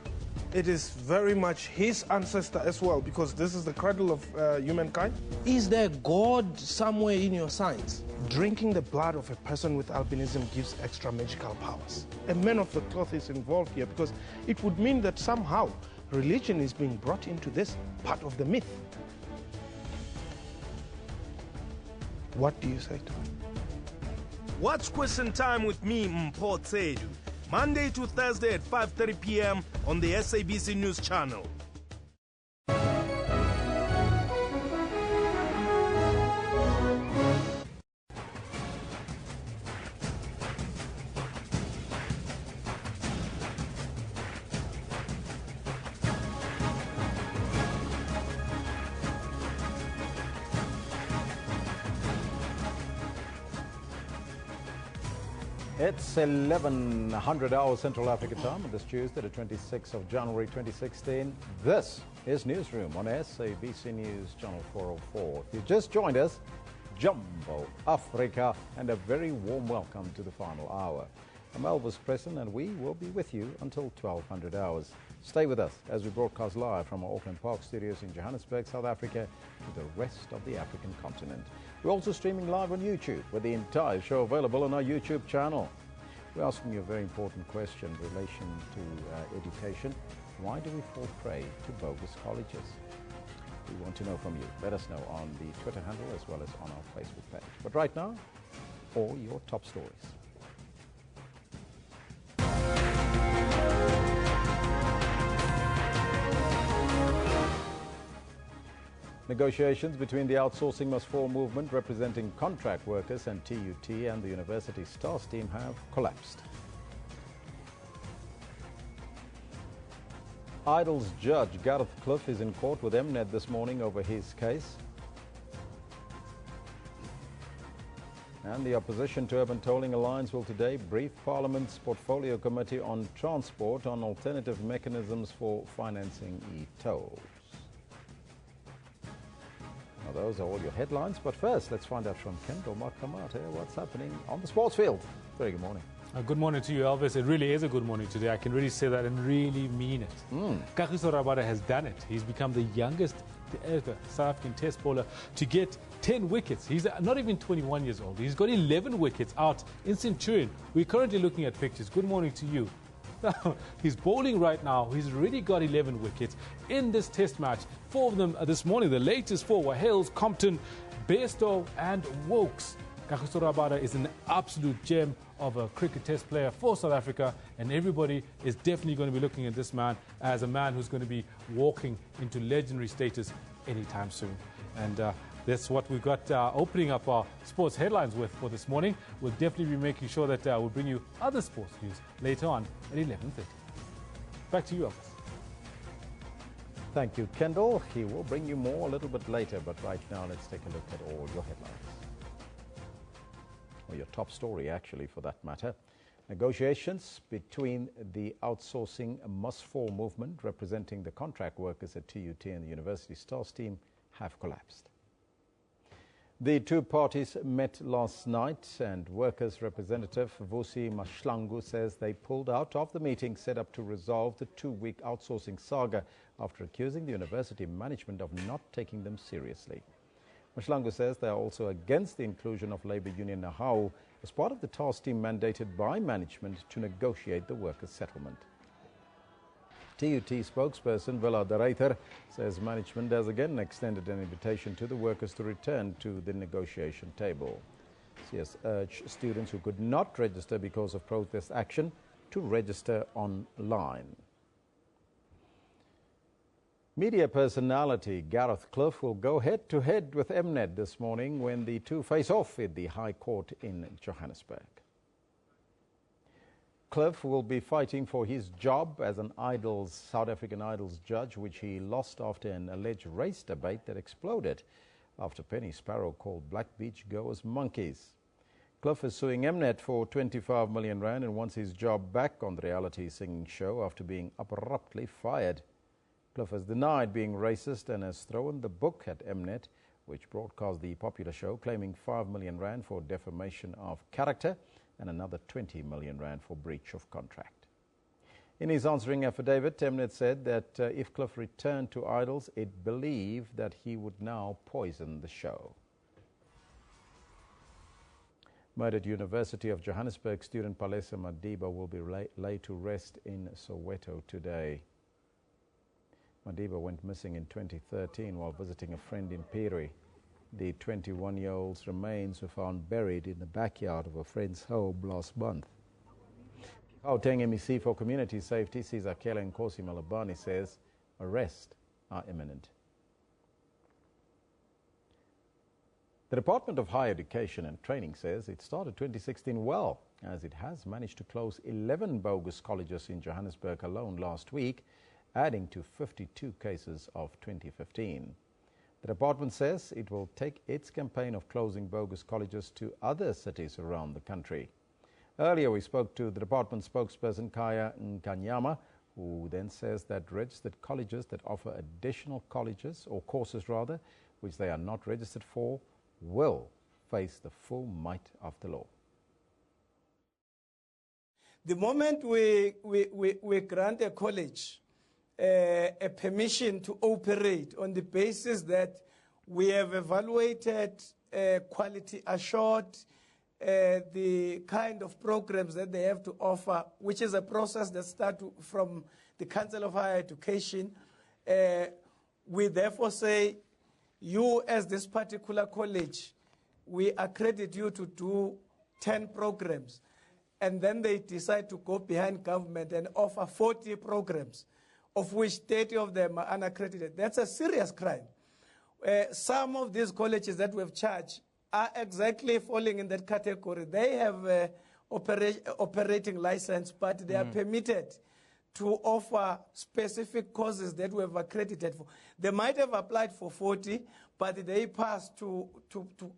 it is very much his ancestor as well, because this is the cradle of humankind. Is there God somewhere in your science? Drinking the blood of a person with albinism gives extra magical powers. A man of the cloth is involved here because it would mean that somehow religion is being brought into this part of the myth. What do you say to it? Watch Question Time with me, Mpho Tsedu, Monday to Thursday at 5:30 p.m. on the SABC News Channel. It's 1100 hours Central Africa time on this Tuesday, the 26th of January 2016. This is Newsroom on SABC News Channel 404. If you just joined us, Jumbo Africa, and a very warm welcome to the final hour. I'm Elvis Preston, and we will be with you until 1200 hours. Stay with us as we broadcast live from our Auckland Park studios in Johannesburg, South Africa, to the rest of the African continent. We're also streaming live on YouTube, with the entire show available on our YouTube channel. We're asking you a very important question in relation to education. Why do we fall prey to bogus colleges? We want to know from you. Let us know on the Twitter handle as well as on our Facebook page. But right now, all your top stories. Negotiations between the Outsourcing Must Fall movement representing contract workers and TUT and the university stars team have collapsed. Idols judge Gareth Cliff is in court with Mnet this morning over his case. And the opposition to Urban Tolling Alliance will today brief Parliament's Portfolio Committee on Transport on alternative mechanisms for financing e-tolls. Now, those are all your headlines, but first, let's find out from Kendall Makamate what's happening on the sports field. Very good morning. Good morning to you, Elvis. It really is a good morning today. I can really say that and really mean it. Kagiso Rabada has done it. He's become the youngest ever South African test bowler to get 10 wickets. He's not even 21 years old. He's got 11 wickets out in Centurion. We're currently looking at pictures. Good morning to you. He's bowling right now. He's already got 11 wickets in this test match. 4 of them this morning. The latest 4 were Hales, Compton, Bairstow and Wokes. Kagiso Rabada is an absolute gem of a cricket test player for South Africa, and everybody is definitely going to be looking at this man as a man who's going to be walking into legendary status anytime soon. And that's what we've got opening up our sports headlines with for this morning. We'll definitely be making sure that we'll bring you other sports news later on at 11:30. Back to you, Elvis. Thank you, Kendall. He will bring you more a little bit later, but right now let's take a look at all your headlines. Or your top story, actually, for that matter. Negotiations between the Outsourcing Must Fall movement representing the contract workers at TUT and the university stars team have collapsed. The two parties met last night, and workers' representative Vusi Mashlangu says they pulled out of the meeting set up to resolve the 2-week outsourcing saga after accusing the university management of not taking them seriously. Mashlangu says they are also against the inclusion of Labour Union Nahau as part of the task team mandated by management to negotiate the workers' settlement. TUT spokesperson Vela de Reiter says management has again extended an invitation to the workers to return to the negotiation table. She has urged students who could not register because of protest action to register online. Media personality Gareth Cliff will go head-to-head with Mnet this morning when the two face off in the High Court in Johannesburg. Cliff will be fighting for his job as an South African Idols judge, which he lost after an alleged race debate that exploded after Penny Sparrow called Black Beach goers monkeys. Cliff is suing Mnet for 25 million rand and wants his job back on the reality singing show after being abruptly fired. Cliff has denied being racist and has thrown the book at Mnet, which broadcast the popular show, claiming 5 million rand for defamation of character and another 20 million rand for breach of contract. In his answering affidavit, Mnet said that if Cliff returned to Idols, it believed that he would now poison the show. Murdered University of Johannesburg student Palesa Madiba will be laid to rest in Soweto today. Madiba went missing in 2013 while visiting a friend in Piri. The 21-year-old's remains were found buried in the backyard of a friend's home last month. Gauteng MEC for Community Safety, Sizakela Nkosi Malabani, says arrests are imminent. The Department of Higher Education and Training says it started 2016 well, as it has managed to close 11 bogus colleges in Johannesburg alone last week, adding to 52 cases of 2015. The department says it will take its campaign of closing bogus colleges to other cities around the country. Earlier, we spoke to the department spokesperson, Kaya Nkanyama, who then says that registered colleges that offer additional colleges, or courses rather, which they are not registered for, will face the full might of the law. The moment we grant a college a permission to operate on the basis that we have evaluated quality assured the kind of programs that they have to offer, which is a process that starts from the Council of Higher Education, we therefore say, you as this particular college, we accredit you to do 10 programs. And then they decide to go behind government and offer 40 programs, of which 30 of them are unaccredited. That's a serious crime. Some of these colleges that we've charged are exactly falling in that category. They have an operating license, but they are permitted to offer specific courses that we have accredited for. They might have applied for 40, but they passed to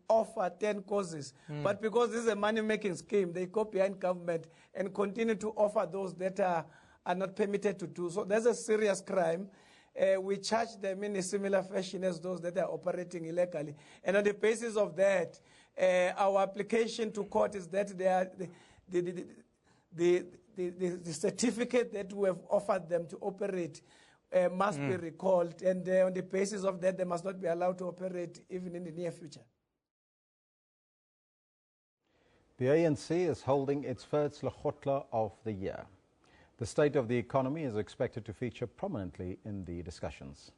offer 10 courses. But because this is a money-making scheme, they go behind government and continue to offer those that are not permitted to do. So there's a serious crime. We charge them in a similar fashion as those that are operating illegally. And on the basis of that, our application to court is that they are the certificate that we have offered them to operate must be recalled. And on the basis of that, they must not be allowed to operate even in the near future. The ANC is holding its first Lekgotla of the year. The state of the economy is expected to feature prominently in the discussions.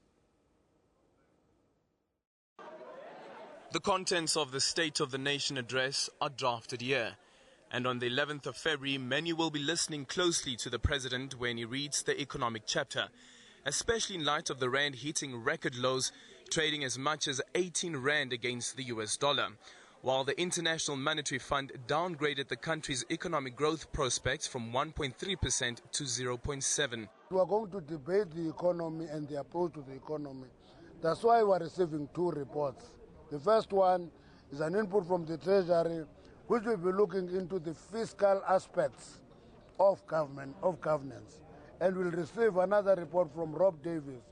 The contents of the State of the Nation address are drafted here. And on the 11th of February, many will be listening closely to the President when he reads the economic chapter, especially in light of the rand hitting record lows, trading as much as 18 rand against the US dollar. While the International Monetary Fund downgraded the country's economic growth prospects from 1.3% to 0.7%. We are going to debate the economy and the approach to the economy. That's why we are receiving two reports. The first one is an input from the Treasury, which will be looking into the fiscal aspects of governance. And we'll receive another report from Rob Davis,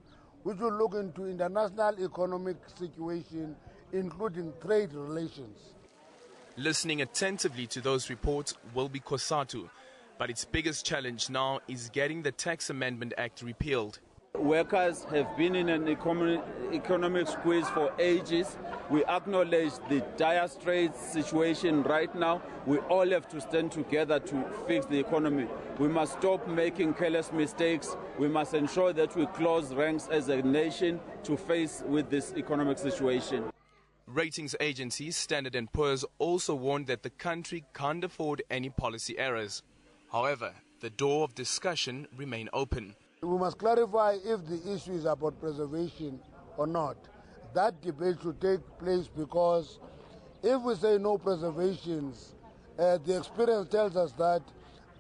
which will look into international economic situation, including trade relations. Listening attentively to those reports will be COSATU, but its biggest challenge now is getting the Tax Amendment Act repealed. Workers have been in an economic squeeze for ages. We acknowledge the dire straits situation right now. We all have to stand together to fix the economy. We must stop making careless mistakes. We must ensure that we close ranks as a nation to face with this economic situation. Ratings agency Standard & Poor's also warned that the country can't afford any policy errors. However, the door of discussion remains open. We must clarify if the issue is about preservation or not. That debate should take place, because if we say no preservations, the experience tells us that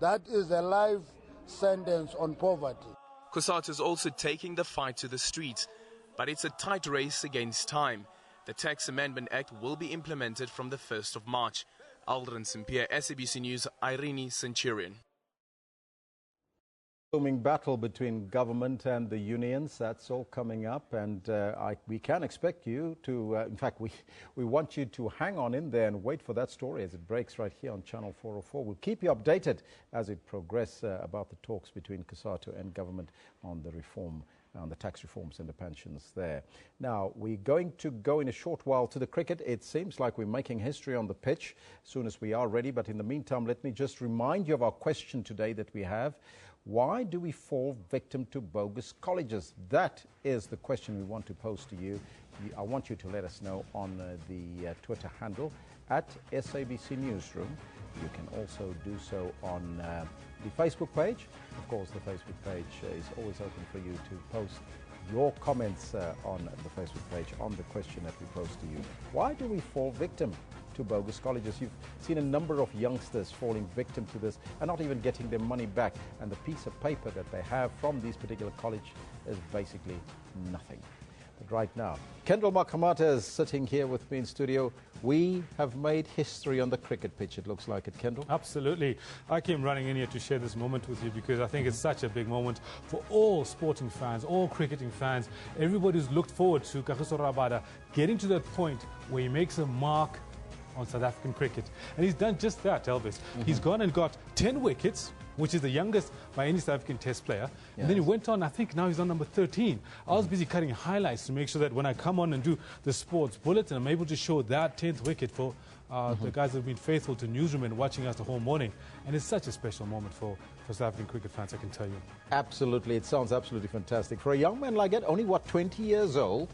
that is a life sentence on poverty. COSATU is also taking the fight to the streets, but it's a tight race against time. The Tax Amendment Act will be implemented from the 1st of March. Aldrin Sampier, SABC News, Irene Centurion. Looming battle between government and the unions, that's all coming up, and we can expect you to, in fact, we want you to hang on in there and wait for that story as it breaks right here on Channel 404. We'll keep you updated as it progresses about the talks between COSATU and government on the reform, on the tax reforms and the pensions there. Now, we're going to go in a short while to the cricket. It seems like we're making history on the pitch as soon as we are ready, but in the meantime, let me just remind you of our question today that we have. Why do we fall victim to bogus colleges? That is the question we want to pose to you. I want you to let us know on the Twitter handle at SABC Newsroom. You can also do so on the Facebook page. Of course, the Facebook page is always open for you to post your comments on the Facebook page on the question that we pose to you. Why do we fall victim to bogus colleges? You've seen a number of youngsters falling victim to this and not even getting their money back, and the piece of paper that they have from these particular college is basically nothing. But right now, Kendall Makamata is sitting here with me in studio. We have made history on the cricket pitch, it looks like it, Kendall. Absolutely. I came running in here to share this moment with you because I think it's such a big moment for all sporting fans, all cricketing fans. Everybody's looked forward to Kagiso Rabada getting to that point where he makes a mark on South African cricket. And he's done just that, Elvis. He's gone and got 10 wickets, which is the youngest by any South African test player. And then he went on, I think now he's on number 13. I was busy cutting highlights to make sure that when I come on and do the sports bulletin, I'm able to show that 10th wicket for the guys that have been faithful to Newsroom and watching us the whole morning. And it's such a special moment for South African cricket fans, I can tell you. Absolutely. It sounds absolutely fantastic. For a young man like that, only, what, 20 years old,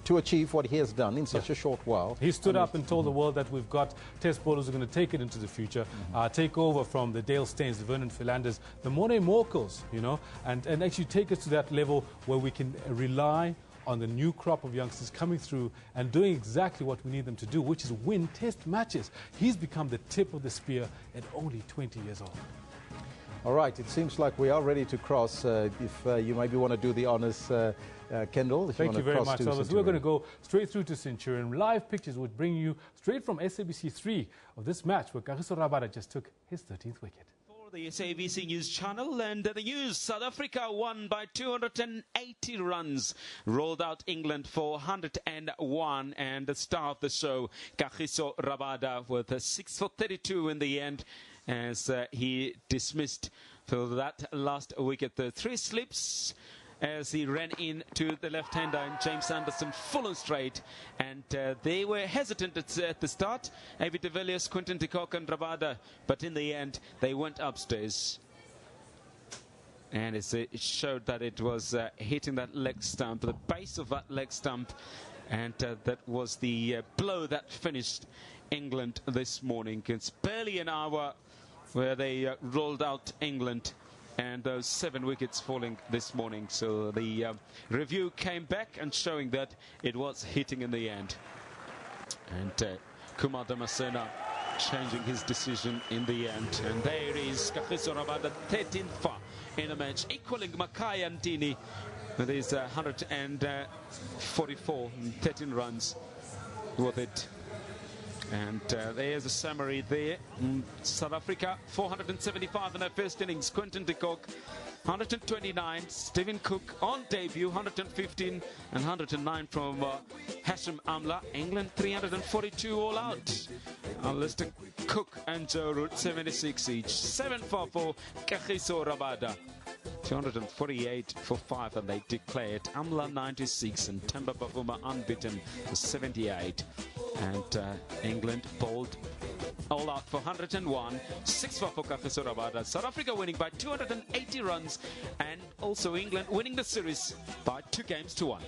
to achieve what he has done in such a short while. He stood up and told the world that we've got test bowlers who are going to take it into the future, take over from the Dale Steins, the Vernon Philanders, the Morne Morkels, you know, and actually take us to that level where we can rely on the new crop of youngsters coming through and doing exactly what we need them to do, which is win test matches. He's become the tip of the spear at only 20 years old. All right, it seems like we are ready to cross. If you maybe want to do the honors, Kendall. Thank you very much, Elvis. We're going to go straight through to Centurion. Live pictures would bring you straight from SABC 3 of this match where Kagiso Rabada just took his 13th wicket. For the SABC News channel and the news, South Africa won by 280 runs, rolled out England for 101, and the star of the show, Kagiso Rabada, with a 6 for 32 in the end, as he dismissed for that last wicket. The 3 slips as he ran into the left-hander and James Anderson full and straight, and they were hesitant at the start, Avi de Villiers, Quinton de Kock and Rabada, but in the end they went upstairs, and it showed that it was hitting that leg stump, the base of that leg stump, and that was the blow that finished England this morning. It's barely an hour where they rolled out England, and those 7 wickets falling this morning. So the review came back and showing that it was hitting in the end. And Kumar Damasena changing his decision in the end. And there is Kagiso Rabada, 13th far in the match, equaling Makai Antini with his 144 and 13 runs with it. And there's a summary there. South Africa, 475 in their first innings. Quinton de Kock, 129. Stephen Cook on debut, 115 and 109 from Hashim Amla. England, 342 all out. Alistair Cook and Joe Root, 76 each. 7 for Kagiso Rabada. 248 for 5, and they declared Amla 96 and Temba Bavuma unbeaten for 78. And England bowled all out for 101, 6 for Kagiso Rabada. South Africa winning by 280 runs, and also England winning the series by 2 games to 1.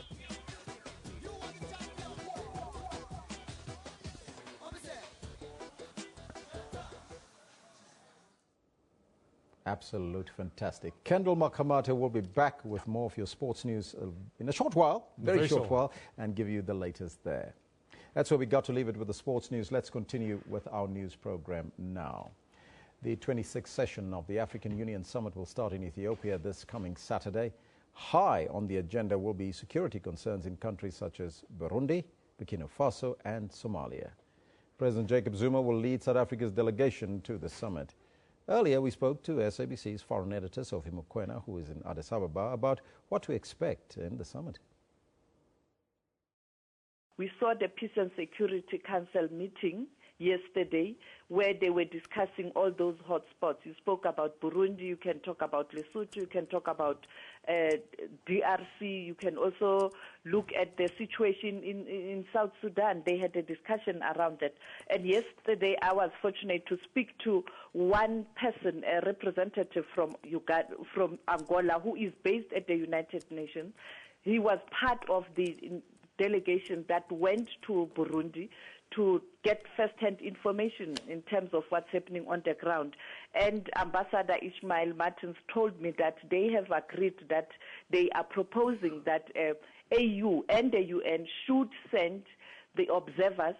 Absolute fantastic. Kendall Makamata will be back with more of your sports news in a short while, very short while, and give you the latest there. That's where we got to leave it with the sports news. Let's continue with our news program now. The 26th session of the African Union Summit will start in Ethiopia this coming Saturday. High on the agenda will be security concerns in countries such as Burundi, Burkina Faso, and Somalia. President Jacob Zuma will lead South Africa's delegation to the summit. Earlier, we spoke to SABC's foreign editor, Sophie Mukwena, who is in Addis Ababa, about what to expect in the summit. We saw the Peace and Security Council meeting yesterday where they were discussing all those hotspots. You spoke about Burundi, you can talk about Lesotho, you can talk about DRC, you can also look at the situation in South Sudan. They had a discussion around that. And yesterday I was fortunate to speak to one person, a representative from Angola, who is based at the United Nations. He was part of the delegation that went to Burundi to get first-hand information in terms of what's happening on the ground. And Ambassador Ishmael Martins told me that they have agreed that they are proposing that AU and the UN should send the observers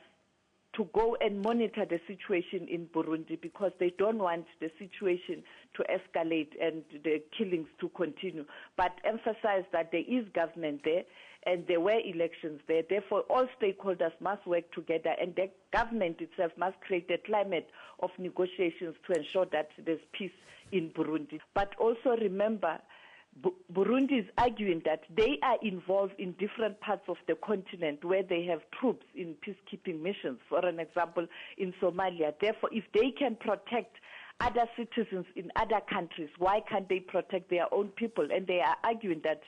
to go and monitor the situation in Burundi, because they don't want the situation to escalate and the killings to continue, but emphasize that there is government there and there were elections there. Therefore, all stakeholders must work together, and the government itself must create a climate of negotiations to ensure that there's peace in Burundi. But also remember, Burundi is arguing that they are involved in different parts of the continent where they have troops in peacekeeping missions, for an example, in Somalia. Therefore, if they can protect other citizens in other countries, why can't they protect their own people? And they are arguing that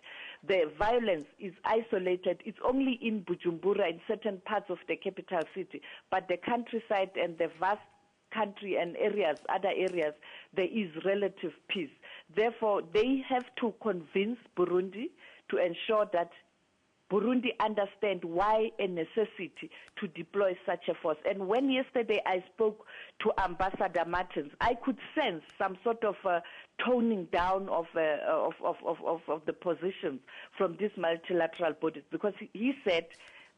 the violence is isolated. It's only in Bujumbura, in certain parts of the capital city. But the countryside and the vast country and areas, other areas, there is relative peace. Therefore, they have to convince Burundi to ensure that Burundi understand why a necessity to deploy such a force. And when yesterday I spoke to Ambassador Martins, I could sense some sort of toning down of the positions from these multilateral bodies, because he said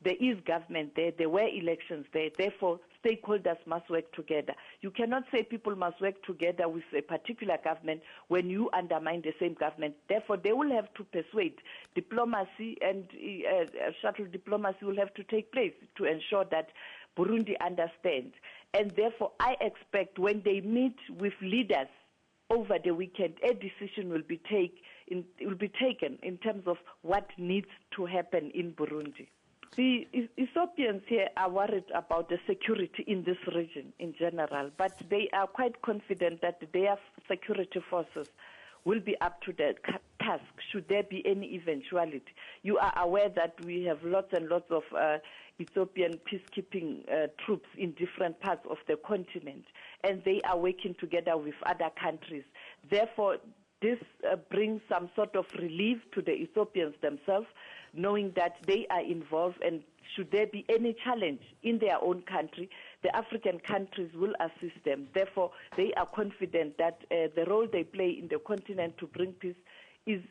there is government there, there were elections there, therefore stakeholders must work together. You cannot say people must work together with a particular government when you undermine the same government. Therefore, they will have to persuade. Diplomacy and shuttle diplomacy will have to take place to ensure that Burundi understands. And therefore, I expect when they meet with leaders over the weekend, a decision will be taken in terms of what needs to happen in Burundi. The Ethiopians here are worried about the security in this region in general, but they are quite confident that their security forces will be up to the task should there be any eventuality. You are aware that we have lots and lots of Ethiopian peacekeeping troops in different parts of the continent, and they are working together with other countries. Therefore, this brings some sort of relief to the Ethiopians themselves, knowing that they are involved, and should there be any challenge in their own country, the African countries will assist them. Therefore, they are confident that the role they play in the continent to bring peace is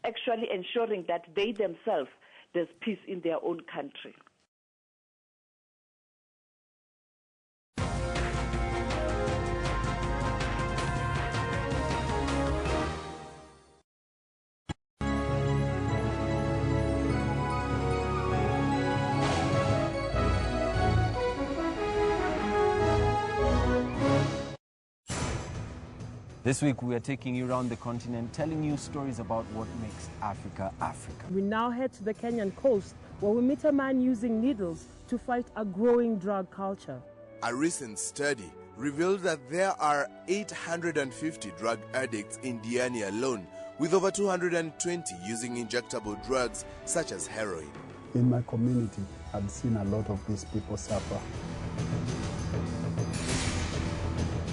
actually ensuring that they themselves, there's peace in their own country. This week we are taking you around the continent, telling you stories about what makes Africa, Africa. We now head to the Kenyan coast, where we meet a man using needles to fight a growing drug culture. A recent study revealed that there are 850 drug addicts in Diani alone, with over 220 using injectable drugs such as heroin. In my community, I've seen a lot of these people suffer.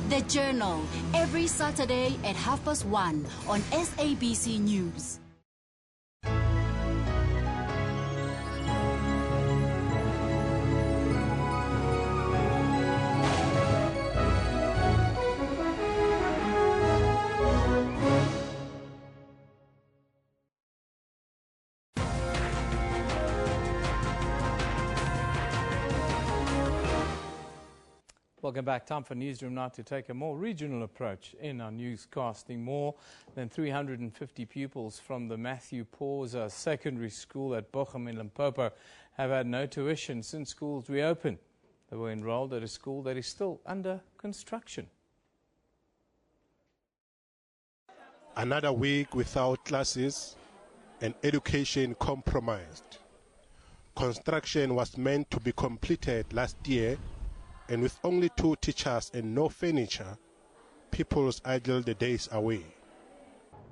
The Journal, every Saturday at 1:30 on SABC News. Welcome back. Time for Newsroom now to take a more regional approach in our newscasting. More than 350 pupils from the Matthew Pauser Secondary School at Bochum in Limpopo have had no tuition since schools reopened. They were enrolled at a school that is still under construction. Another week without classes and education compromised. Construction was meant to be completed last year, and with only 2 teachers and no furniture, pupils idle the days away.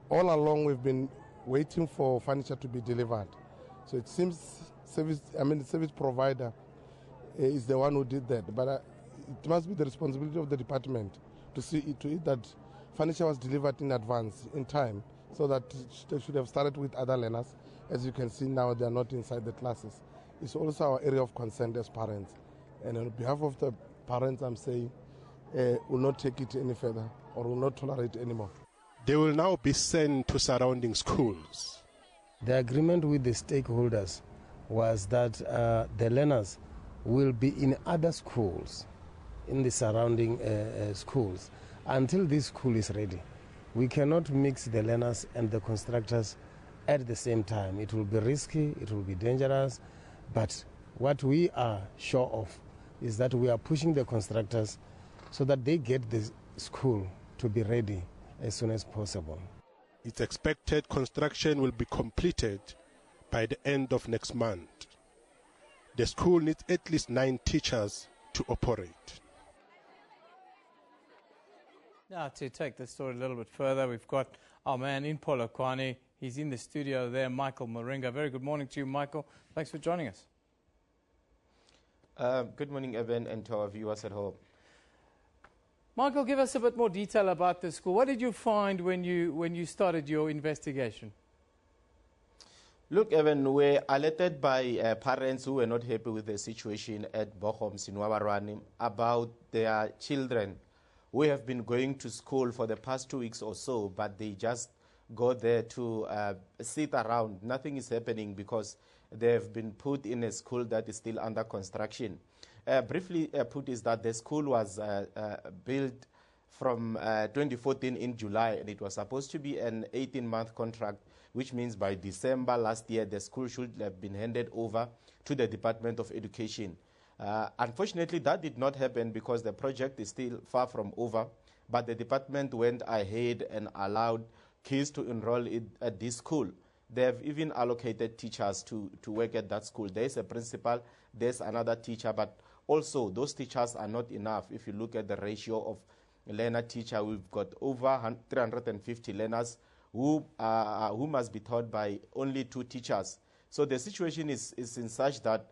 All along we've been waiting for furniture to be delivered. So it seems the service provider is the one who did that. But it must be the responsibility of the department to see to it that furniture was delivered in advance, in time, so that they should have started with other learners. As you can see now, they are not inside the classes. It's also our area of concern as parents. And on behalf of the parents, I'm saying, will not take it any further or will not tolerate anymore. They will now be sent to surrounding schools. The agreement with the stakeholders was that the learners will be in other schools, in the surrounding schools, until this school is ready. We cannot mix the learners and the constructors At the same time, it will be risky, it will be dangerous, but what we are sure of is that we are pushing the constructors so that they get the school to be ready as soon as possible. It's expected construction will be completed by the end of next month. The school needs at least 9 teachers to operate. Now, to take the story a little bit further, we've got our man in Polokwane. He's in the studio there, Michael Moringa. Very good morning to you, Michael. Thanks for joining us. Good morning, Evan, and to our viewers at home. Michael, give us a bit more detail about the school. What did you find when you started your investigation? Look, Evan, we're alerted by parents who were not happy with the situation at Bochum, Sinwabarwani, about their children who have been going to school for the past 2 weeks or so, but they just go there to sit around. Nothing is happening because they have been put in a school that is still under construction. Briefly put is that the school was built from 2014 in July, and it was supposed to be an 18-month contract, which means by December last year, the school should have been handed over to the Department of Education. Unfortunately, that did not happen because the project is still far from over, but the department went ahead and allowed kids to enroll at this school. They have even allocated teachers to work at that school. There's a principal, there's another teacher, but also those teachers are not enough. If you look at the ratio of learner-teacher, we've got over 350 learners who must be taught by only 2 teachers. So the situation is in such that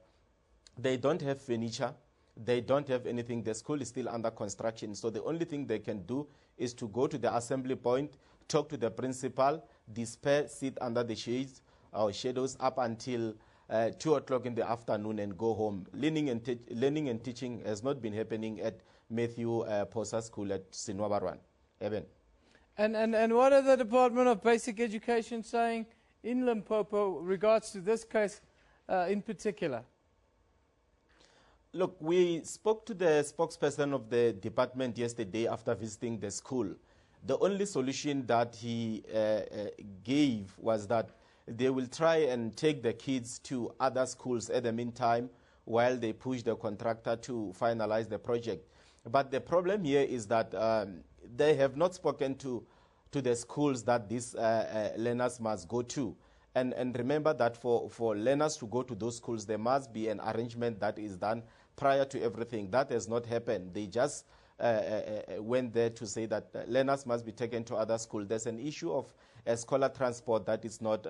they don't have furniture, they don't have anything. The school is still under construction. So the only thing they can do is to go to the assembly point, talk to the principal, despair, sit under the shades or shadows up until 2 o'clock in the afternoon and go home. Learning and teaching has not been happening at Matthew Posa School at Sinwabarwan. Eben. And what are the Department of Basic Education saying in Limpopo regards to this case in particular? Look, we spoke to the spokesperson of the department yesterday after visiting the school. The only solution that he gave was that they will try and take the kids to other schools at the meantime while they push the contractor to finalize the project. But the problem here is that they have not spoken to the schools that these learners must go to. And remember that for learners to go to those schools, there must be an arrangement that is done prior to everything. That has not happened. They just went there to say that learners must be taken to other schools. There's an issue of scholar transport that is not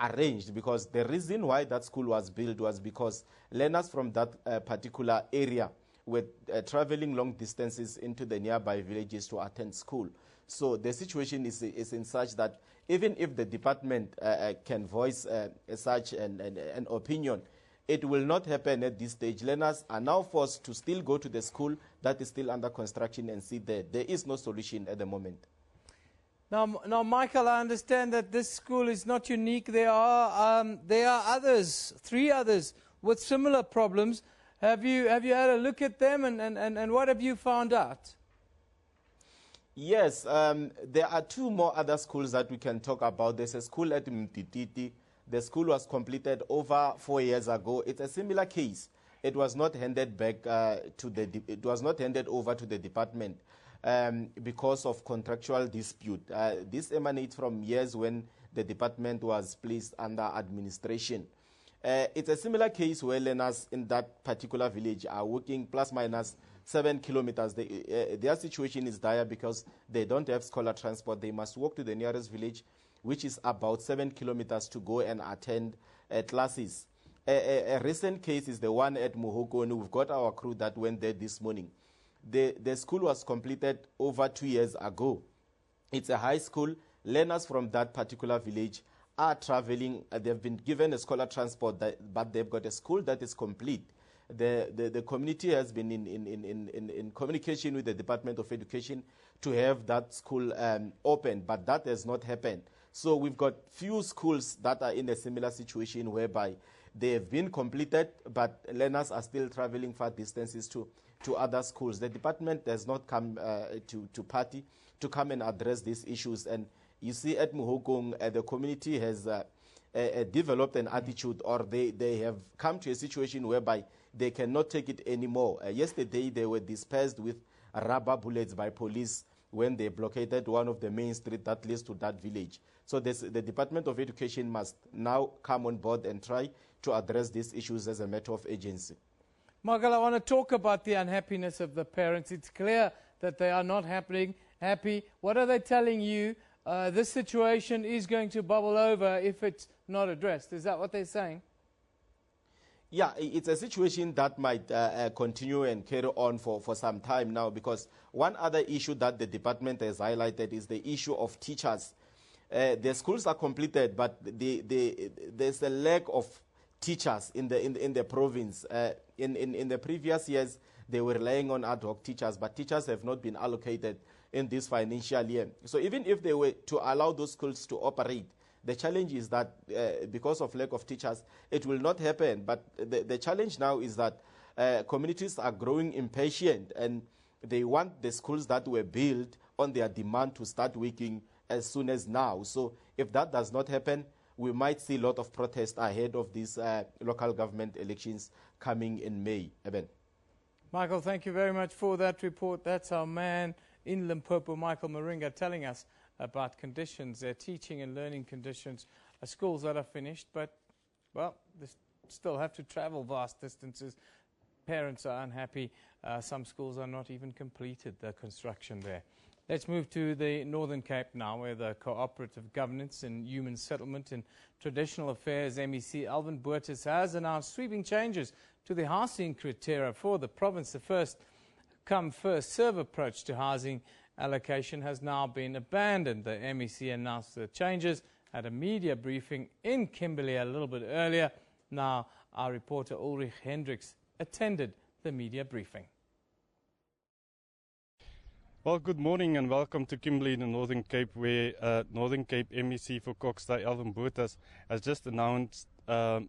arranged, because the reason why that school was built was because learners from that particular area were traveling long distances into the nearby villages to attend school. So the situation is in such that even if the department can voice such an opinion, it will not happen at this stage. Learners are now forced to still go to the school that is still under construction and sit there. There is no solution at the moment. Now, Michael, I understand that this school is not unique. There are others, 3 others, with similar problems. Have you had a look at them, and what have you found out? Yes, there are 2 more other schools that we can talk about. There's a school at Mtititi. The school was completed over 4 years ago. It's a similar case. It was not handed back it was not handed over to the department because of contractual dispute. This emanates from years when the department was placed under administration. It's a similar case where learners in that particular village are working plus minus 7 kilometers. Their situation is dire because they don't have scholar transport. They must walk to the nearest village, which is about 7 kilometers, to go and attend classes. A recent case is the one at Mohokoni. We've got our crew that went there this morning. The school was completed over 2 years ago. It's a high school. Learners from that particular village are traveling. They've been given a scholar transport, but they've got a school that is complete. The community has been in communication with the Department of Education to have that school open, but that has not happened. So we've got few schools that are in a similar situation whereby they have been completed, but learners are still traveling far distances to other schools. The department does not come to party to come and address these issues, and you see at Mohokong, the community has developed an attitude, or they have come to a situation whereby they cannot take it anymore. Yesterday, they were dispersed with rubber bullets by police when they blockaded one of the main streets that leads to that village. So the Department of Education must now come on board and try to address these issues as a matter of urgency. Michael, I want to talk about the unhappiness of the parents. It's clear that they are not happy. What are they telling you? This situation is going to bubble over if it's not addressed. Is that what they're saying? Yeah, it's a situation that might continue and carry on for some time now, because one other issue that the department has highlighted is the issue of teachers. The schools are completed, but there's a lack of teachers in the province. In the previous years, they were relying on ad hoc teachers, but teachers have not been allocated in this financial year. So even if they were to allow those schools to operate, the challenge is that because of lack of teachers, it will not happen. But the challenge now is that communities are growing impatient, and they want the schools that were built on their demand to start working as soon as now. So if that does not happen, we might see a lot of protest ahead of these local government elections coming in May. Eben. Michael, thank you very much for that report. That's our man in Limpopo, Michael Moringa, telling us about conditions, their teaching and learning conditions, schools that are finished, but, well, they still have to travel vast distances. Parents are unhappy. Some schools are not even completed, the construction there. Let's move to the Northern Cape now, where the Cooperative Governance and Human Settlement and Traditional Affairs MEC Alvin Bogus has announced sweeping changes to the housing criteria for the province. The first-come, first-serve approach to housing allocation has now been abandoned. The MEC announced the changes at a media briefing in Kimberley a little bit earlier. Now, our reporter Ulrich Hendricks attended the media briefing. Well, good morning and welcome to Kimberley in the Northern Cape, where Northern Cape MEC for Kokstay, Alvin Bogus, has just announced at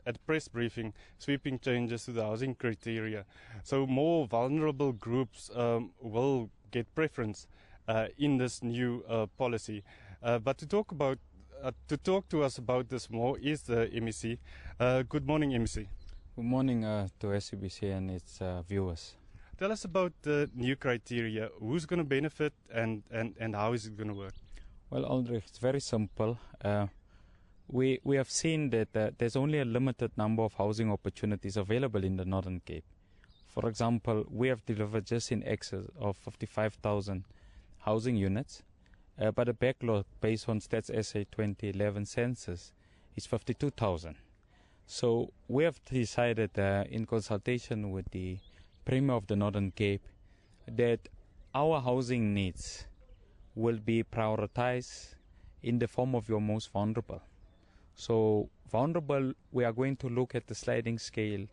a press briefing sweeping changes to the housing criteria. So more vulnerable groups will get preference in this new policy. But to talk to us about this more is the MEC. Good morning, MEC. Good morning to SABC and its viewers. Tell us about the new criteria. Who's going to benefit and how is it going to work? Well, Aldrich, it's very simple. We have seen that there's only a limited number of housing opportunities available in the Northern Cape. For example, we have delivered just in excess of 55,000 housing units, but the backlog based on Stats SA 2011 census is 52,000. So we have decided in consultation with the Premier of the Northern Cape that our housing needs will be prioritized in the form of your most vulnerable. So vulnerable, we are going to look at the sliding scale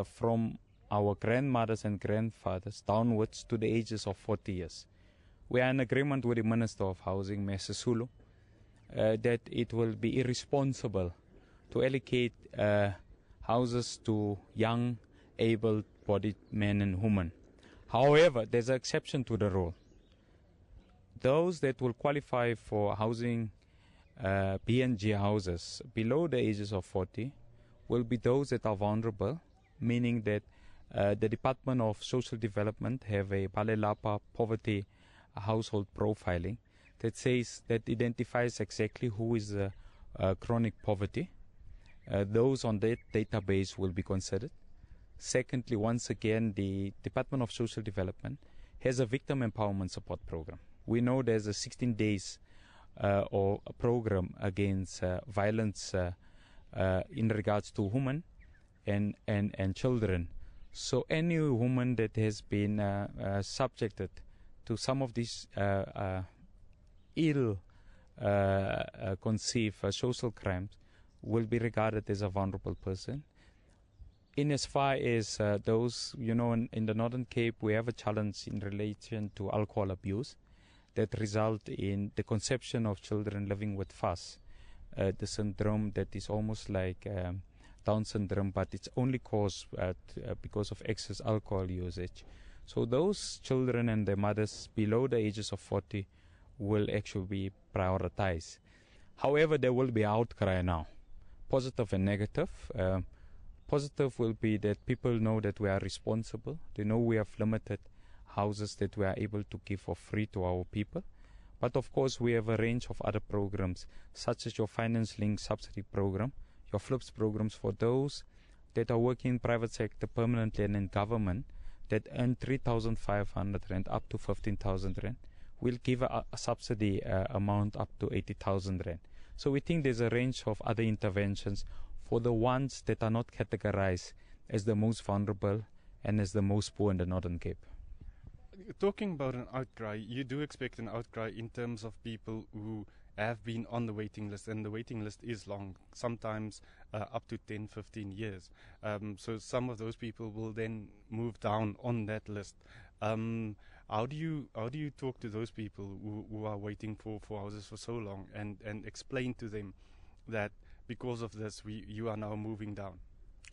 from our grandmothers and grandfathers downwards to the ages of 40 years. We are in agreement with the Minister of Housing, Mr. Sulu, that it will be irresponsible to allocate houses to young, able-bodied men and women. However, there's an exception to the rule. Those that will qualify for housing BNG houses below the ages of 40 will be those that are vulnerable, meaning that the Department of Social Development have a Balelapa poverty household profiling that identifies exactly who is chronic poverty. Those on that database will be considered. Secondly, once again, the Department of Social Development has a victim empowerment support program. We know there's a 16 days or a program against violence in regards to women and children. So any woman that has been subjected to some of these ill-conceived social crimes will be regarded as a vulnerable person. In as far as those, in the Northern Cape, we have a challenge in relation to alcohol abuse that result in the conception of children living with FAS, the syndrome that is almost like Down syndrome, but it's only caused because of excess alcohol usage. So those children and their mothers below the ages of 40 will actually be prioritized. However, there will be outcry now, positive and negative. Positive will be that people know that we are responsible. They know we have limited houses that we are able to give for free to our people. But of course, we have a range of other programs, such as your finance-linked subsidy program, your FLIPS programs for those that are working in private sector permanently and in government that earn 3,500 rand up to 15,000 rand. We'll give a subsidy amount up to 80,000 rand. So we think there's a range of other interventions for the ones that are not categorized as the most vulnerable and as the most poor in the Northern Cape. Talking about an outcry, you do expect an outcry in terms of people who have been on the waiting list, and the waiting list is long, sometimes up to 10, 15 years. So some of those people will then move down on that list. How do you talk to those people who are waiting for houses for so long and explain to them that because of this you are now moving down?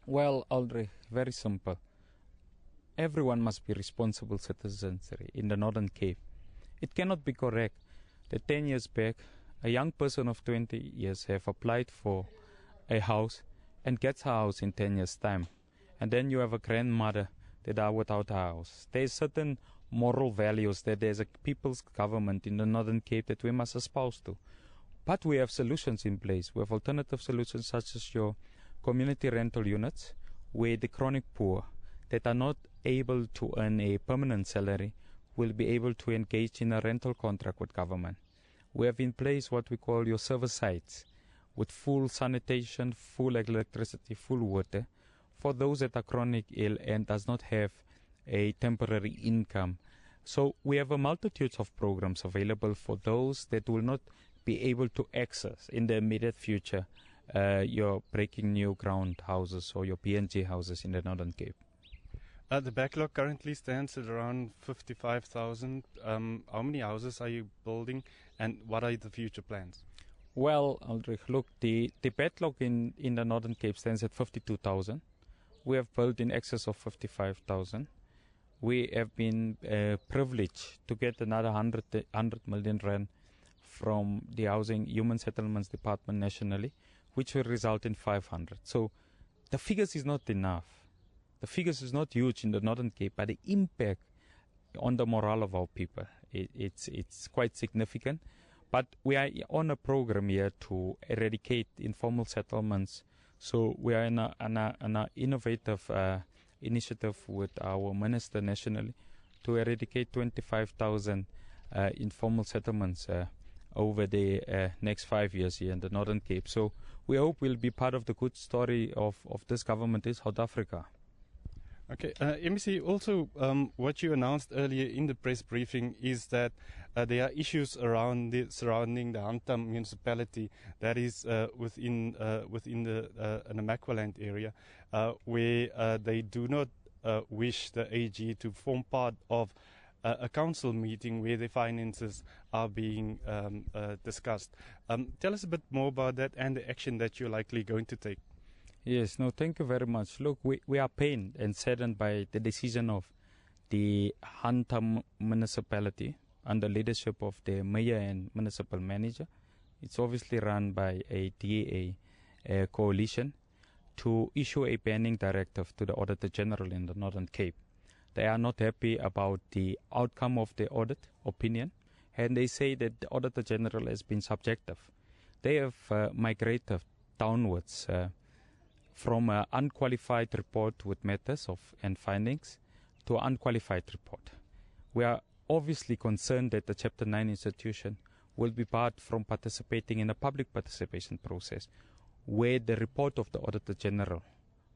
Well, Aldrich, very simple. Everyone must be responsible citizens in the Northern Cape. It cannot be correct that 10 years back, a young person of 20 years have applied for a house and gets a house in 10 years' time. And then you have a grandmother that are without a house. There is certain moral values that there's a people's government in the Northern Cape that we must espouse to. But we have solutions in place. We have alternative solutions such as your community rental units, where the chronic poor that are not able to earn a permanent salary will be able to engage in a rental contract with government. We have in place what we call your service sites with full sanitation, full electricity, full water for those that are chronic ill and does not have a temporary income. So we have a multitude of programs available for those that will not be able to access in the immediate future your breaking new ground houses or your PNG houses in the Northern Cape. The backlog currently stands at around 55,000. How many houses are you building, and what are the future plans? Well, Aldrich, look, the backlog in the Northern Cape stands at 52,000. We have built in excess of 55,000. We have been privileged to get another 100 million rand from the Housing Human Settlements Department nationally, which will result in 500. So the figures is not enough. The figures is not huge in the Northern Cape, but the impact on the morale of our people, it's quite significant. But we are on a program here to eradicate informal settlements. So we are in an innovative initiative with our minister nationally to eradicate 25,000 informal settlements over the next 5 years here in the Northern Cape. So we hope we'll be part of the good story of this government in South Africa. Okay, MEC, also what you announced earlier in the press briefing is that there are issues surrounding the Hanta municipality, that is within the Namaqualand area, where they do not wish the AG to form part of a council meeting where the finances are being discussed. Tell us a bit more about that and the action that you're likely going to take. Yes, no, thank you very much. Look, we are pained and saddened by the decision of the Hanta municipality under leadership of the mayor and municipal manager. It's obviously run by a DA coalition to issue a banning directive to the Auditor General in the Northern Cape. They are not happy about the outcome of the audit opinion, and they say that the Auditor General has been subjective. They have migrated downwards from an unqualified report with matters and findings to an unqualified report. We are obviously concerned that the Chapter 9 institution will be barred from participating in a public participation process where the report of the Auditor General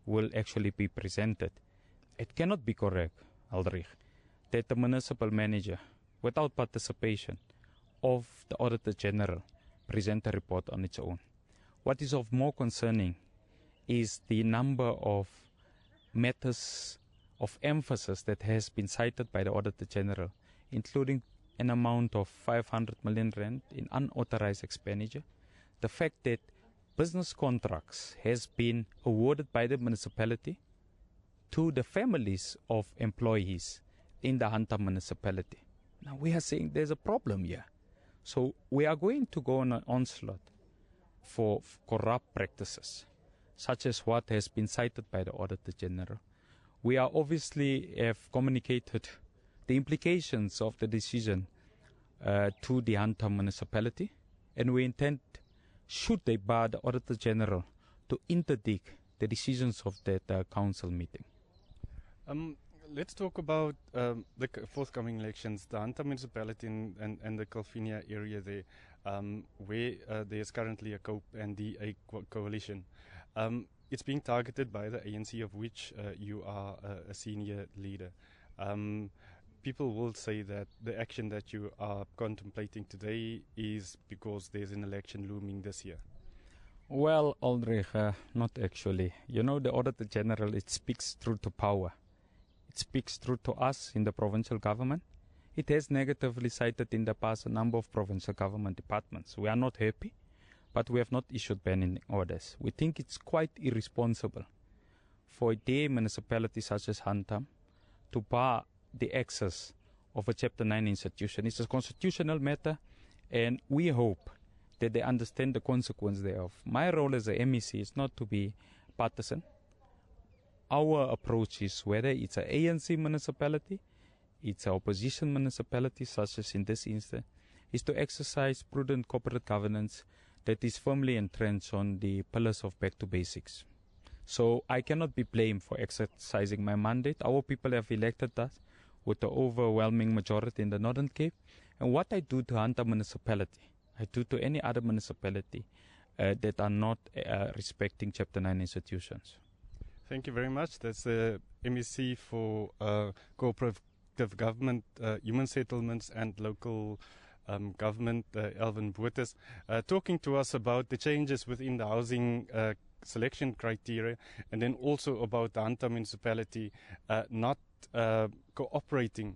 will actually be presented. It cannot be correct, Aldrich, that the municipal manager, without participation of the Auditor General, present a report on its own. What is of more concerning is the number of matters of emphasis that has been cited by the Auditor General, including an amount of 500 million rand in unauthorized expenditure, the fact that business contracts has been awarded by the municipality to the families of employees in the Hanta municipality. Now we are saying there's a problem here. So we are going to go on an onslaught for corrupt practices, such as what has been cited by the Auditor General. We are obviously have communicated the implications of the decision to the Hunter municipality, and we intend, should they bar the Auditor General, to interdict the decisions of that council meeting. Let's talk about the forthcoming elections. The Hunter municipality and the Kalfinia area there, where there's currently a COPE and a coalition. It's being targeted by the ANC, of which you are a senior leader. People will say that the action that you are contemplating today is because there's an election looming this year. Well, Aldrich, not actually. You know, the Auditor General, it speaks through to power. It speaks through to us in the provincial government. It has negatively cited in the past a number of provincial government departments. We are not happy, but we have not issued banning orders. We think it's quite irresponsible for a municipality such as Hunter to bar the access of a Chapter 9 institution. It's a constitutional matter, and we hope that they understand the consequence thereof. My role as a MEC is not to be partisan. Our approach is, whether it's an ANC municipality, it's an opposition municipality, such as in this instance, is to exercise prudent corporate governance that is firmly entrenched on the pillars of back to basics. So I cannot be blamed for exercising my mandate. Our people have elected us with the overwhelming majority in the Northern Cape. And what I do to Hunter municipality, I do to any other municipality that are not respecting Chapter 9 institutions. Thank you very much. That's the MEC for Cooperative Government, Human Settlements and Local Government, Alvin Bogus, talking to us about the changes within the housing selection criteria, and then also about the Hunter municipality not cooperating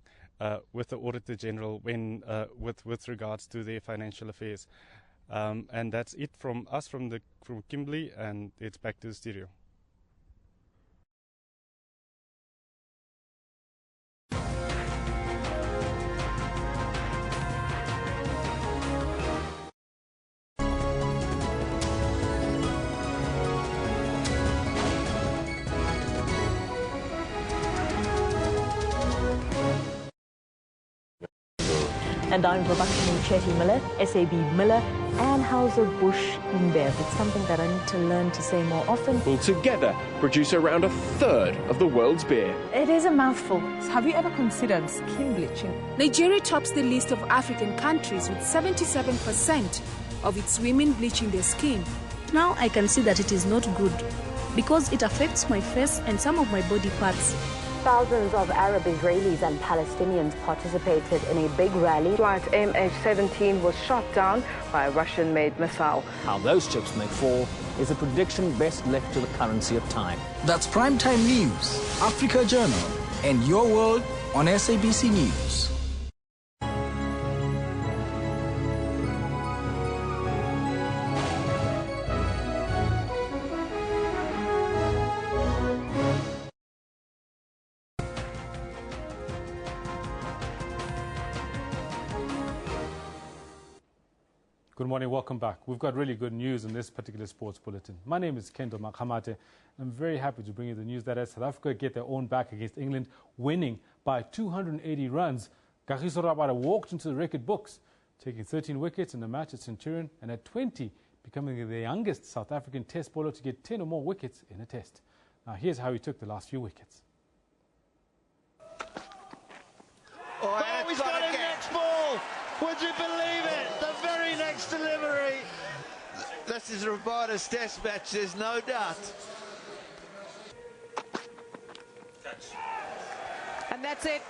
with the Auditor General when with regards to their financial affairs. And that's it from us, from Kimberley, and it's back to the studio. And I'm Prabhakshani Chetty Miller, SAB Miller, Anheuser-Busch InBev. It's something that I need to learn to say more often. Will together produce around a third of the world's beer. It is a mouthful. Have you ever considered skin bleaching? Nigeria tops the list of African countries with 77% of its women bleaching their skin. Now I can see that it is not good because it affects my face and some of my body parts. Thousands of Arab Israelis and Palestinians participated in a big rally. Flight MH17 was shot down by a Russian-made missile. How those chips may fall is a prediction best left to the currency of time. That's Primetime News, Africa Journal, and your world on SABC News. Good morning, welcome back. We've got really good news in this particular sports bulletin. My name is Kendall Makhamate. I'm very happy to bring you the news that as South Africa get their own back against England, winning by 280 runs. Kagiso Rabada walked into the record books, taking 13 wickets in the match at Centurion, and at 20, becoming the youngest South African test bowler to get 10 or more wickets in a test. Now here's how he took the last few wickets. Oh, he's got a next ball! Would you believe it? The very next delivery. This is Rabada's test match, there's no doubt. And that's it.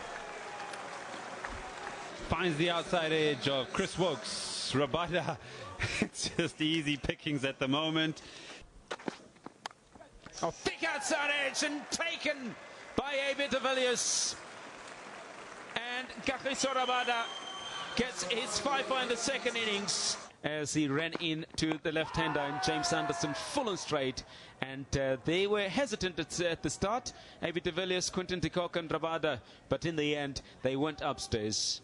Finds the outside edge of Chris Wokes. Rabada, it's just easy pickings at the moment. Oh, thick outside edge and taken by A.B. de Villiers. And Kagiso Rabada gets his 5 in the second innings as he ran into the left-hander and James Anderson full and straight. And they were hesitant at the start, A.B. de Villiers, Quinton de Kock and Rabada, but in the end they went upstairs.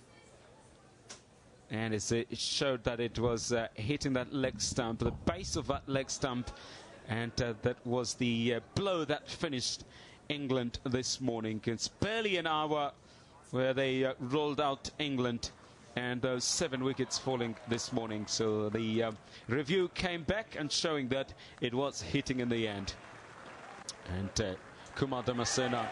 And it showed that it was hitting that leg stump, the base of that leg stump, and that was the blow that finished England this morning. It's barely an hour where they rolled out England, and those 7 wickets falling this morning. So the review came back and showing that it was hitting in the end. And Kumar Damasena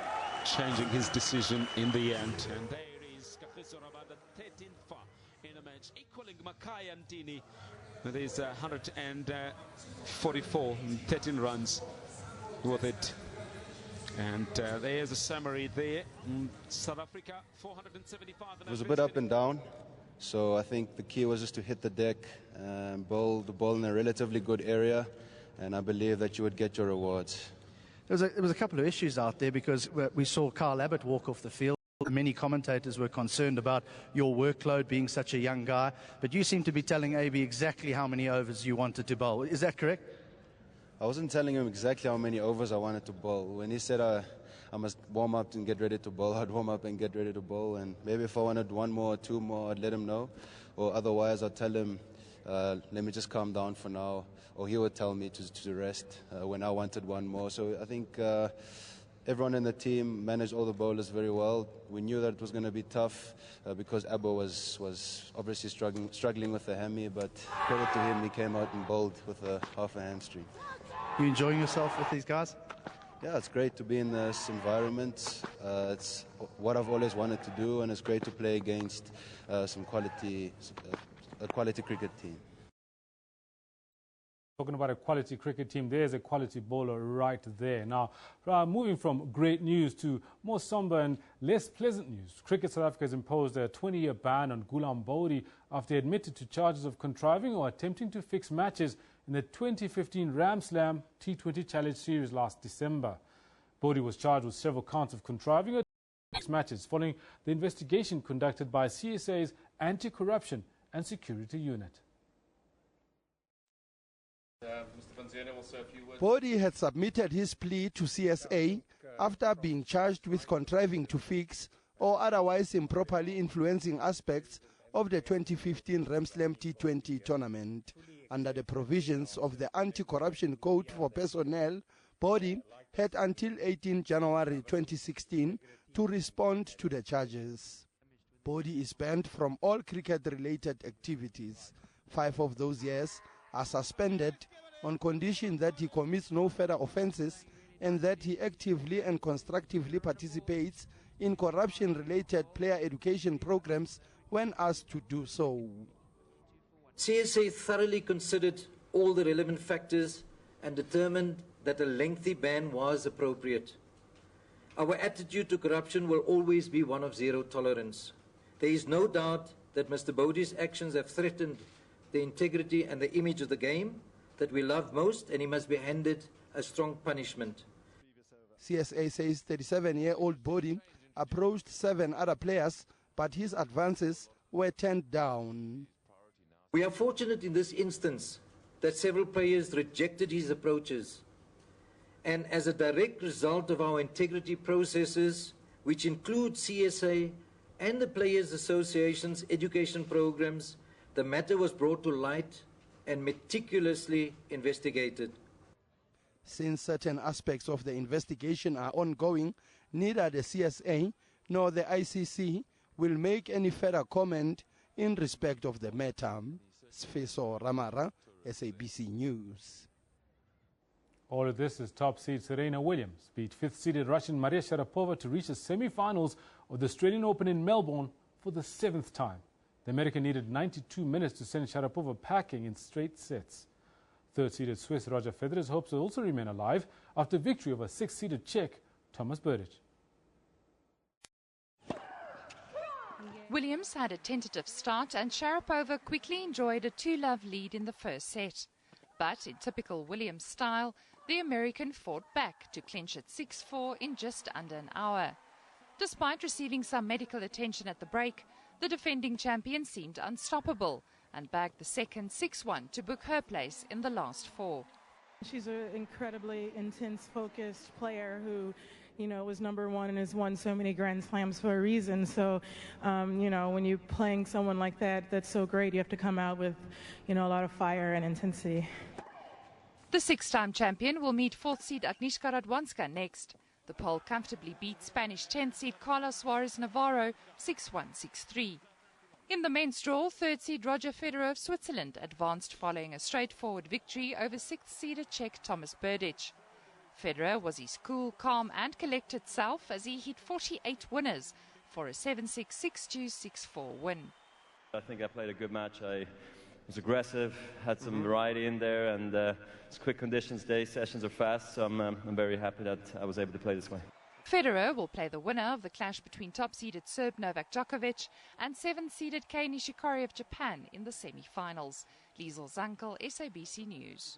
changing his decision in the end. And there is Kagiso Rabada 13 for in the match, equaling Makai and Dini. That is 144 and 13 runs with it. And there's a summary there. South Africa 475. It was a bit up and down. So I think the key was just to hit the deck and bowl the ball in a relatively good area, and I believe that you would get your rewards. There was a couple of issues out there because we saw Kyle Abbott walk off the field. Many commentators were concerned about your workload being such a young guy, but you seem to be telling AB exactly how many overs you wanted to bowl. Is that correct? I wasn't telling him exactly how many overs I wanted to bowl. When he said I must warm up and get ready to bowl, I'd warm up and get ready to bowl. And maybe if I wanted one more or two more, I'd let him know. Or otherwise, I'd tell him, let me just calm down for now. Or he would tell me to rest when I wanted one more. So I think everyone in the team managed all the bowlers very well. We knew that it was going to be tough because Abbo was obviously struggling with the hammy, but credit to him, he came out and bowled with half a hamstring. You enjoying yourself with these guys? Yeah, it's great to be in this environment. It's what I've always wanted to do, and it's great to play against a quality cricket team. Talking about a quality cricket team, there's a quality bowler right there. Now, moving from great news to more somber and less pleasant news. Cricket South Africa has imposed a 20-year ban on Ghulam Bodi after he admitted to charges of contriving or attempting to fix matches in the 2015 Ram Slam T20 Challenge Series last December. Bodi was charged with several counts of contriving or fix matches following the investigation conducted by CSA's Anti-Corruption and Security Unit. Bodi had submitted his plea to CSA after being charged with contriving to fix or otherwise improperly influencing aspects of the 2015 Ramslam T20 tournament. Under the provisions of the Anti-Corruption Code for Personnel, Bodi had until 18 January 2016 to respond to the charges. Bodi is banned from all cricket-related activities. 5 of those years are suspended on condition that he commits no further offences and that he actively and constructively participates in corruption-related player education programs when asked to do so. CSA thoroughly considered all the relevant factors and determined that a lengthy ban was appropriate. Our attitude to corruption will always be one of zero tolerance. There is no doubt that Mr. Bodi's actions have threatened the integrity and the image of the game that we love most, and he must be handed a strong punishment. CSA says 37-year-old Bodi approached 7 other players, but his advances were turned down. We are fortunate in this instance that several players rejected his approaches, and as a direct result of our integrity processes, which include CSA and the Players Association's education programs, the matter was brought to light and meticulously investigated. Since certain aspects of the investigation are ongoing, neither the CSA nor the ICC will make any further comment in respect of the matter. Sfiso Ramara, SABC News. All of this is top seed Serena Williams beat 5th-seeded Russian Maria Sharapova to reach the semi-finals of the Australian Open in Melbourne for the 7th time. The American needed 92 minutes to send Sharapova packing in straight sets. 3rd-seeded Swiss Roger Federer's hopes will also remain alive after victory over 6th-seeded Czech Thomas Berdych. Williams had a tentative start and Sharapova quickly enjoyed a 2-love lead in the first set. But in typical Williams style, the American fought back to clinch at 6-4 in just under an hour. Despite receiving some medical attention at the break, the defending champion seemed unstoppable and bagged the second 6-1 to book her place in the last 4. She's an incredibly intense, focused player who you know, was #1 and has won so many Grand Slams for a reason. So, you know, when you're playing someone like that, that's so great. You have to come out with, you know, a lot of fire and intensity. The 6-time champion will meet 4th seed Agnieszka Radwanska next. The Pole comfortably beat Spanish 10th seed Carlos Suarez Navarro 6-1, 6-3. In the men's draw, 3rd seed Roger Federer of Switzerland advanced following a straightforward victory over 6th seeder Czech Thomas Berdych. Federer was his cool, calm and collected self as he hit 48 winners for a 7-6, 6-2, 6-4 win. I think I played a good match. I was aggressive, had some variety in there, and it's quick conditions day, sessions are fast, so I'm very happy that I was able to play this way. Federer will play the winner of the clash between top-seeded Serb Novak Djokovic and 7th-seeded Kei Nishikori of Japan in the semi-finals. Liesl Zankel, SABC News.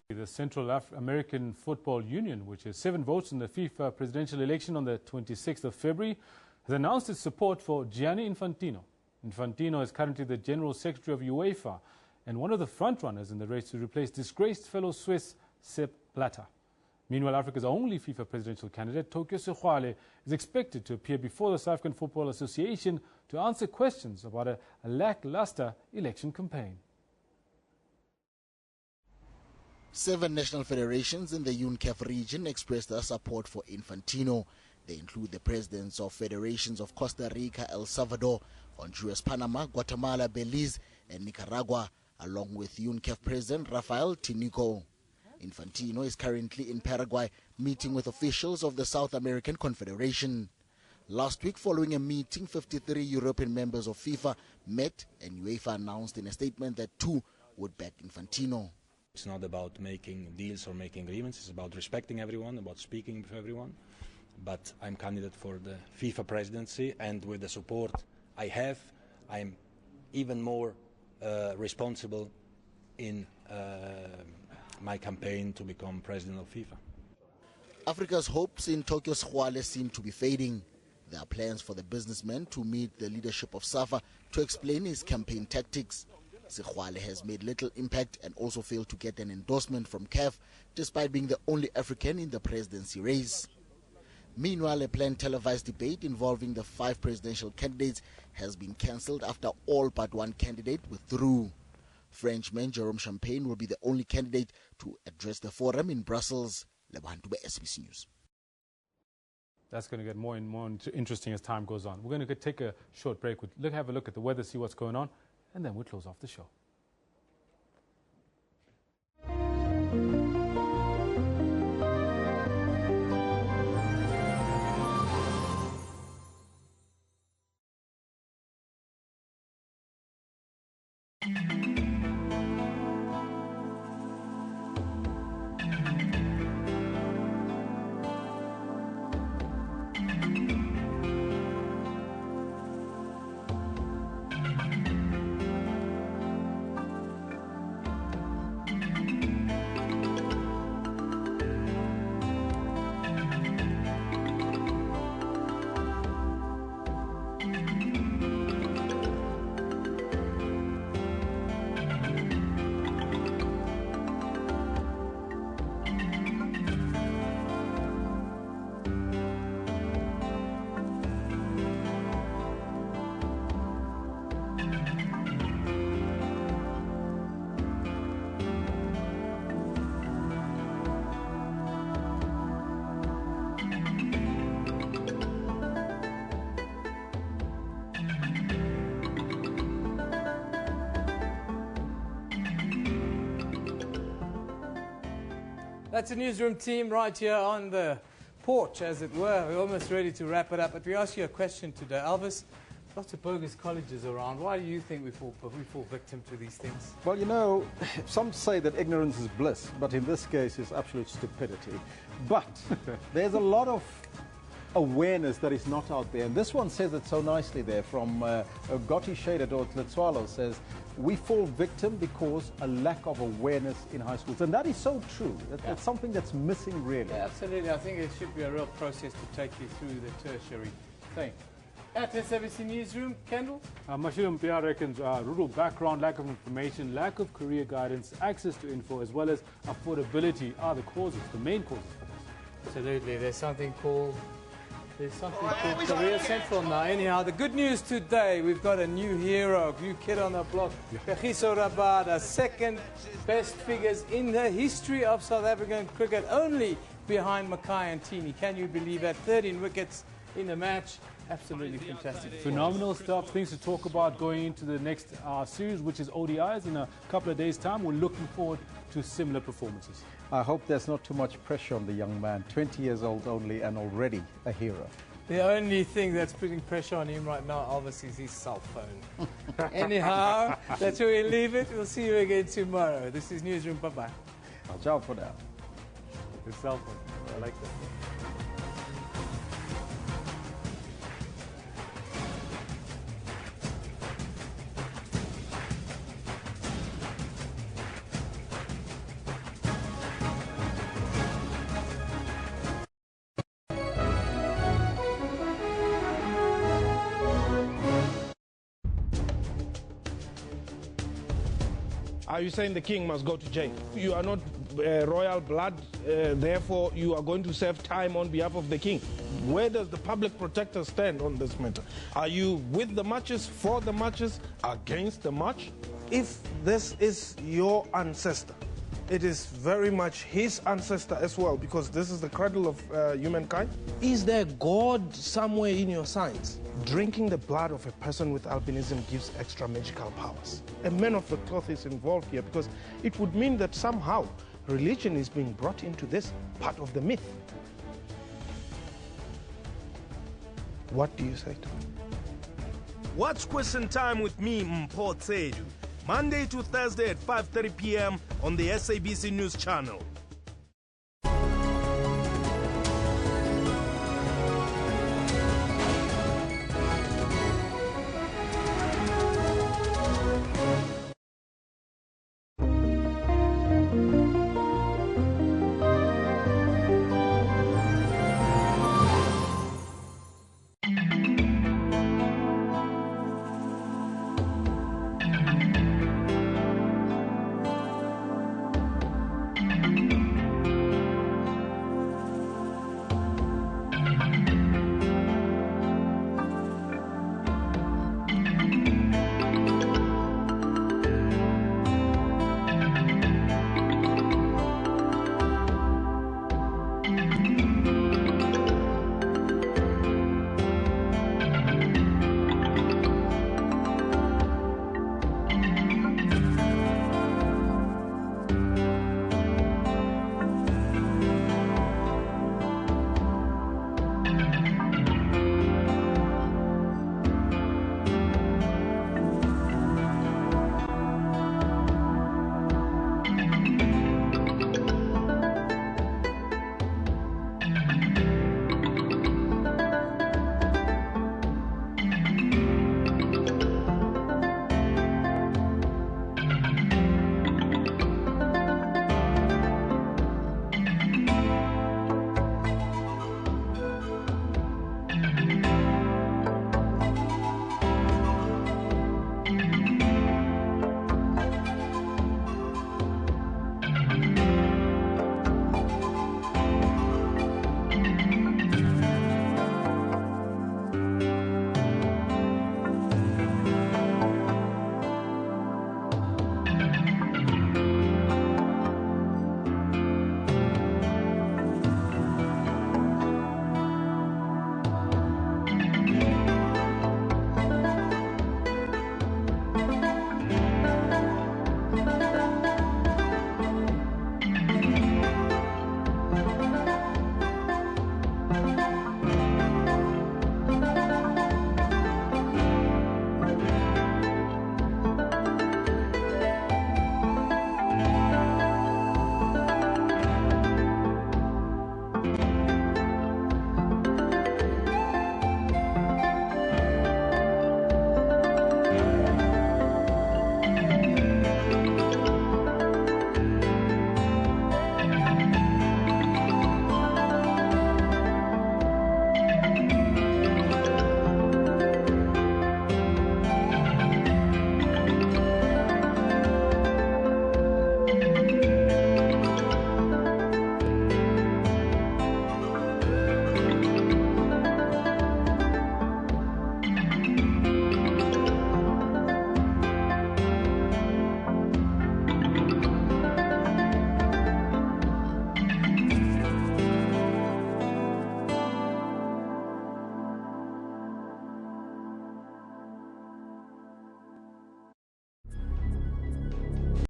The Central American Football Union, which has 7 votes in the FIFA presidential election on the 26th of February, has announced its support for Gianni Infantino. Infantino is currently the General Secretary of UEFA and one of the frontrunners in the race to replace disgraced fellow Swiss Sepp Blatter. Meanwhile, Africa's only FIFA presidential candidate, Tokyo Sexwale, is expected to appear before the South African Football Association to answer questions about a lackluster election campaign. 7 national federations in the UNCAF region expressed their support for Infantino. They include the presidents of federations of Costa Rica, El Salvador, Honduras, Panama, Guatemala, Belize, and Nicaragua, along with UNCAF President Rafael Tinico. Infantino is currently in Paraguay meeting with officials of the South American Confederation. Last week, following a meeting, 53 European members of FIFA met, and UEFA announced in a statement that 2 would back Infantino. It's not about making deals or making agreements, it's about respecting everyone, about speaking with everyone. But I'm candidate for the FIFA presidency, and with the support I have, I'm even more responsible in my campaign to become president of FIFA. Africa's hopes in Tokyo Sexwale seem to be fading. There are plans for the businessman to meet the leadership of SAFA to explain his campaign tactics. Sexwale has made little impact and also failed to get an endorsement from CAF, despite being the only African in the presidency race. Meanwhile, a planned televised debate involving the 5 presidential candidates has been cancelled after all but one candidate withdrew. Frenchman Jerome Champagne will be the only candidate to address the forum in Brussels. Lebantube, SABC News. That's going to get more and more interesting as time goes on. We're going to take a short break. We'll have a look at the weather, see what's going on, and then we'll close off the show. That's the newsroom team right here on the porch, as it were. We're almost ready to wrap it up, but we ask you a question today. Elvis, lots of bogus colleges around. Why do you think we fall victim to these things? Well, you know, some say that ignorance is bliss, but in this case it's absolute stupidity. But there's a lot of awareness that is not out there. And this one says it so nicely there from Gotti Shaded or Tletswalo says, we fall victim because a lack of awareness in high schools. And that is so true. That's something that's missing really. Yeah, absolutely. I think it should be a real process to take you through the tertiary thing. At SABC Newsroom, Kendall? Mashum PR reckons rural background, lack of information, lack of career guidance, access to info, as well as affordability are the causes, the main causes for this. Absolutely. There's something called Career Central now. Anyhow, the good news today, we've got a new hero, new kid on the block. Kagiso Rabada, second best figures in the history of South African cricket, only behind Mackay and Tini. Can you believe that? 13 wickets in the match. Absolutely fantastic. Phenomenal stuff. Things to talk about going into the next series, which is ODIs in a couple of days' time. We're looking forward to similar performances. I hope there's not too much pressure on the young man. 20 years old only and already a hero. The only thing that's putting pressure on him right now, obviously, is his cell phone. Anyhow, that's where we leave it. We'll see you again tomorrow. This is Newsroom. Bye-bye. Ciao for now. His cell phone. I like that. Are you saying the king must go to jail? You are not royal blood, therefore you are going to serve time on behalf of the king. Where does the public protector stand on this matter? Are you with the marches, for the marches, against the march? If this is your ancestor, it is very much his ancestor as well, because this is the cradle of humankind. Is there God somewhere in your science? Drinking the blood of a person with albinism gives extra magical powers. A man of the cloth is involved here because it would mean that somehow religion is being brought into this part of the myth. What do you say to me? Watch Question Time with me, Mpho Tsedu, Monday to Thursday at 5:30 p.m. on the SABC News Channel.